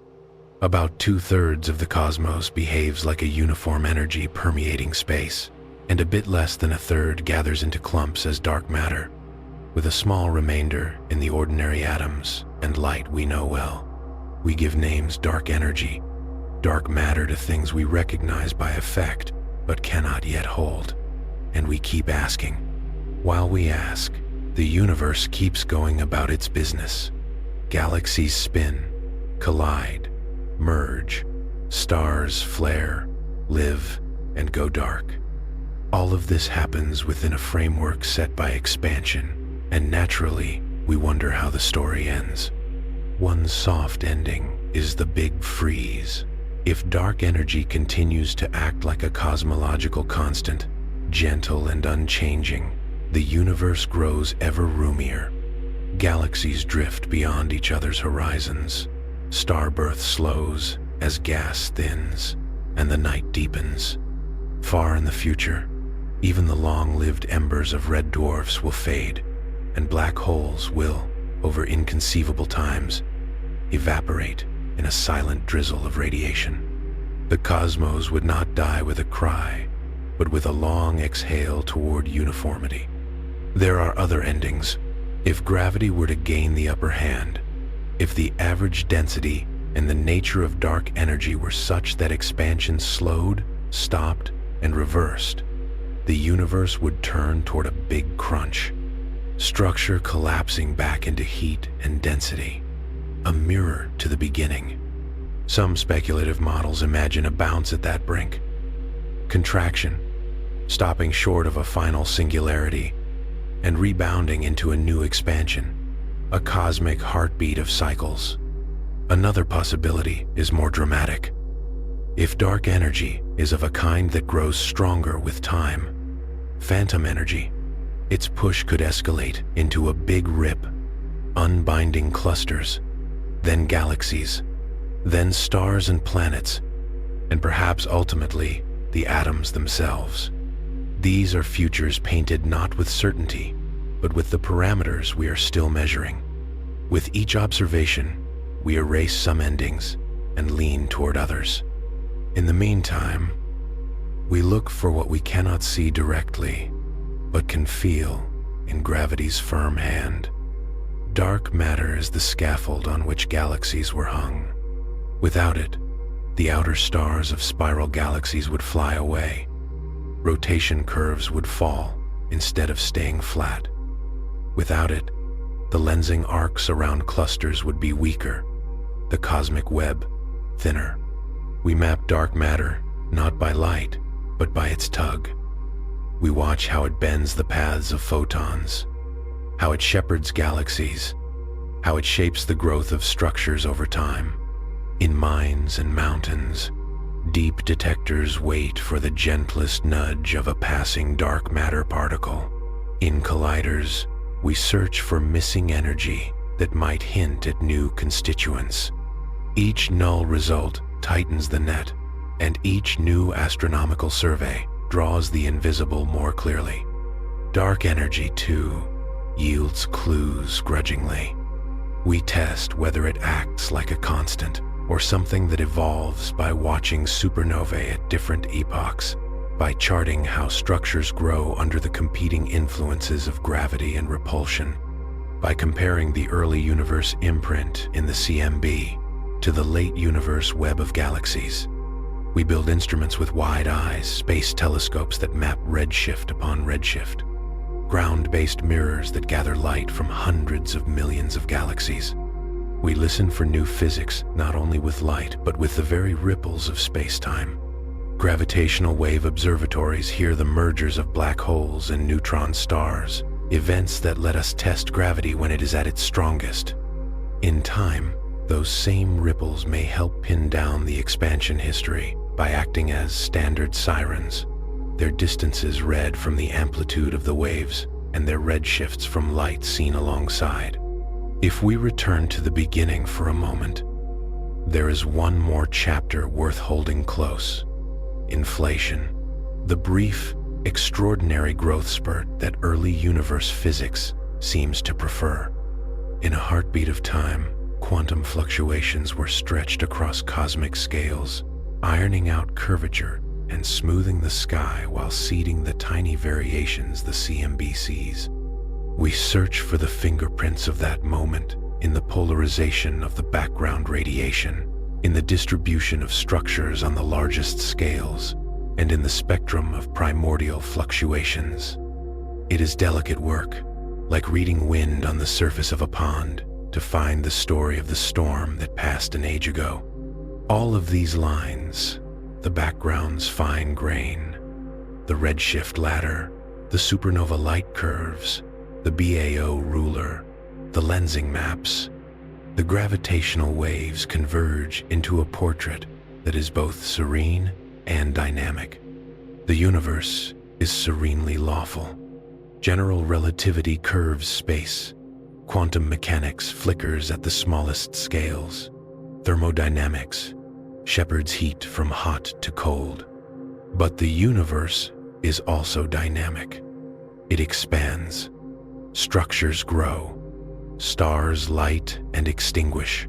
About 2/3 of the cosmos behaves like a uniform energy permeating space, and a bit less than a third gathers into clumps as dark matter, with a small remainder in the ordinary atoms and light we know well. We give names dark energy, dark matter to things we recognize by effect but cannot yet hold. And we keep asking. While we ask, the universe keeps going about its business. Galaxies spin, collide, merge, stars flare, live, and go dark. All of this happens within a framework set by expansion, and naturally, we wonder how the story ends. One soft ending is the big freeze. If dark energy continues to act like a cosmological constant, gentle and unchanging, the universe grows ever roomier. Galaxies drift beyond each other's horizons. Star birth slows as gas thins, and the night deepens. Far in the future, even the long-lived embers of red dwarfs will fade, and black holes will, over inconceivable times, evaporate in a silent drizzle of radiation. The cosmos would not die with a cry, but with a long exhale toward uniformity. There are other endings. If gravity were to gain the upper hand, if the average density and the nature of dark energy were such that expansion slowed, stopped, and reversed, the universe would turn toward a big crunch, structure collapsing back into heat and density, a mirror to the beginning. Some speculative models imagine a bounce at that brink, contraction, stopping short of a final singularity, and rebounding into a new expansion, a cosmic heartbeat of cycles. Another possibility is more dramatic. If dark energy is of a kind that grows stronger with time, phantom energy, its push could escalate into a big rip, unbinding clusters, then galaxies, then stars and planets, and perhaps ultimately the atoms themselves. These are futures painted not with certainty, but with the parameters we are still measuring. With each observation, we erase some endings and lean toward others. In the meantime, we look for what we cannot see directly, but can feel in gravity's firm hand. Dark matter is the scaffold on which galaxies were hung. Without it, the outer stars of spiral galaxies would fly away. Rotation curves would fall instead of staying flat. Without it, the lensing arcs around clusters would be weaker, the cosmic web thinner. We map dark matter not by light, but by its tug. We watch how it bends the paths of photons, how it shepherds galaxies, how it shapes the growth of structures over time. In mines and mountains, deep detectors wait for the gentlest nudge of a passing dark matter particle. In colliders, we search for missing energy that might hint at new constituents. Each null result tightens the net, and each new astronomical survey draws the invisible more clearly. Dark energy, too, yields clues grudgingly. We test whether it acts like a constant or something that evolves by watching supernovae at different epochs, by charting how structures grow under the competing influences of gravity and repulsion, by comparing the early universe imprint in the CMB to the late universe web of galaxies. We build instruments with wide eyes, space telescopes that map redshift upon redshift, ground-based mirrors that gather light from hundreds of millions of galaxies. We listen for new physics not only with light, but with the very ripples of space-time. Gravitational wave observatories hear the mergers of black holes and neutron stars, events that let us test gravity when it is at its strongest. In time, those same ripples may help pin down the expansion history by acting as standard sirens, their distances read from the amplitude of the waves and their redshifts from light seen alongside. If we return to the beginning for a moment, there is one more chapter worth holding close: inflation, the brief, extraordinary growth spurt that early universe physics seems to prefer. In a heartbeat of time, quantum fluctuations were stretched across cosmic scales, ironing out curvature and smoothing the sky while seeding the tiny variations the CMB sees. We search for the fingerprints of that moment in the polarization of the background radiation, in the distribution of structures on the largest scales, and in the spectrum of primordial fluctuations. It is delicate work, like reading wind on the surface of a pond, to find the story of the storm that passed an age ago. All of these lines, the background's fine grain, the redshift ladder, the supernova light curves, the BAO ruler, the lensing maps, the gravitational waves converge into a portrait that is both serene and dynamic. The universe is serenely lawful. General relativity curves space. Quantum mechanics flickers at the smallest scales. Thermodynamics shepherds heat from hot to cold. But the universe is also dynamic. It expands. Structures grow. Stars light and extinguish.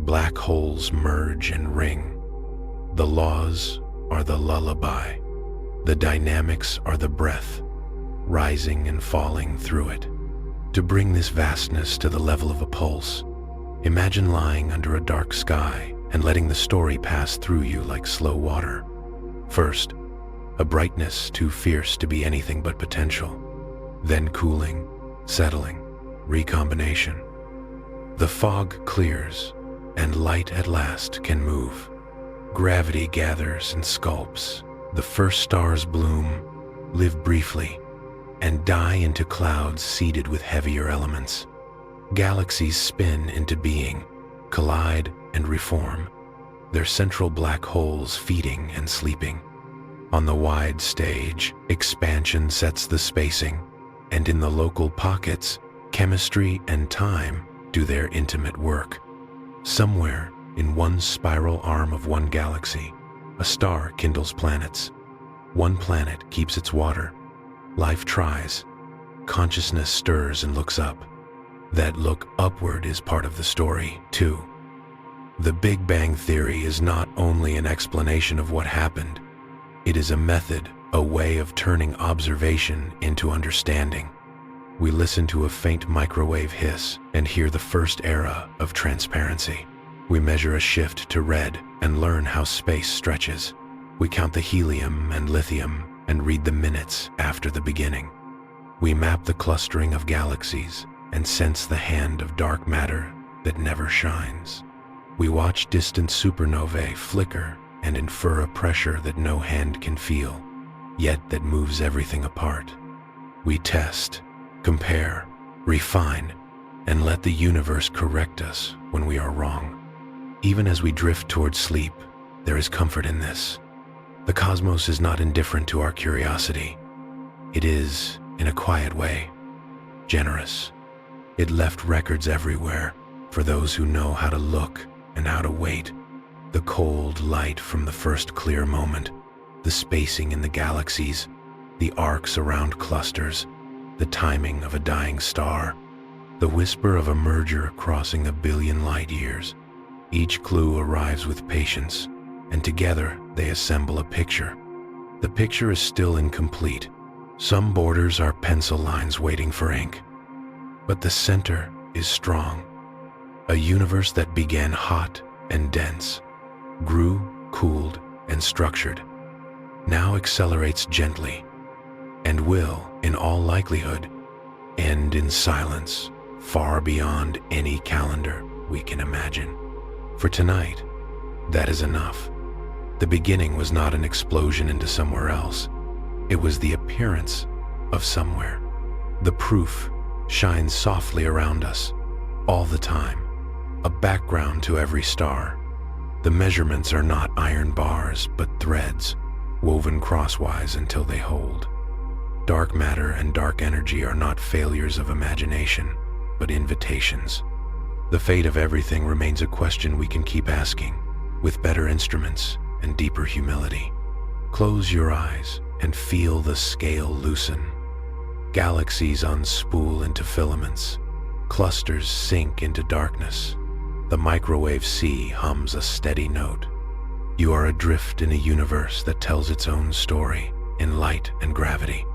Black holes merge and ring. The laws are the lullaby. The dynamics are the breath, rising and falling through it. To bring this vastness to the level of a pulse, imagine lying under a dark sky and letting the story pass through you like slow water. First, a brightness too fierce to be anything but potential. Then cooling, settling, recombination. The fog clears, and light at last can move. Gravity gathers and sculpts. The first stars bloom, live briefly, and die into clouds seeded with heavier elements. Galaxies spin into being, collide and reform, their central black holes feeding and sleeping. On the wide stage, expansion sets the spacing, and in the local pockets, chemistry and time do their intimate work. Somewhere in one spiral arm of one galaxy, a star kindles planets. One planet keeps its water. Life tries. Consciousness stirs and looks up. That look upward is part of the story, too. The Big Bang Theory is not only an explanation of what happened, it is a method, a way of turning observation into understanding. We listen to a faint microwave hiss and hear the first era of transparency. We measure a shift to red and learn how space stretches. We count the helium and lithium and read the minutes after the beginning. We map the clustering of galaxies and sense the hand of dark matter that never shines. We watch distant supernovae flicker and infer a pressure that no hand can feel, yet that moves everything apart. We test, compare, refine, and let the universe correct us when we are wrong. Even as we drift towards sleep, there is comfort in this. The cosmos is not indifferent to our curiosity. It is, in a quiet way, generous. It left records everywhere for those who know how to look and how to wait. The cold light from the first clear moment, the spacing in the galaxies, the arcs around clusters, the timing of a dying star, the whisper of a merger crossing a billion light years. Each clue arrives with patience, and together they assemble a picture. The picture is still incomplete. Some borders are pencil lines waiting for ink. But the center is strong. A universe that began hot and dense, grew, cooled, and structured, now accelerates gently, and will, in all likelihood, end in silence far beyond any calendar we can imagine. For tonight, that is enough. The beginning was not an explosion into somewhere else. It was the appearance of somewhere. The proof shines softly around us, all the time, a background to every star. The measurements are not iron bars, but threads, woven crosswise until they hold. Dark matter and dark energy are not failures of imagination, but invitations. The fate of everything remains a question we can keep asking, with better instruments and deeper humility. Close your eyes and feel the scale loosen. Galaxies unspool into filaments. Clusters sink into darkness. The microwave sea hums a steady note. You are adrift in a universe that tells its own story in light and gravity.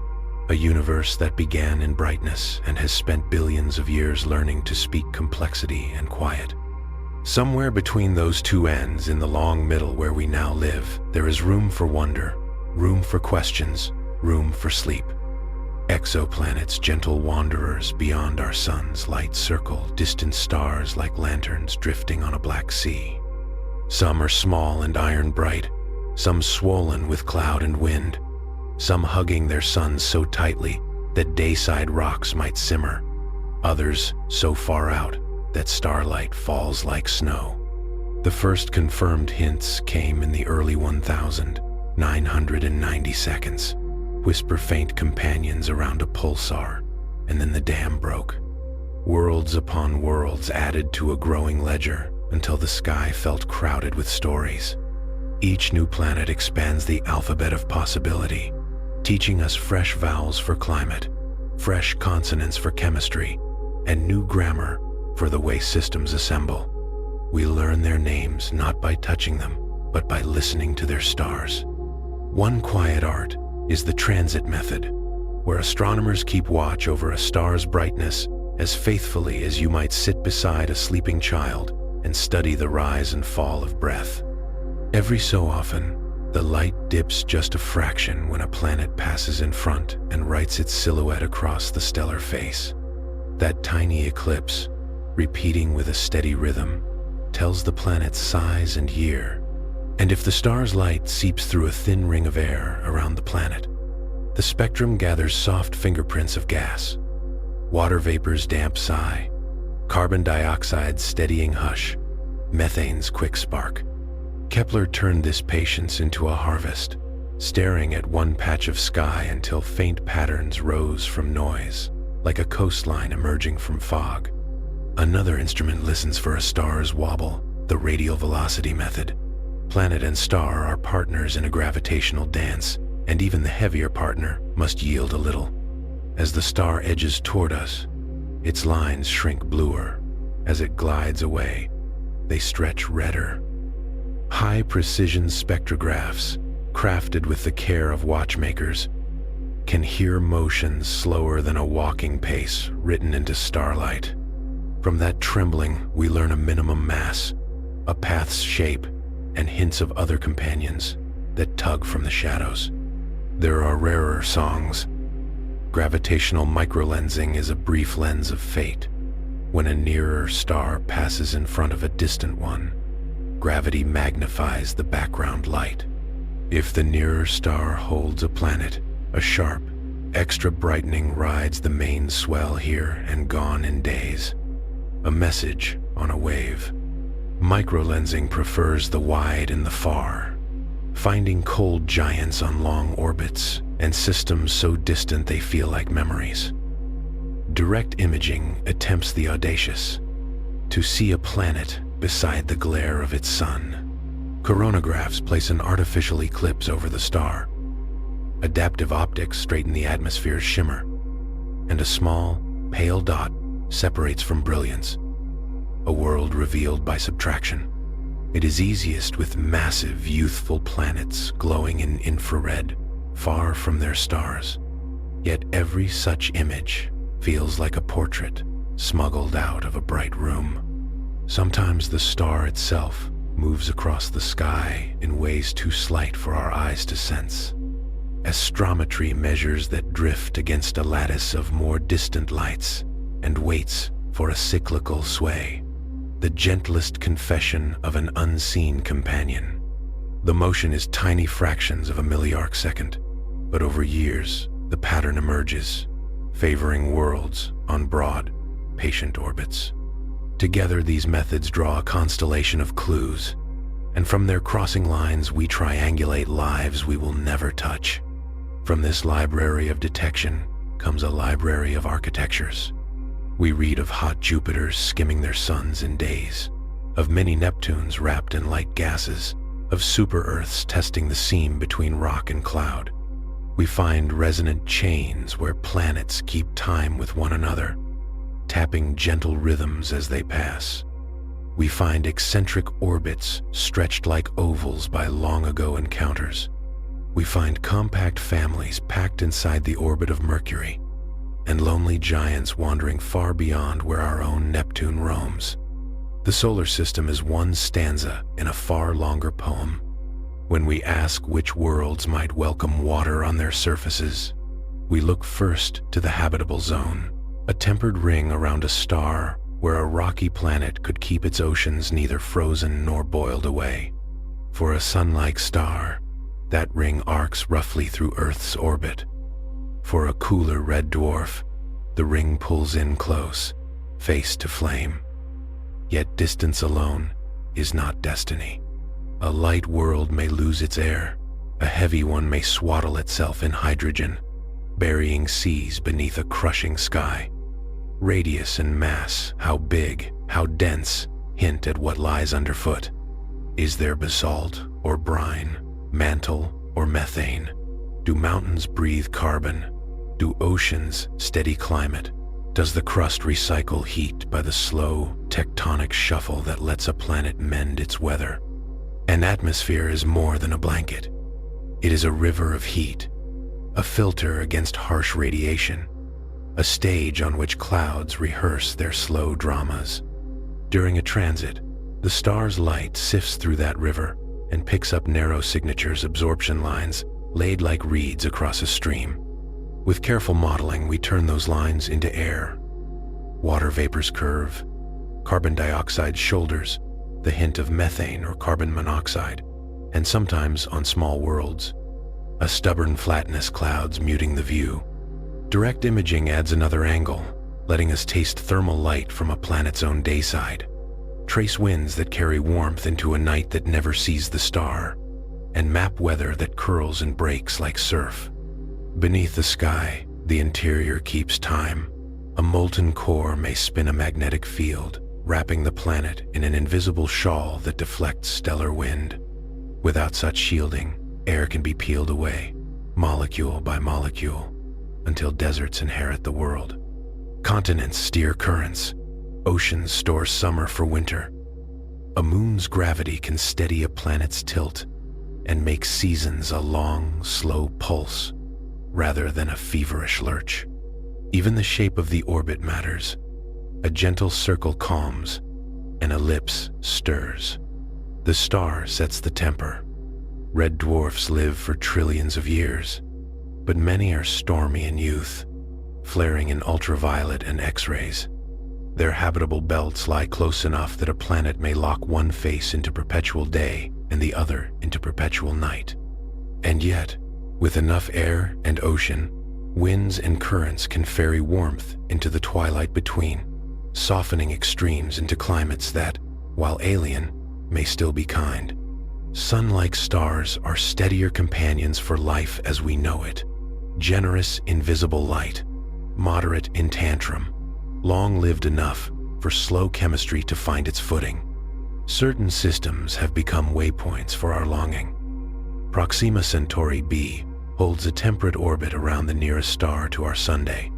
A universe that began in brightness and has spent billions of years learning to speak complexity and quiet. Somewhere between those two ends, in the long middle where we now live, there is room for wonder, room for questions, room for sleep. Exoplanets, gentle wanderers beyond our sun's light circle, distant stars like lanterns drifting on a black sea. Some are small and iron bright, some swollen with cloud and wind, some hugging their suns so tightly that dayside rocks might simmer, others so far out that starlight falls like snow. The first confirmed hints came in the early 1990 seconds. Whisper faint companions around a pulsar, and then the dam broke. Worlds upon worlds added to a growing ledger until the sky felt crowded with stories. Each new planet expands the alphabet of possibility, teaching us fresh vowels for climate, fresh consonants for chemistry, and new grammar for the way systems assemble. We learn their names not by touching them, but by listening to their stars. One quiet art is the transit method, where astronomers keep watch over a star's brightness as faithfully as you might sit beside a sleeping child and study the rise and fall of breath. Every so often, the light dips just a fraction when a planet passes in front and writes its silhouette across the stellar face. That tiny eclipse, repeating with a steady rhythm, tells the planet's size and year. And if the star's light seeps through a thin ring of air around the planet, the spectrum gathers soft fingerprints of gas, water vapor's damp sigh, carbon dioxide's steadying hush, methane's quick spark. Kepler turned this patience into a harvest, staring at one patch of sky until faint patterns rose from noise, like a coastline emerging from fog. Another instrument listens for a star's wobble, the radial velocity method. Planet and star are partners in a gravitational dance, and even the heavier partner must yield a little. As the star edges toward us, its lines shrink bluer. As it glides away, they stretch redder. High-precision spectrographs, crafted with the care of watchmakers, can hear motions slower than a walking pace written into starlight. From that trembling, we learn a minimum mass, a path's shape, and hints of other companions that tug from the shadows. There are rarer songs. Gravitational microlensing is a brief lens of fate. When a nearer star passes in front of a distant one, gravity magnifies the background light. If the nearer star holds a planet, a sharp, extra brightening rides the main swell here and gone in days. A message on a wave. Microlensing prefers the wide and the far, finding cold giants on long orbits and systems so distant they feel like memories. Direct imaging attempts the audacious, to see a planet beside the glare of its sun. Coronagraphs place an artificial eclipse over the star. Adaptive optics straighten the atmosphere's shimmer, and a small, pale dot separates from brilliance, a world revealed by subtraction. It is easiest with massive, youthful planets glowing in infrared, far from their stars. Yet every such image feels like a portrait smuggled out of a bright room. Sometimes the star itself moves across the sky in ways too slight for our eyes to sense. Astrometry measures that drift against a lattice of more distant lights and waits for a cyclical sway, the gentlest confession of an unseen companion. The motion is tiny fractions of a milliarc second, but over years, the pattern emerges, favoring worlds on broad, patient orbits. Together, these methods draw a constellation of clues, and from their crossing lines we triangulate lives we will never touch. From this library of detection comes a library of architectures. We read of hot Jupiters skimming their suns in days, of mini Neptunes wrapped in light gases, of super-Earths testing the seam between rock and cloud. We find resonant chains where planets keep time with one another, tapping gentle rhythms as they pass. We find eccentric orbits stretched like ovals by long-ago encounters. We find compact families packed inside the orbit of Mercury, and lonely giants wandering far beyond where our own Neptune roams. The solar system is one stanza in a far longer poem. When we ask which worlds might welcome water on their surfaces, we look first to the habitable zone, a tempered ring around a star where a rocky planet could keep its oceans neither frozen nor boiled away. For a sun-like star, that ring arcs roughly through Earth's orbit. For a cooler red dwarf, the ring pulls in close, face to flame. Yet distance alone is not destiny. A light world may lose its air, a heavy one may swaddle itself in hydrogen, burying seas beneath a crushing sky. Radius and mass, how big, how dense, hint at what lies underfoot. Is there basalt or brine, mantle or methane? Do mountains breathe carbon? Do oceans steady climate? Does the crust recycle heat by the slow, tectonic shuffle that lets a planet mend its weather? An atmosphere is more than a blanket. It is a river of heat, a filter against harsh radiation, a stage on which clouds rehearse their slow dramas. During a transit, the star's light sifts through that river and picks up narrow signatures, absorption lines, laid like reeds across a stream. With careful modeling, we turn those lines into air. Water vapors curve, carbon dioxide shoulders, the hint of methane or carbon monoxide, and sometimes on small worlds, a stubborn flatness clouds muting the view. Direct imaging adds another angle, letting us taste thermal light from a planet's own dayside, trace winds that carry warmth into a night that never sees the star, and map weather that curls and breaks like surf. Beneath the sky, the interior keeps time. A molten core may spin a magnetic field, wrapping the planet in an invisible shawl that deflects stellar wind. Without such shielding, air can be peeled away, molecule by molecule, until deserts inherit the world. Continents steer currents, oceans store summer for winter. A moon's gravity can steady a planet's tilt and make seasons a long, slow pulse rather than a feverish lurch. Even the shape of the orbit matters. A gentle circle calms, an ellipse stirs. The star sets the temper. Red dwarfs live for trillions of years, but many are stormy in youth, flaring in ultraviolet and X-rays. Their habitable belts lie close enough that a planet may lock one face into perpetual day and the other into perpetual night. And yet, with enough air and ocean, winds and currents can ferry warmth into the twilight between, softening extremes into climates that, while alien, may still be kind. Sun-like stars are steadier companions for life as we know it. Generous in visible light, moderate in tantrum, long-lived enough for slow chemistry to find its footing. Certain systems have become waypoints for our longing. Proxima Centauri b holds a temperate orbit around the nearest star to our Sunday.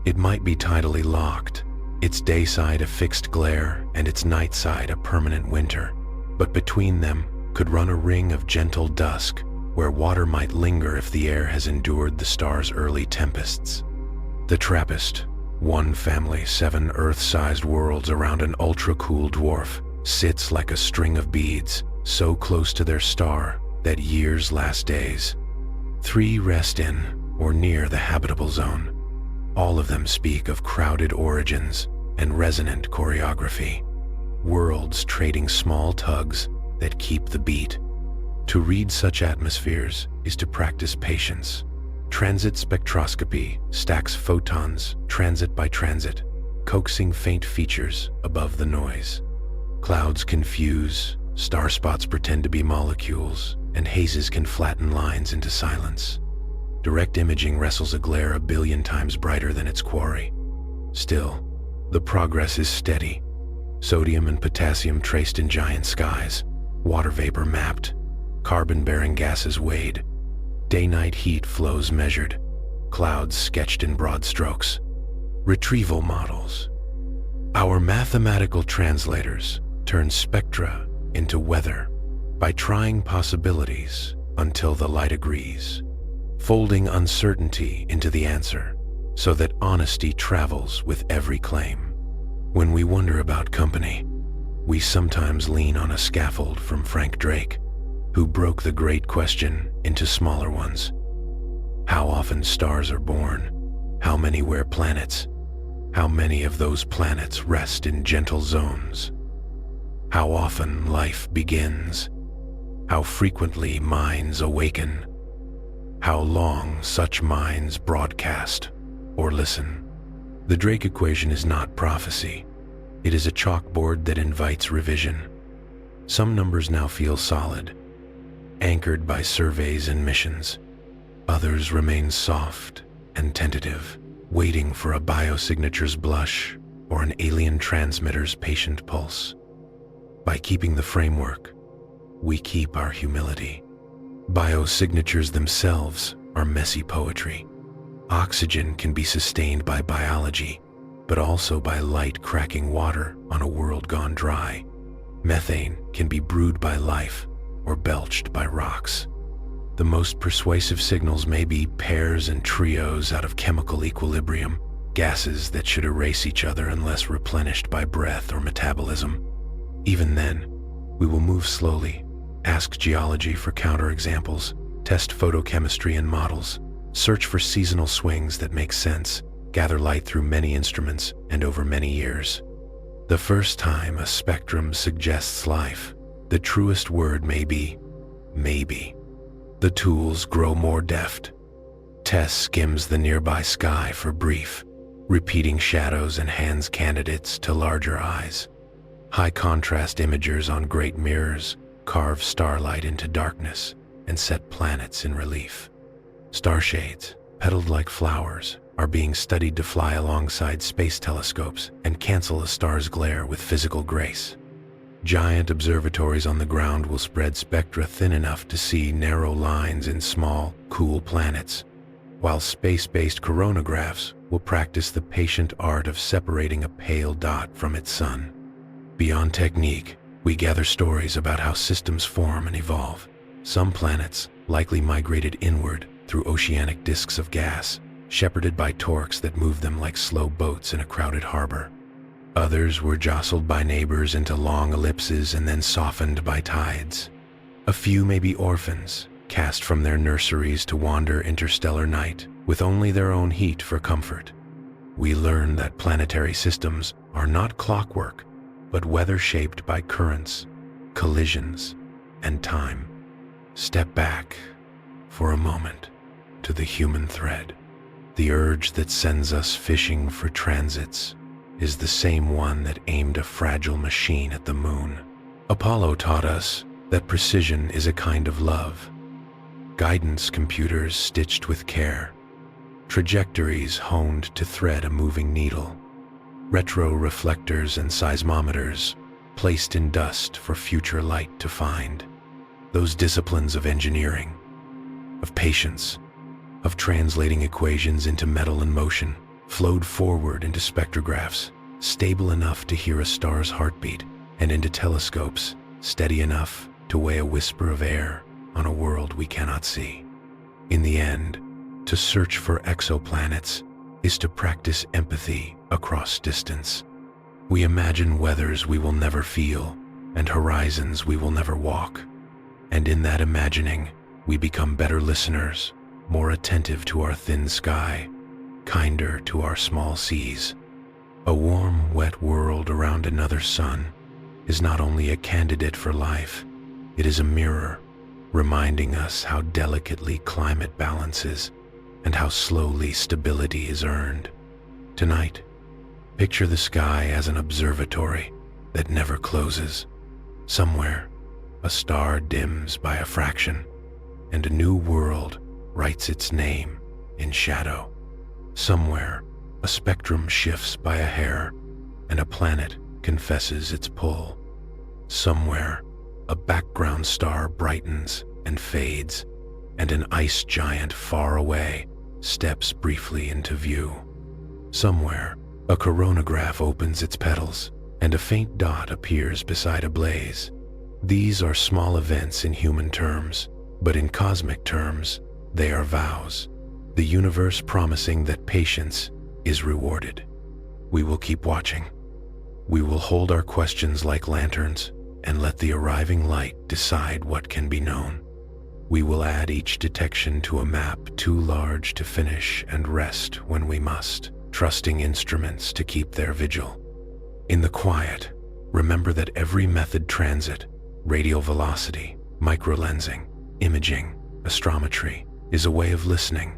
It might be tidally locked, its day side a fixed glare and its night side a permanent winter, but between them could run a ring of gentle dusk where water might linger if the air has endured the star's early tempests. The TRAPPIST, one family, 7 Earth-sized worlds around an ultra-cool dwarf, sits like a string of beads, so close to their star that years last days. 3 rest in or near the habitable zone. All of them speak of crowded origins and resonant choreography. Worlds trading small tugs that keep the beat. To read such atmospheres is to practice patience. Transit spectroscopy stacks photons transit by transit, coaxing faint features above the noise. Clouds confuse, Star spots pretend to be molecules, and hazes can flatten lines into silence. Direct imaging wrestles a glare a billion times brighter than its quarry. Still, the progress is steady. Sodium and potassium traced in giant skies, water vapor mapped, carbon-bearing gases weighed, day-night heat flows measured, clouds sketched in broad strokes, retrieval models. Our mathematical translators turn spectra into weather by trying possibilities until the light agrees, folding uncertainty into the answer so that honesty travels with every claim. When we wonder about company, we sometimes lean on a scaffold from Frank Drake, who broke the great question into smaller ones. How often stars are born? How many wear planets? How many of those planets rest in gentle zones? How often life begins? How frequently minds awaken? How long such minds broadcast or listen? The Drake equation is not prophecy. It is a chalkboard that invites revision. Some numbers now feel solid, anchored by surveys and missions. Others remain soft and tentative, waiting for a biosignature's blush or an alien transmitter's patient pulse. By keeping the framework, we keep our humility. Biosignatures themselves are messy poetry. Oxygen can be sustained by biology, but also by light cracking water on a world gone dry. Methane can be brewed by life or belched by rocks. The most persuasive signals may be pairs and trios out of chemical equilibrium, gases that should erase each other unless replenished by breath or metabolism. Even then, we will move slowly, ask geology for counterexamples, test photochemistry and models, search for seasonal swings that make sense, gather light through many instruments and over many years. The first time a spectrum suggests life, the truest word may be maybe. The tools grow more deft. Tess skims the nearby sky for brief, repeating shadows and hands candidates to larger eyes. High-contrast imagers on great mirrors carve starlight into darkness and set planets in relief. Starshades, petaled like flowers, are being studied to fly alongside space telescopes and cancel a star's glare with physical grace. Giant observatories on the ground will spread spectra thin enough to see narrow lines in small, cool planets, while space-based coronagraphs will practice the patient art of separating a pale dot from its sun. Beyond technique, we gather stories about how systems form and evolve. Some planets likely migrated inward through oceanic disks of gas, shepherded by torques that move them like slow boats in a crowded harbor. Others were jostled by neighbors into long ellipses and then softened by tides. A few may be orphans, cast from their nurseries to wander interstellar night with only their own heat for comfort. We learn that planetary systems are not clockwork, but weather shaped by currents, collisions, and time. Step back for a moment to the human thread. The urge that sends us fishing for transits is the same one that aimed a fragile machine at the moon. Apollo taught us that precision is a kind of love. Guidance computers stitched with care, trajectories honed to thread a moving needle, retro reflectors and seismometers placed in dust for future light to find. Those disciplines of engineering, of patience, of translating equations into metal and motion, flowed forward into spectrographs, stable enough to hear a star's heartbeat, and into telescopes, steady enough to weigh a whisper of air on a world we cannot see. In the end, to search for exoplanets is to practice empathy across distance. We imagine weathers we will never feel and horizons we will never walk. And in that imagining, we become better listeners, more attentive to our thin sky, kinder to our small seas. A warm, wet world around another sun is not only a candidate for life, it is a mirror, reminding us how delicately climate balances and how slowly stability is earned. Tonight, picture the sky as an observatory that never closes. Somewhere, a star dims by a fraction, and a new world writes its name in shadow. Somewhere, a spectrum shifts by a hair, and a planet confesses its pull. Somewhere, a background star brightens and fades, and an ice giant far away steps briefly into view. Somewhere, a coronagraph opens its petals, and a faint dot appears beside a blaze. These are small events in human terms, but in cosmic terms, they are vows, the universe promising that patience is rewarded. We will keep watching. We will hold our questions like lanterns and let the arriving light decide what can be known. We will add each detection to a map too large to finish and rest when we must, trusting instruments to keep their vigil. In the quiet, remember that every method transit, radial velocity, microlensing, imaging, astrometry, is a way of listening,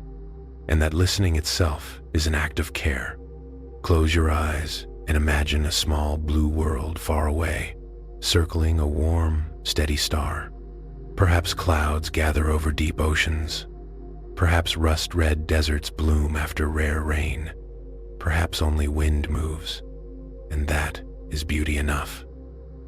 and that listening itself is an act of care. Close your eyes and imagine a small blue world far away, circling a warm, steady star. Perhaps clouds gather over deep oceans. Perhaps rust-red deserts bloom after rare rain. Perhaps only wind moves, and that is beauty enough.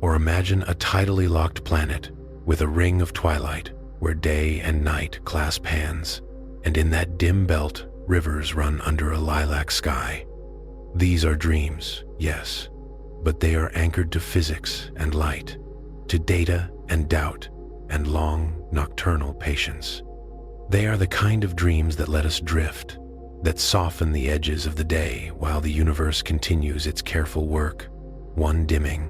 Or imagine a tidally locked planet with a ring of twilight where day and night clasp hands, and in that dim belt, rivers run under a lilac sky. These are dreams, yes, but they are anchored to physics and light, to data and doubt, and long, nocturnal patience. They are the kind of dreams that let us drift, that soften the edges of the day while the universe continues its careful work, one dimming,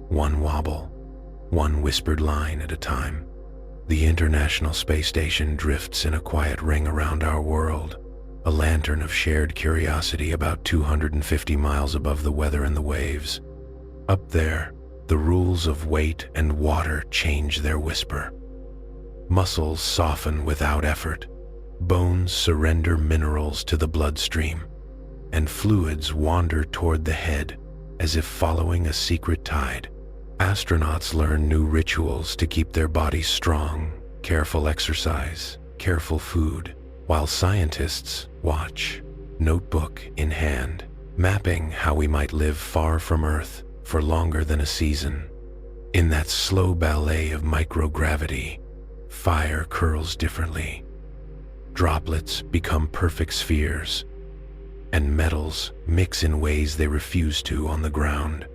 one wobble, one whispered line at a time. The International Space Station drifts in a quiet ring around our world, a lantern of shared curiosity about 250 miles above the weather and the waves. Up there, the rules of weight and water change their whisper. Muscles soften without effort, bones surrender minerals to the bloodstream, and fluids wander toward the head as if following a secret tide. Astronauts learn new rituals to keep their bodies strong, careful exercise, careful food, while scientists watch, notebook in hand, mapping how we might live far from Earth for longer than a season. In that slow ballet of microgravity, fire curls differently. Droplets become perfect spheres, and metals mix in ways they refuse to on the ground.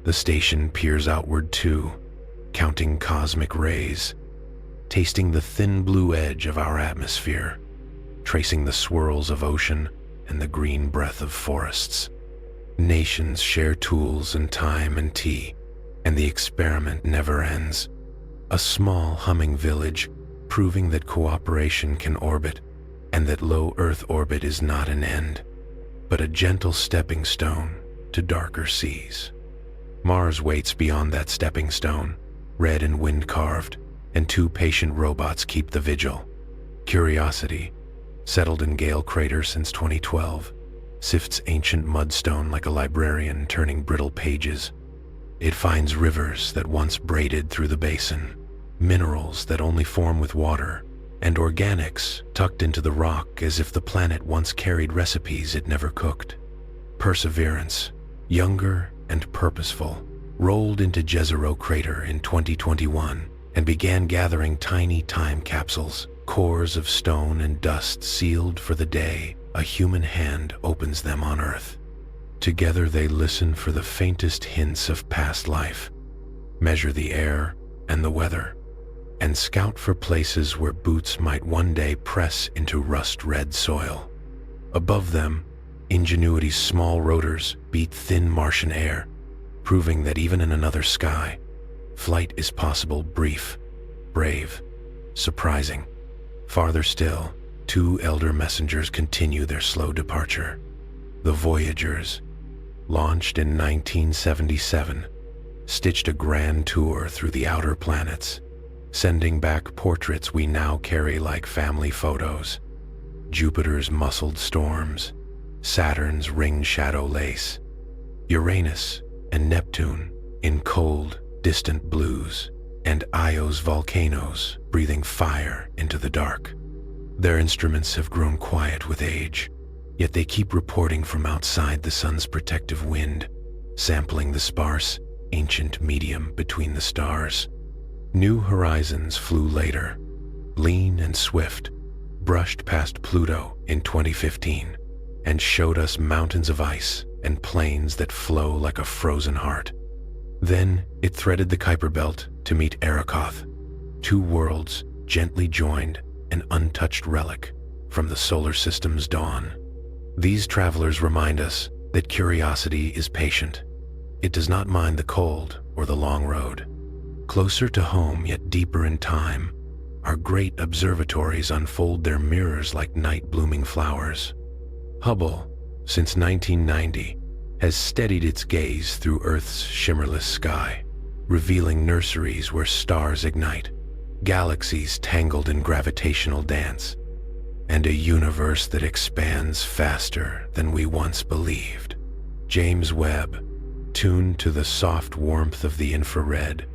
The station peers outward too, counting cosmic rays, tasting the thin blue edge of our atmosphere, tracing the swirls of ocean and the green breath of forests. Nations share tools and time and tea, and the experiment never ends. A small humming village proving that cooperation can orbit, and that low Earth orbit is not an end, but a gentle stepping stone to darker seas. Mars waits beyond that stepping stone, red and wind-carved, and two patient robots keep the vigil. Curiosity, settled in Gale Crater since 2012, sifts ancient mudstone like a librarian turning brittle pages. It finds rivers that once braided through the basin, minerals that only form with water, and organics tucked into the rock as if the planet once carried recipes it never cooked. Perseverance, younger and purposeful, rolled into Jezero Crater in 2021 and began gathering tiny time capsules, cores of stone and dust sealed for the day a human hand opens them on Earth. Together they listen for the faintest hints of past life, measure the air and the weather, and scout for places where boots might one day press into rust-red soil. Above them, Ingenuity's small rotors beat thin Martian air, proving that even in another sky, flight is possible, brief, brave, surprising. Farther still, two elder messengers continue their slow departure. The Voyagers, launched in 1977, stitched a grand tour through the outer planets, sending back portraits we now carry like family photos. Jupiter's muscled storms, Saturn's ringed shadow lace, Uranus and Neptune in cold, distant blues, and Io's volcanoes breathing fire into the dark. Their instruments have grown quiet with age, yet they keep reporting from outside the sun's protective wind, sampling the sparse, ancient medium between the stars. New horizons flew later, lean and swift, brushed past Pluto in 2015, and showed us mountains of ice and plains that flow like a frozen heart. Then it threaded the Kuiper Belt to meet Arakoth, two worlds gently joined, an untouched relic from the solar system's dawn. These travelers remind us that curiosity is patient. It does not mind the cold or the long road. Closer to home, yet deeper in time, our great observatories unfold their mirrors like night-blooming flowers. Hubble, since 1990, has steadied its gaze through Earth's shimmerless sky, revealing nurseries where stars ignite, galaxies tangled in gravitational dance, and a universe that expands faster than we once believed. James Webb, tuned to the soft warmth of the infrared,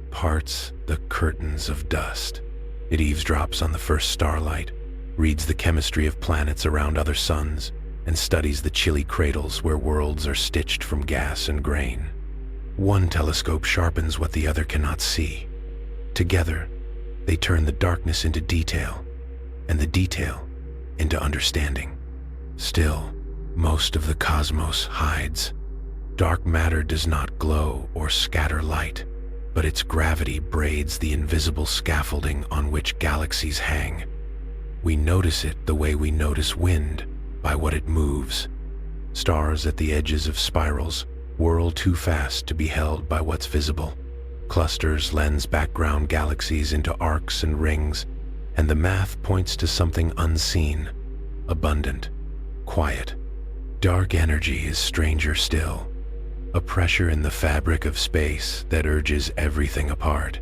parts the curtains of dust. It eavesdrops on the first starlight, reads the chemistry of planets around other suns, and studies the chilly cradles where worlds are stitched from gas and grain. One telescope sharpens what the other cannot see. Together, they turn the darkness into detail, and the detail into understanding. Still, most of the cosmos hides. Dark matter does not glow or scatter light, but its gravity braids the invisible scaffolding on which galaxies hang. We notice it the way we notice wind, by what it moves. Stars at the edges of spirals whirl too fast to be held by what's visible. Clusters lens background galaxies into arcs and rings, and the math points to something unseen, abundant, quiet. Dark energy is stranger still, a pressure in the fabric of space that urges everything apart,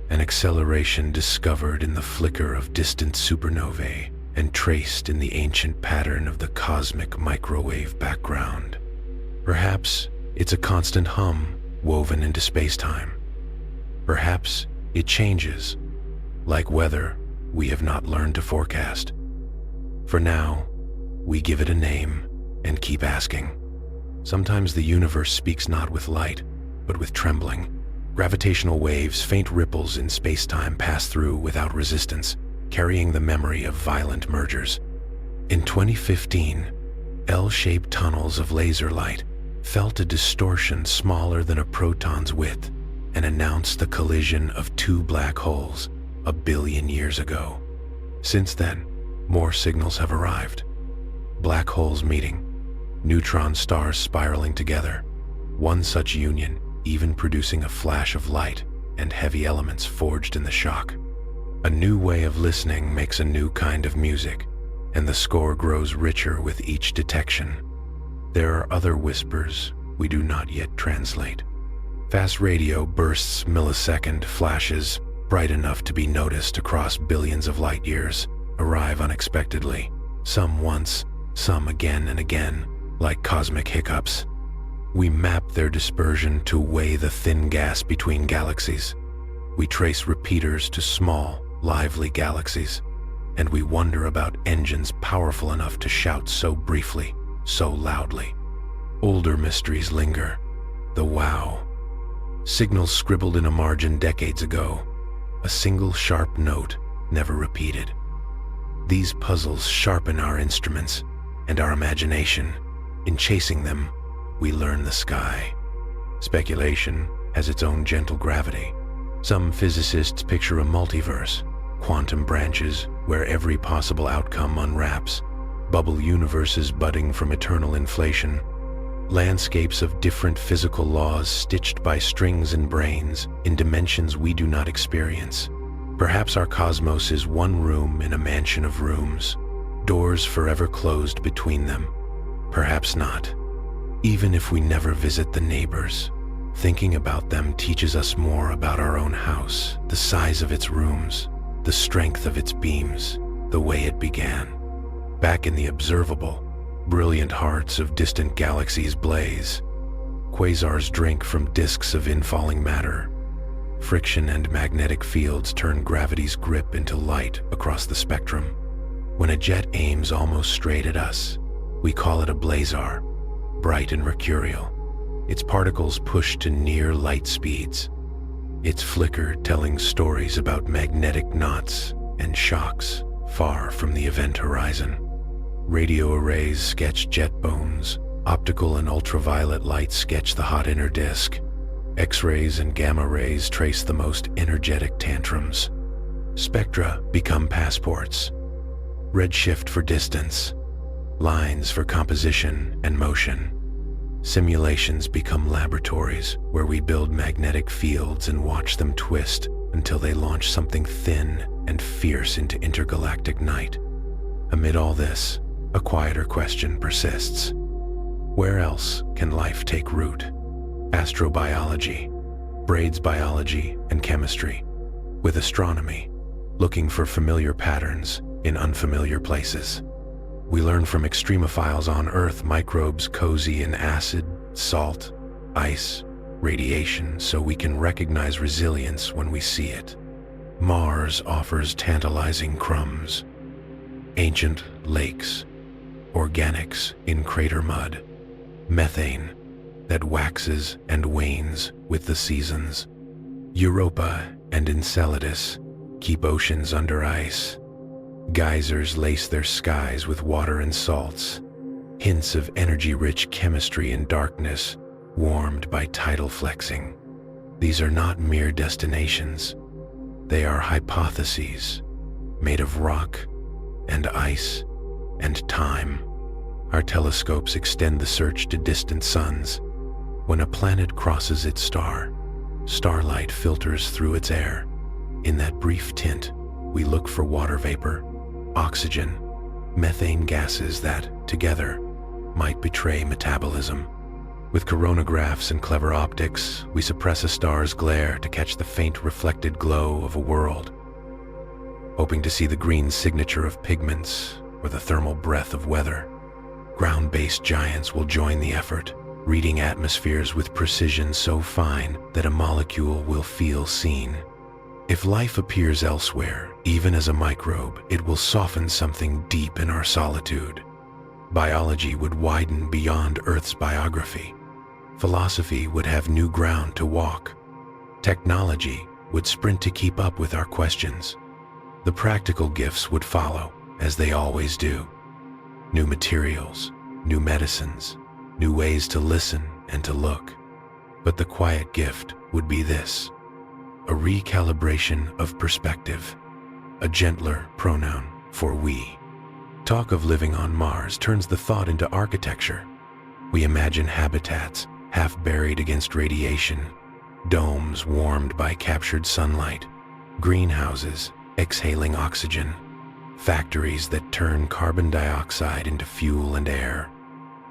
an acceleration discovered in the flicker of distant supernovae and traced in the ancient pattern of the cosmic microwave background. Perhaps it's a constant hum woven into space-time. Perhaps it changes, like weather we have not learned to forecast. For now, we give it a name and keep asking. Sometimes the universe speaks not with light, but with trembling. Gravitational waves, faint ripples in space-time pass through without resistance, carrying the memory of violent mergers. In 2015, L-shaped tunnels of laser light felt a distortion smaller than a proton's width and announced the collision of two black holes 1 billion years ago. Since then, more signals have arrived. Black holes meeting, neutron stars spiraling together, one such union even producing a flash of light and heavy elements forged in the shock. A new way of listening makes a new kind of music, and the score grows richer with each detection. There are other whispers we do not yet translate. Fast radio bursts millisecond flashes, bright enough to be noticed across billions of light years, arrive unexpectedly, some once, some again and again, like cosmic hiccups. We map their dispersion to weigh the thin gas between galaxies. We trace repeaters to small, lively galaxies, and we wonder about engines powerful enough to shout so briefly, so loudly. Older mysteries linger. The wow. Signals scribbled in a margin decades ago. A single sharp note, never repeated. These puzzles sharpen our instruments and our imagination. In chasing them, we learn the sky. Speculation has its own gentle gravity. Some physicists picture a multiverse, quantum branches where every possible outcome unwraps, bubble universes budding from eternal inflation, landscapes of different physical laws stitched by strings and brains in dimensions we do not experience. Perhaps our cosmos is one room in a mansion of rooms, doors forever closed between them. Perhaps not. Even if we never visit the neighbors, thinking about them teaches us more about our own house, the size of its rooms, the strength of its beams, the way it began. Back in the observable, brilliant hearts of distant galaxies blaze. Quasars drink from disks of infalling matter. Friction and magnetic fields turn gravity's grip into light across the spectrum. When a jet aims almost straight at us, we call it a blazar, bright and mercurial. Its particles push to near light speeds. Its flicker telling stories about magnetic knots and shocks far from the event horizon. Radio arrays sketch jet bones. Optical and ultraviolet light sketch the hot inner disk. X-rays and gamma rays trace the most energetic tantrums. Spectra become passports. Redshift for distance. Lines for composition and motion. Simulations become laboratories where we build magnetic fields and watch them twist until they launch something thin and fierce into intergalactic night. Amid all this, a quieter question persists. Where else can life take root? Astrobiology, braids biology and chemistry, with astronomy, looking for familiar patterns in unfamiliar places. We learn from extremophiles on Earth microbes cozy in acid, salt, ice, radiation, so we can recognize resilience when we see it. Mars offers tantalizing crumbs, ancient lakes, organics in crater mud, methane that waxes and wanes with the seasons. Europa and Enceladus keep oceans under ice. Geysers lace their skies with water and salts, hints of energy-rich chemistry in darkness, warmed by tidal flexing. These are not mere destinations. They are hypotheses, made of rock and ice and time. Our telescopes extend the search to distant suns. When a planet crosses its star, starlight filters through its air. In that brief tint, we look for water vapor, oxygen, methane gases that, together, might betray metabolism. With coronagraphs and clever optics, we suppress a star's glare to catch the faint reflected glow of a world, hoping to see the green signature of pigments or the thermal breath of weather. Ground-based giants will join the effort, reading atmospheres with precision so fine that a molecule will feel seen. If life appears elsewhere, even as a microbe, it will soften something deep in our solitude. Biology would widen beyond Earth's biography. Philosophy would have new ground to walk. Technology would sprint to keep up with our questions. The practical gifts would follow, as they always do. New materials, new medicines, new ways to listen and to look. But the quiet gift would be this: a recalibration of perspective, a gentler pronoun for we. Talk of living on Mars turns the thought into architecture. We imagine habitats half buried against radiation, domes warmed by captured sunlight, greenhouses exhaling oxygen, factories that turn carbon dioxide into fuel and air.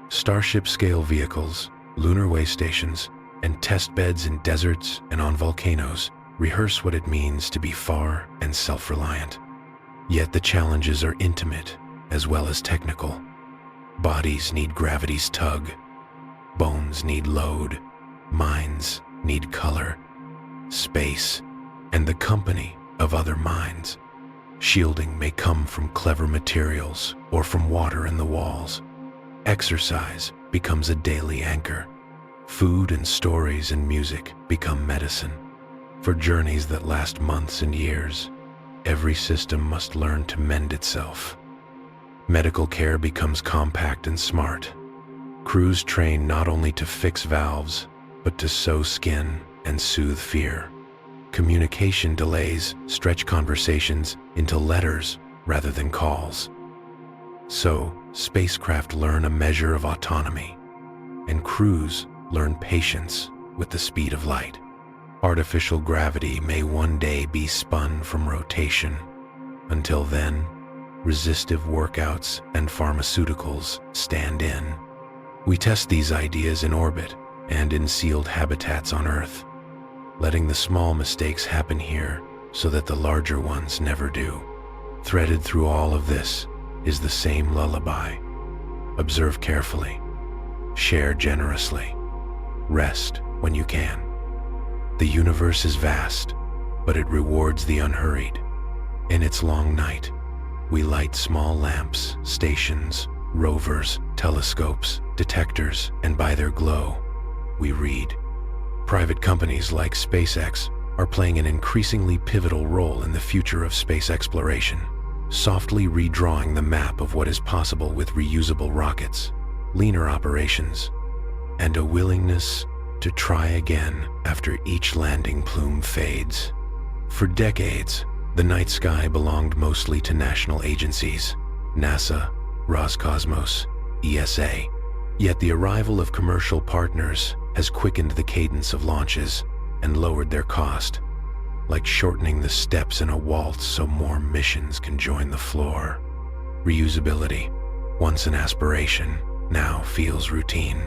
Starship-scale vehicles, lunar way stations, and test beds in deserts and on volcanoes rehearse what it means to be far and self-reliant. Yet the challenges are intimate as well as technical. Bodies need gravity's tug. Bones need load. Minds need color, space, and the company of other minds. Shielding may come from clever materials or from water in the walls. Exercise becomes a daily anchor. Food and stories and music become medicine. For journeys that last months and years, every system must learn to mend itself. Medical care becomes compact and smart. Crews train not only to fix valves, but to sew skin and soothe fear. Communication delays stretch conversations into letters rather than calls. So, spacecraft learn a measure of autonomy, and crews learn patience with the speed of light. Artificial gravity may one day be spun from rotation. Until then, resistive workouts and pharmaceuticals stand in. We test these ideas in orbit and in sealed habitats on Earth, letting the small mistakes happen here so that the larger ones never do. Threaded through all of this is the same lullaby. Observe carefully, share generously, rest when you can. The universe is vast, but it rewards the unhurried. In its long night, we light small lamps, stations, rovers, telescopes, detectors, and by their glow, we read. Private companies like SpaceX are playing an increasingly pivotal role in the future of space exploration, softly redrawing the map of what is possible with reusable rockets, leaner operations, and a willingness to try again after each landing plume fades. For decades, the night sky belonged mostly to national agencies, NASA, Roscosmos, ESA. Yet the arrival of commercial partners has quickened the cadence of launches and lowered their cost, like shortening the steps in a waltz so more missions can join the floor. Reusability, once an aspiration, now feels routine.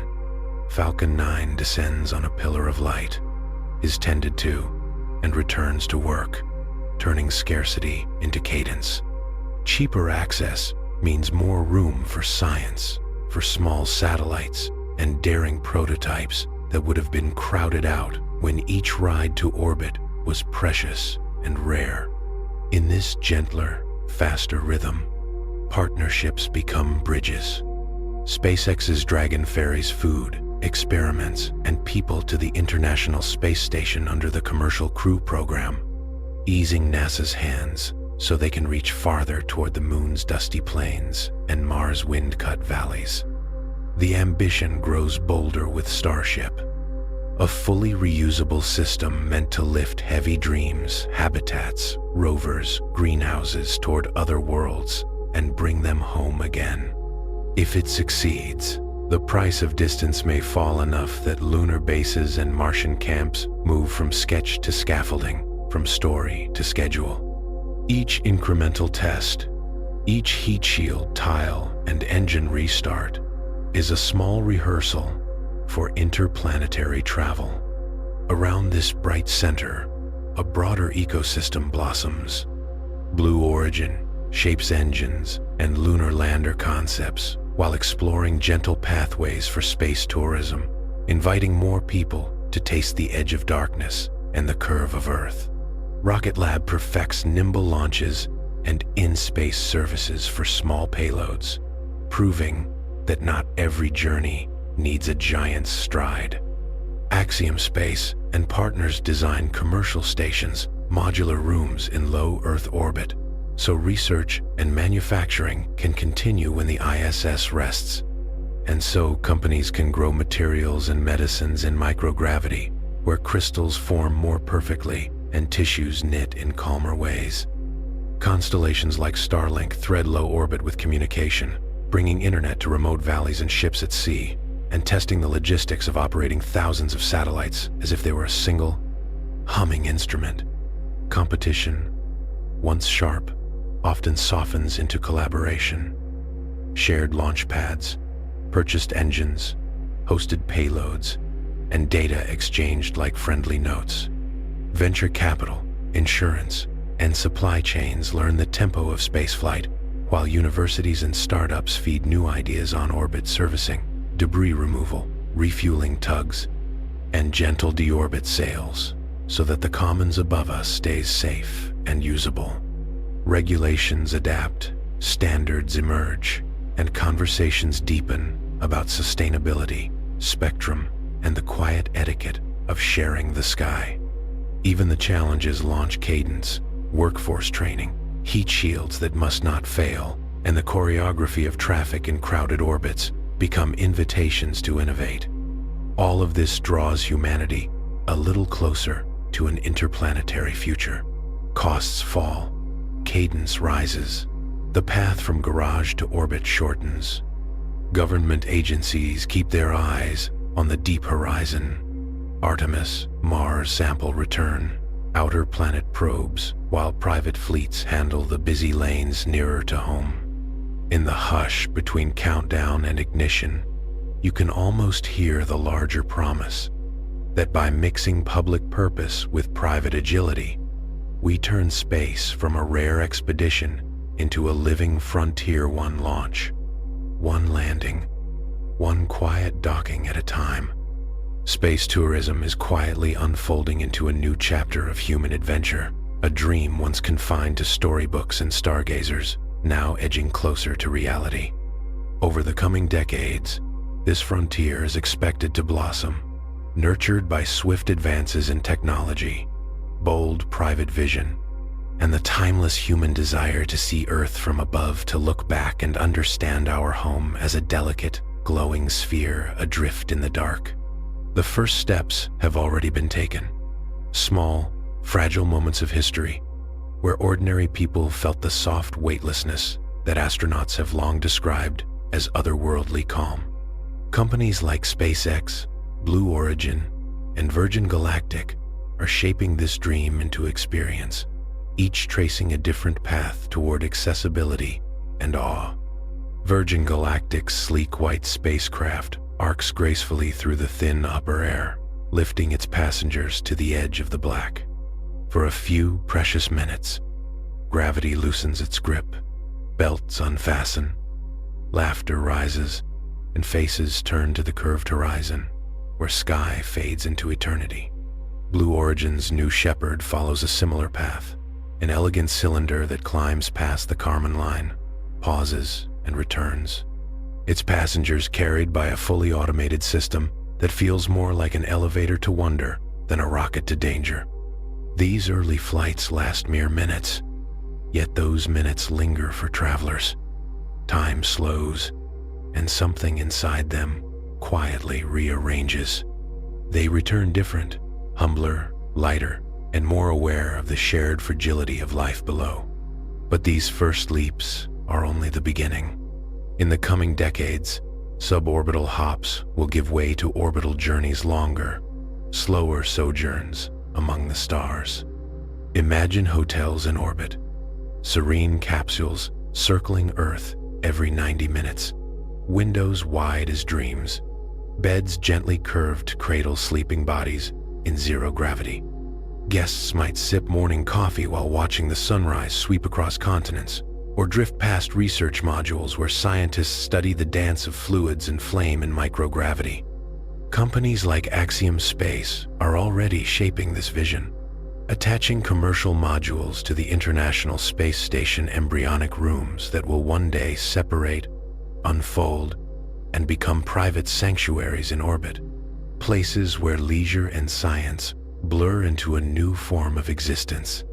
Falcon 9 descends on a pillar of light, is tended to, and returns to work, turning scarcity into cadence. Cheaper access means more room for science, for small satellites and daring prototypes that would have been crowded out when each ride to orbit was precious and rare. In this gentler, faster rhythm, partnerships become bridges. SpaceX's Dragon ferries food, experiments, and people to the International Space Station under the Commercial Crew Program, easing NASA's hands so they can reach farther toward the Moon's dusty plains and Mars' wind-cut valleys. The ambition grows bolder with Starship, a fully reusable system meant to lift heavy dreams, habitats, rovers, greenhouses toward other worlds and bring them home again. If it succeeds, the price of distance may fall enough that lunar bases and Martian camps move from sketch to scaffolding, from story to schedule. Each incremental test, each heat shield, tile, and engine restart is a small rehearsal for interplanetary travel. Around this bright center, a broader ecosystem blossoms. Blue Origin shapes engines and lunar lander concepts while exploring gentle pathways for space tourism, inviting more people to taste the edge of darkness and the curve of Earth. Rocket Lab perfects nimble launches and in-space services for small payloads, proving that not every journey needs a giant's stride. Axiom Space and partners design commercial stations, modular rooms in low Earth orbit, so research and manufacturing can continue when the ISS rests. And so companies can grow materials and medicines in microgravity, where crystals form more perfectly and tissues knit in calmer ways. Constellations like Starlink thread low orbit with communication, bringing internet to remote valleys and ships at sea, and testing the logistics of operating thousands of satellites as if they were a single, humming instrument. Competition, once sharp, often softens into collaboration. Shared launch pads, purchased engines, hosted payloads, and data exchanged like friendly notes. Venture capital, insurance, and supply chains learn the tempo of spaceflight, while universities and startups feed new ideas on orbit servicing, debris removal, refueling tugs, and gentle deorbit sails, so that the commons above us stays safe and usable. Regulations adapt, standards emerge, and conversations deepen about sustainability, spectrum, and the quiet etiquette of sharing the sky. Even the challenges launch cadence, workforce training, heat shields that must not fail, and the choreography of traffic in crowded orbits become invitations to innovate. All of this draws humanity a little closer to an interplanetary future. Costs fall, cadence rises, the path from garage to orbit shortens. Government agencies keep their eyes on the deep horizon. Artemis, Mars sample return, outer planet probes, while private fleets handle the busy lanes nearer to home. In the hush between countdown and ignition, you can almost hear the larger promise that by mixing public purpose with private agility, we turn space from a rare expedition into a living frontier, one launch, one landing, one quiet docking at a time. Space tourism is quietly unfolding into a new chapter of human adventure, a dream once confined to storybooks and stargazers, now edging closer to reality. Over the coming decades, this frontier is expected to blossom, nurtured by swift advances in technology, bold private vision, and the timeless human desire to see Earth from above, to look back and understand our home as a delicate, glowing sphere adrift in the dark. The first steps have already been taken. Small, fragile moments of history, where ordinary people felt the soft weightlessness that astronauts have long described as otherworldly calm. Companies like SpaceX, Blue Origin, and Virgin Galactic are shaping this dream into experience, each tracing a different path toward accessibility and awe. Virgin Galactic's sleek white spacecraft arcs gracefully through the thin upper air, lifting its passengers to the edge of the black. For a few precious minutes, gravity loosens its grip, belts unfasten, laughter rises, and faces turn to the curved horizon, where sky fades into eternity. Blue Origin's New Shepard follows a similar path, an elegant cylinder that climbs past the Kármán line, pauses, and returns. Its passengers carried by a fully automated system that feels more like an elevator to wonder than a rocket to danger. These early flights last mere minutes, yet those minutes linger for travelers. Time slows, and something inside them quietly rearranges. They return different, humbler, lighter, and more aware of the shared fragility of life below. But these first leaps are only the beginning. In the coming decades, suborbital hops will give way to orbital journeys, longer, slower sojourns among the stars. Imagine hotels in orbit, serene capsules circling Earth every 90 minutes, windows wide as dreams, beds gently curved to cradle sleeping bodies in zero gravity. Guests might sip morning coffee while watching the sunrise sweep across continents, or drift past research modules where scientists study the dance of fluids and flame in microgravity. Companies like Axiom Space are already shaping this vision, attaching commercial modules to the International Space Station embryonic rooms that will one day separate, unfold, and become private sanctuaries in orbit, places where leisure and science blur into a new form of existence.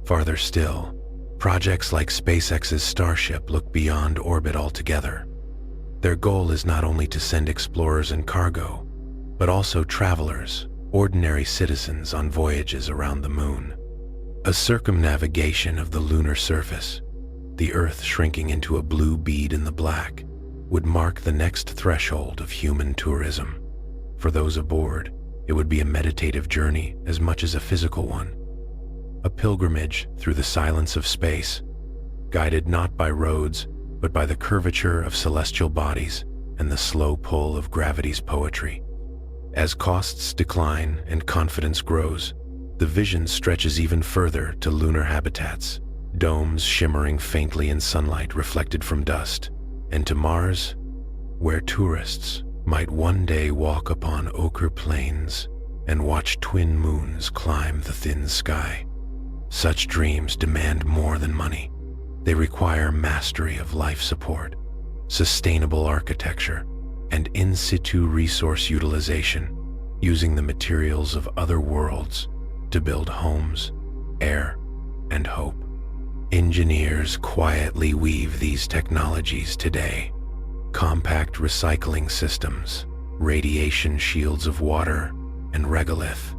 Farther still, projects like SpaceX's Starship look beyond orbit altogether. Their goal is not only to send explorers and cargo, but also travelers, ordinary citizens on voyages around the moon. A circumnavigation of the lunar surface, the Earth shrinking into a blue bead in the black, would mark the next threshold of human tourism. For those aboard, it would be a meditative journey as much as a physical one. A pilgrimage through the silence of space, guided not by roads, but by the curvature of celestial bodies and the slow pull of gravity's poetry. As costs decline and confidence grows, the vision stretches even further to lunar habitats, domes shimmering faintly in sunlight reflected from dust, and to Mars, where tourists might one day walk upon ochre plains and watch twin moons climb the thin sky. Such dreams demand more than money. They require mastery of life support, sustainable architecture, and in situ resource utilization, using the materials of other worlds to build homes, air, and hope. Engineers quietly weave these technologies today. Compact recycling systems, radiation shields of water, and regolith,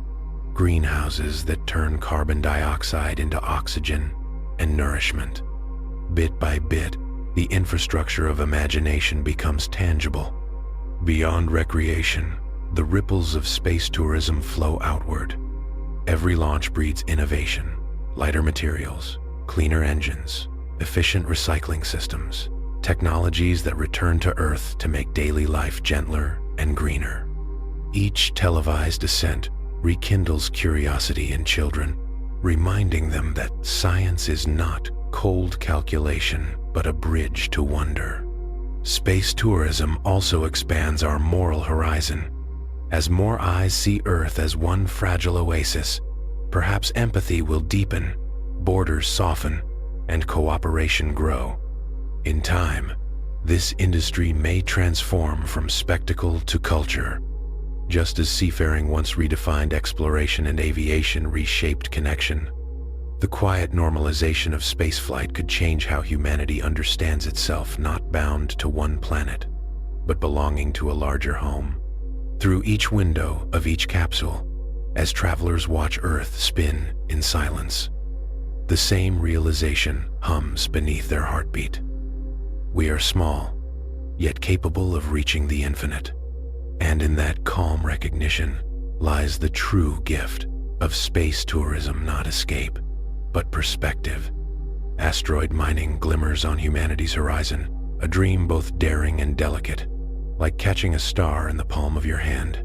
greenhouses that turn carbon dioxide into oxygen and nourishment. Bit by bit, the infrastructure of imagination becomes tangible. Beyond recreation, the ripples of space tourism flow outward. Every launch breeds innovation, lighter materials, cleaner engines, efficient recycling systems, technologies that return to Earth to make daily life gentler and greener. Each televised ascent rekindles curiosity in children, reminding them that science is not cold calculation, but a bridge to wonder. Space tourism also expands our moral horizon. As more eyes see Earth as one fragile oasis, perhaps empathy will deepen, borders soften, and cooperation grow. In time, this industry may transform from spectacle to culture, just as seafaring once redefined exploration and aviation reshaped connection. The quiet normalization of spaceflight could change how humanity understands itself, not bound to one planet, but belonging to a larger home. Through each window of each capsule, as travelers watch Earth spin in silence, the same realization hums beneath their heartbeat. We are small, yet capable of reaching the infinite. And in that calm recognition lies the true gift of space tourism, not escape, but perspective. Asteroid mining glimmers on humanity's horizon, a dream both daring and delicate, like catching a star in the palm of your hand.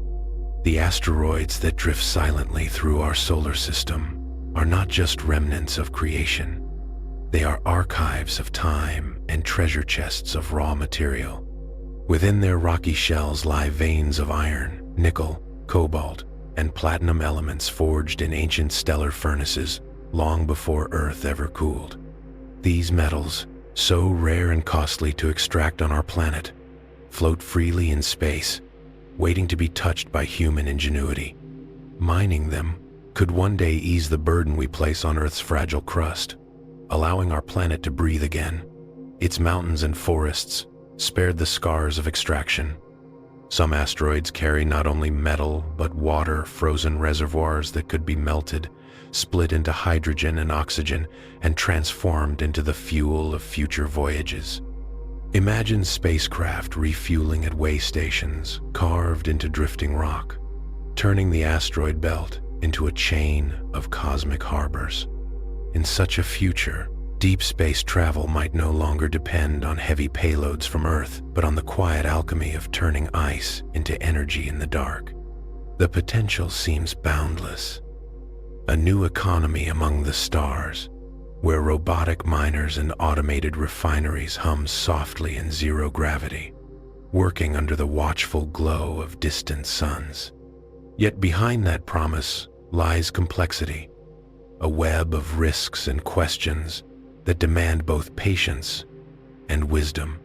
The asteroids that drift silently through our solar system are not just remnants of creation. They are archives of time and treasure chests of raw material. Within their rocky shells lie veins of iron, nickel, cobalt, and platinum elements forged in ancient stellar furnaces long before Earth ever cooled. These metals, so rare and costly to extract on our planet, float freely in space, waiting to be touched by human ingenuity. Mining them could one day ease the burden we place on Earth's fragile crust, allowing our planet to breathe again. Its mountains and forests, spared the scars of extraction. Some asteroids carry not only metal, but water, frozen reservoirs that could be melted, split into hydrogen and oxygen, and transformed into the fuel of future voyages. Imagine spacecraft refueling at way stations carved into drifting rock, turning the asteroid belt into a chain of cosmic harbors. In such a future, deep space travel might no longer depend on heavy payloads from Earth, but on the quiet alchemy of turning ice into energy in the dark. The potential seems boundless. A new economy among the stars, where robotic miners and automated refineries hum softly in zero gravity, working under the watchful glow of distant suns. Yet behind that promise lies complexity, a web of risks and questions that demand both patience and wisdom.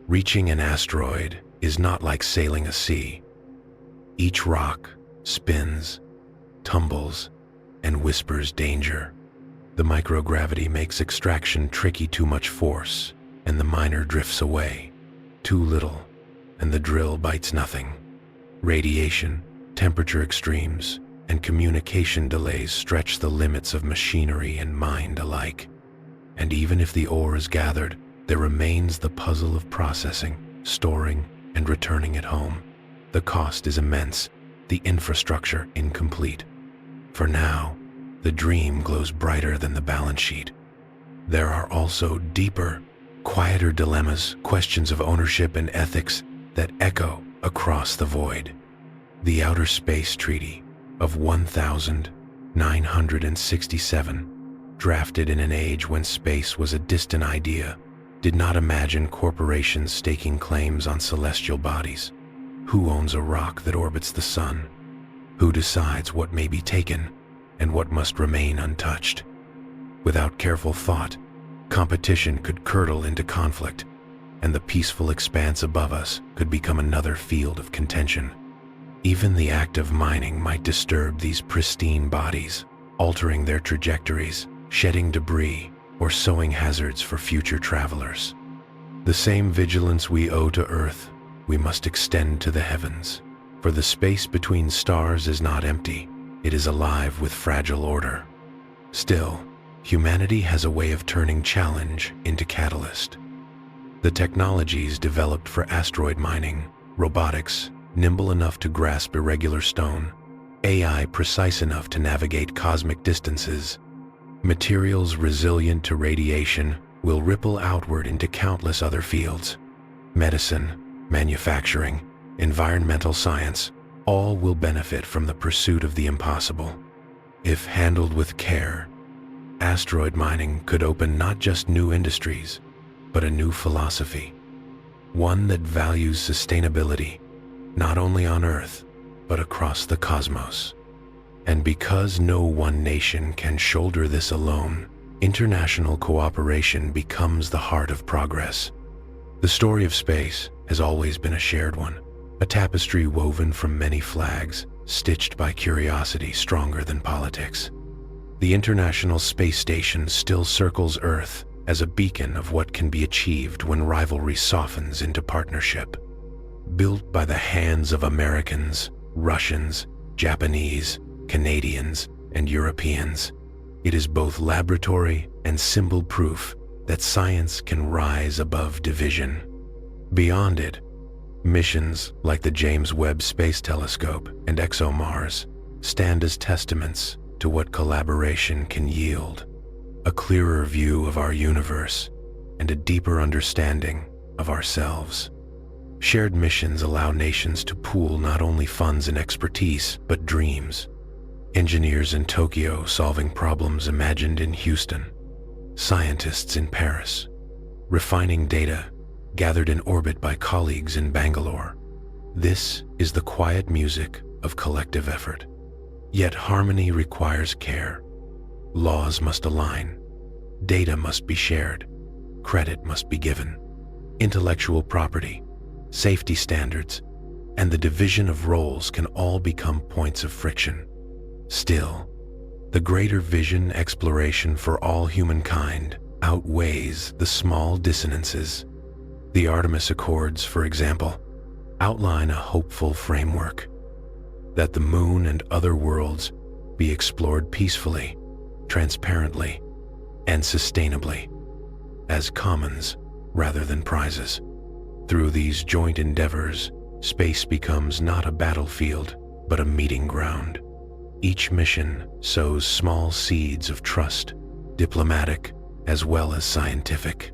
Reaching an asteroid is not like sailing a sea. Each rock spins, tumbles, and whispers danger. The microgravity makes extraction tricky. Too much force, and the miner drifts away. Too little, and the drill bites nothing. Radiation, temperature extremes, and communication delays stretch the limits of machinery and mind alike. And even if the ore is gathered, there remains the puzzle of processing, storing, and returning it home. The cost is immense, the infrastructure incomplete. For now, the dream glows brighter than the balance sheet. There are also deeper, quieter dilemmas, questions of ownership and ethics that echo across the void. The Outer Space Treaty of 1967, drafted in an age when space was a distant idea, did not imagine corporations staking claims on celestial bodies. Who owns a rock that orbits the sun? Who decides what may be taken and what must remain untouched? Without careful thought, competition could curdle into conflict, and the peaceful expanse above us could become another field of contention. Even the act of mining might disturb these pristine bodies, altering their trajectories, shedding debris, or sowing hazards for future travelers. The same vigilance we owe to Earth, we must extend to the heavens, for the space between stars is not empty, it is alive with fragile order. Still, humanity has a way of turning challenge into catalyst. The technologies developed for asteroid mining, robotics, nimble enough to grasp irregular stone, AI precise enough to navigate cosmic distances, materials resilient to radiation, will ripple outward into countless other fields. Medicine, manufacturing, environmental science, all will benefit from the pursuit of the impossible. If handled with care, asteroid mining could open not just new industries, but a new philosophy, one that values sustainability, not only on Earth, but across the cosmos. And because no one nation can shoulder this alone, international cooperation becomes the heart of progress. The story of space has always been a shared one, a tapestry woven from many flags, stitched by curiosity stronger than politics. The International Space Station still circles Earth as a beacon of what can be achieved when rivalry softens into partnership. Built by the hands of Americans, Russians, Japanese, Canadians, and Europeans, it is both laboratory and symbol proof that science can rise above division. Beyond it, missions like the James Webb Space Telescope and ExoMars stand as testaments to what collaboration can yield: a clearer view of our universe and a deeper understanding of ourselves. Shared missions allow nations to pool not only funds and expertise, but dreams. Engineers in Tokyo solving problems imagined in Houston, scientists in Paris refining data gathered in orbit by colleagues in Bangalore. This is the quiet music of collective effort. Yet harmony requires care. Laws must align, data must be shared, credit must be given. Intellectual property, safety standards, and the division of roles can all become points of friction. Still, the greater vision, exploration for all humankind, outweighs the small dissonances. The Artemis Accords, for example, outline a hopeful framework: that the moon and other worlds be explored peacefully, transparently, and sustainably, as commons rather than prizes. Through these joint endeavors, space becomes not a battlefield, but a meeting ground. Each mission sows small seeds of trust, diplomatic as well as scientific.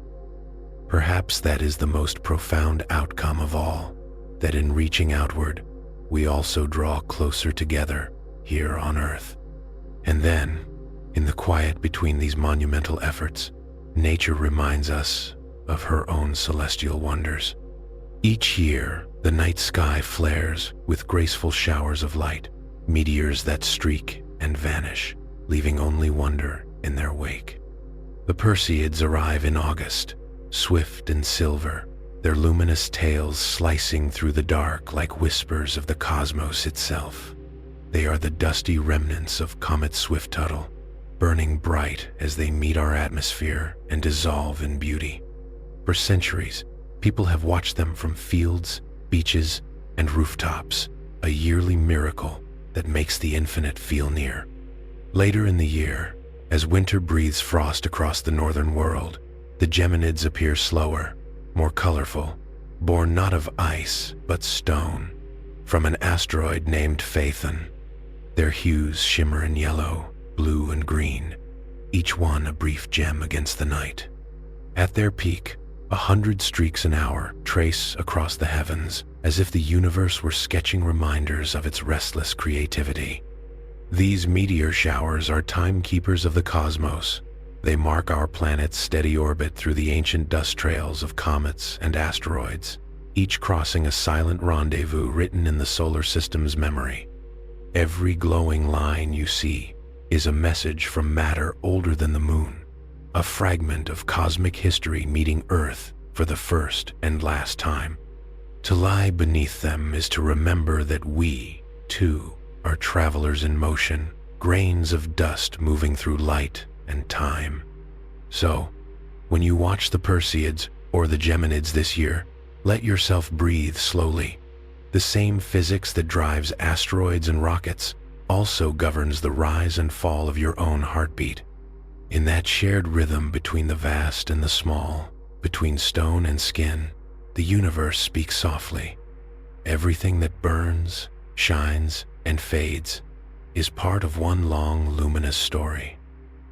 Perhaps that is the most profound outcome of all, that in reaching outward, we also draw closer together here on Earth. And then, in the quiet between these monumental efforts, nature reminds us of her own celestial wonders. Each year, the night sky flares with graceful showers of light, meteors that streak and vanish, leaving only wonder in their wake. The Perseids arrive in August, swift and silver, their luminous tails slicing through the dark like whispers of the cosmos itself. They are the dusty remnants of Comet Swift-Tuttle, burning bright as they meet our atmosphere and dissolve in beauty. For centuries, people have watched them from fields, beaches, and rooftops, a yearly miracle that makes the infinite feel near. Later in the year, as winter breathes frost across the northern world, the Geminids appear slower, more colorful, born not of ice but stone, from an asteroid named Phaethon. Their hues shimmer in yellow, blue, and green, each one a brief gem against the night. At their peak, 100 streaks an hour trace across the heavens, as if the universe were sketching reminders of its restless creativity. These meteor showers are timekeepers of the cosmos. They mark our planet's steady orbit through the ancient dust trails of comets and asteroids, each crossing a silent rendezvous written in the solar system's memory. Every glowing line you see is a message from matter older than the moon, a fragment of cosmic history meeting Earth for the first and last time. To lie beneath them is to remember that we, too, are travelers in motion, grains of dust moving through light and time. So, when you watch the Perseids or the Geminids this year, let yourself breathe slowly. The same physics that drives asteroids and rockets also governs the rise and fall of your own heartbeat. In that shared rhythm between the vast and the small, between stone and skin, the universe speaks softly. Everything that burns, shines, and fades is part of one long, luminous story.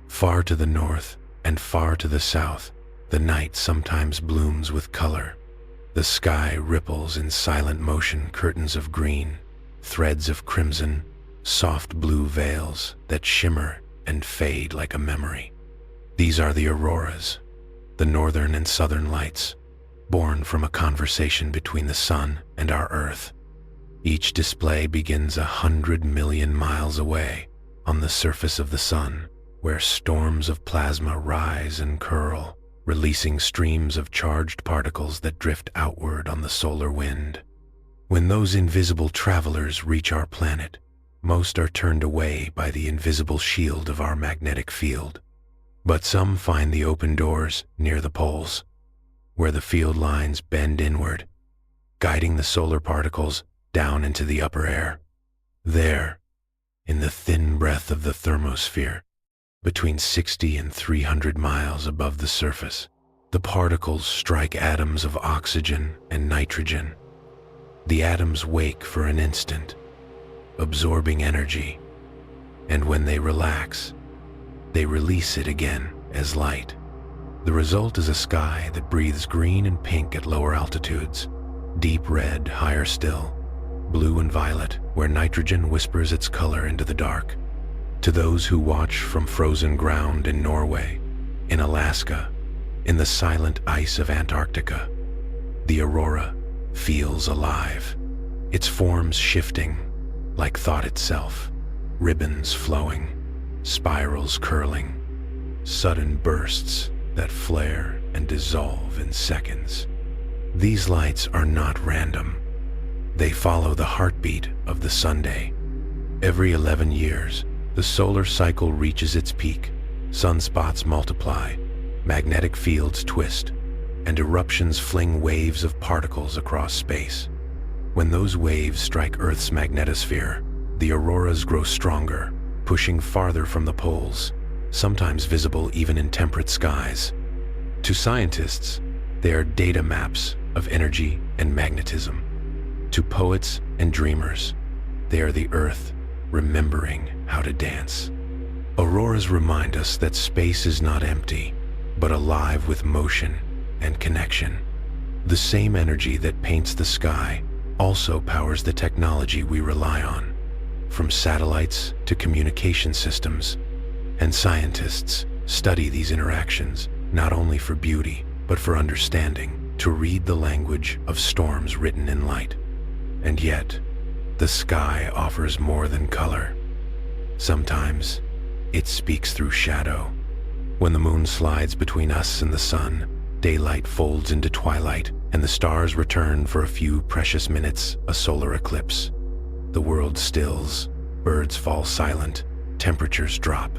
Far to the north and far to the south, the night sometimes blooms with color. The sky ripples in silent motion, curtains of green, threads of crimson, soft blue veils that shimmer and fade like a memory. These are the auroras, the northern and southern lights, born from a conversation between the sun and our Earth. Each display begins 100 million miles away on the surface of the sun, where storms of plasma rise and curl, releasing streams of charged particles that drift outward on the solar wind. When those invisible travelers reach our planet, most are turned away by the invisible shield of our magnetic field. But some find the open doors near the poles, where the field lines bend inward, guiding the solar particles down into the upper air. There, in the thin breath of the thermosphere, between 60 and 300 miles above the surface, the particles strike atoms of oxygen and nitrogen. The atoms wake for an instant, absorbing energy, and when they relax, they release it again as light. The result is a sky that breathes green and pink at lower altitudes, deep red higher still, blue and violet where nitrogen whispers its color into the dark. To those who watch from frozen ground in Norway, in Alaska, in the silent ice of Antarctica, the aurora feels alive, its forms shifting like thought itself, ribbons flowing, spirals curling, sudden bursts that flare and dissolve in seconds. These lights are not random. They follow the heartbeat of the Sunday. Every 11 years, the solar cycle reaches its peak, sunspots multiply, magnetic fields twist, and eruptions fling waves of particles across space. When those waves strike Earth's magnetosphere, the auroras grow stronger, pushing farther from the poles, sometimes visible even in temperate skies. To scientists, they are data maps of energy and magnetism. To poets and dreamers, they are the Earth remembering how to dance. Auroras remind us that space is not empty, but alive with motion and connection. The same energy that paints the sky also powers the technology we rely on, from satellites to communication systems. And scientists study these interactions not only for beauty, but for understanding, to read the language of storms written in light. And yet, the sky offers more than color. Sometimes, it speaks through shadow. When the moon slides between us and the sun, daylight folds into twilight, and the stars return for a few precious minutes, a solar eclipse. The world stills, birds fall silent, temperatures drop.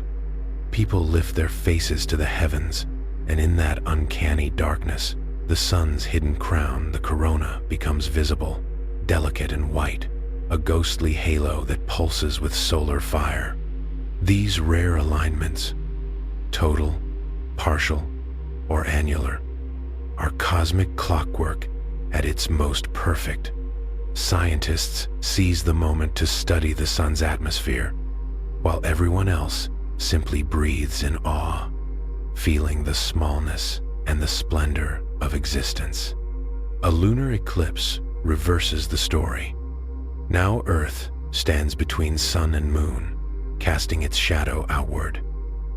People lift their faces to the heavens, and in that uncanny darkness, the sun's hidden crown, the corona, becomes visible, delicate and white, a ghostly halo that pulses with solar fire. These rare alignments, total, partial, or annular, are cosmic clockwork at its most perfect. Scientists seize the moment to study the sun's atmosphere, while everyone else simply breathes in awe, feeling the smallness and the splendor of existence. A lunar eclipse reverses the story. Now Earth stands between sun and moon, casting its shadow outward.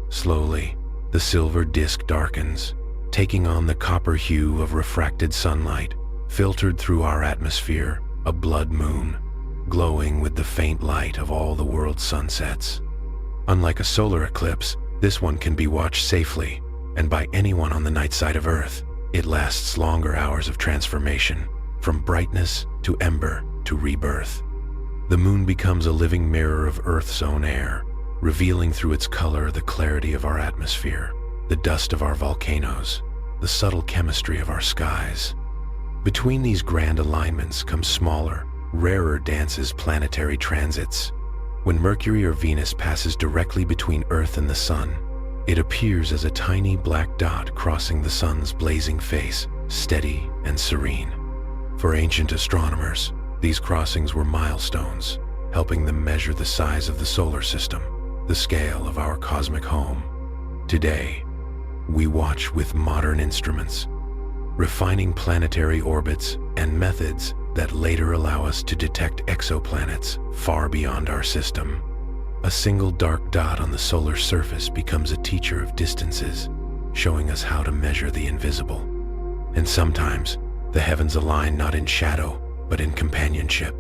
Slowly, the silver disk darkens, taking on the copper hue of refracted sunlight, filtered through our atmosphere, a blood moon, glowing with the faint light of all the world's sunsets. Unlike a solar eclipse, this one can be watched safely, and by anyone on the night side of Earth. It lasts longer hours of transformation, from brightness to ember to rebirth. The moon becomes a living mirror of Earth's own air, revealing through its color the clarity of our atmosphere, the dust of our volcanoes, the subtle chemistry of our skies. Between these grand alignments come smaller, rarer dances, planetary transits. When Mercury or Venus passes directly between Earth and the Sun, it appears as a tiny black dot crossing the sun's blazing face, steady and serene. For ancient astronomers, these crossings were milestones, helping them measure the size of the solar system, the scale of our cosmic home. Today, we watch with modern instruments, refining planetary orbits and methods that later allow us to detect exoplanets far beyond our system. A single dark dot on the solar surface becomes a teacher of distances, showing us how to measure the invisible. And sometimes, the heavens align not in shadow, but in companionship.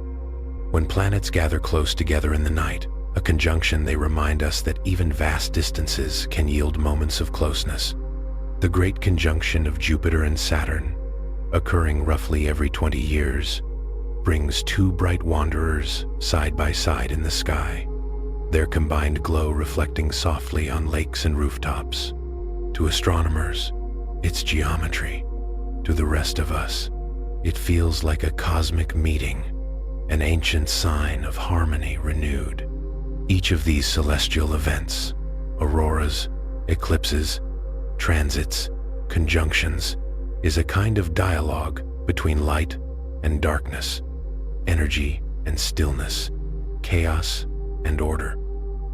When planets gather close together in the night, a conjunction, they remind us that even vast distances can yield moments of closeness. The great conjunction of Jupiter and Saturn, occurring roughly every 20 years, brings two bright wanderers side by side in the sky, their combined glow reflecting softly on lakes and rooftops. To astronomers, it's geometry. To the rest of us, it feels like a cosmic meeting, an ancient sign of harmony renewed. Each of these celestial events, auroras, eclipses, transits, conjunctions, is a kind of dialogue between light and darkness, energy and stillness, chaos and order.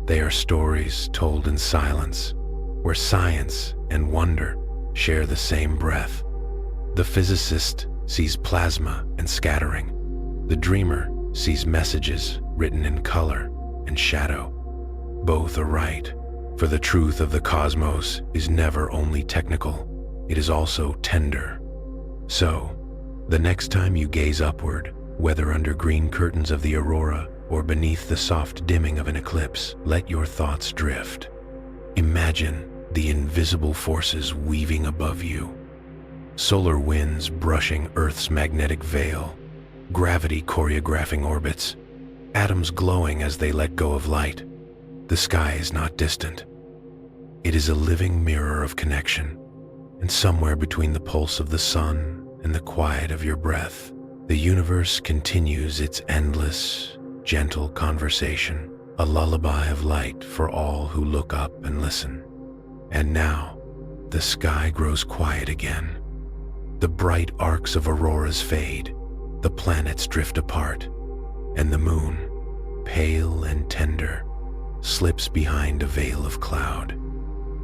They are stories told in silence, where science and wonder share the same breath. The physicist sees plasma and scattering. The dreamer sees messages written in color and shadow. Both are right, for the truth of the cosmos is never only technical, it is also tender. So, the next time you gaze upward, whether under green curtains of the aurora or beneath the soft dimming of an eclipse, let your thoughts drift. Imagine the invisible forces weaving above you. Solar winds brushing Earth's magnetic veil, gravity choreographing orbits, atoms glowing as they let go of light. The sky is not distant. It is a living mirror of connection, and somewhere between the pulse of the sun and the quiet of your breath, the universe continues its endless, gentle conversation, a lullaby of light for all who look up and listen. And now, the sky grows quiet again. The bright arcs of auroras fade, the planets drift apart, and the moon, pale and tender, slips behind a veil of cloud.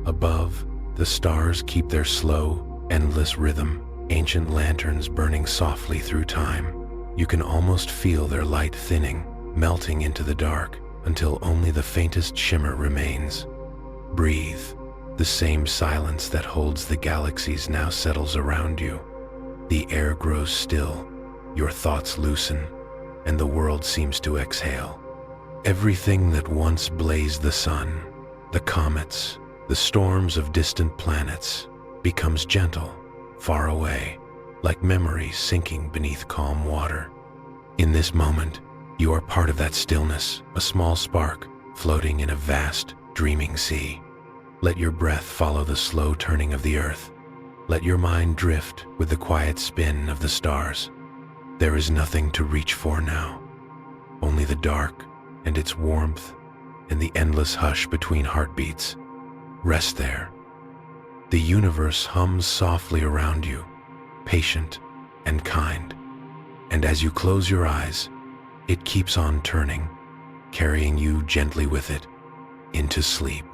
Above, the stars keep their slow, endless rhythm, ancient lanterns burning softly through time. You can almost feel their light thinning, melting into the dark, until only the faintest shimmer remains. Breathe. The same silence that holds the galaxies now settles around you. The air grows still, your thoughts loosen, and the world seems to exhale. Everything that once blazed the sun, the comets, the storms of distant planets, becomes gentle, far away, like memories sinking beneath calm water. In this moment, you are part of that stillness, a small spark floating in a vast, dreaming sea. Let your breath follow the slow turning of the earth. Let your mind drift with the quiet spin of the stars. There is nothing to reach for now, only the dark and its warmth and the endless hush between heartbeats. Rest there. The universe hums softly around you, patient and kind. And as you close your eyes, it keeps on turning, carrying you gently with it into sleep.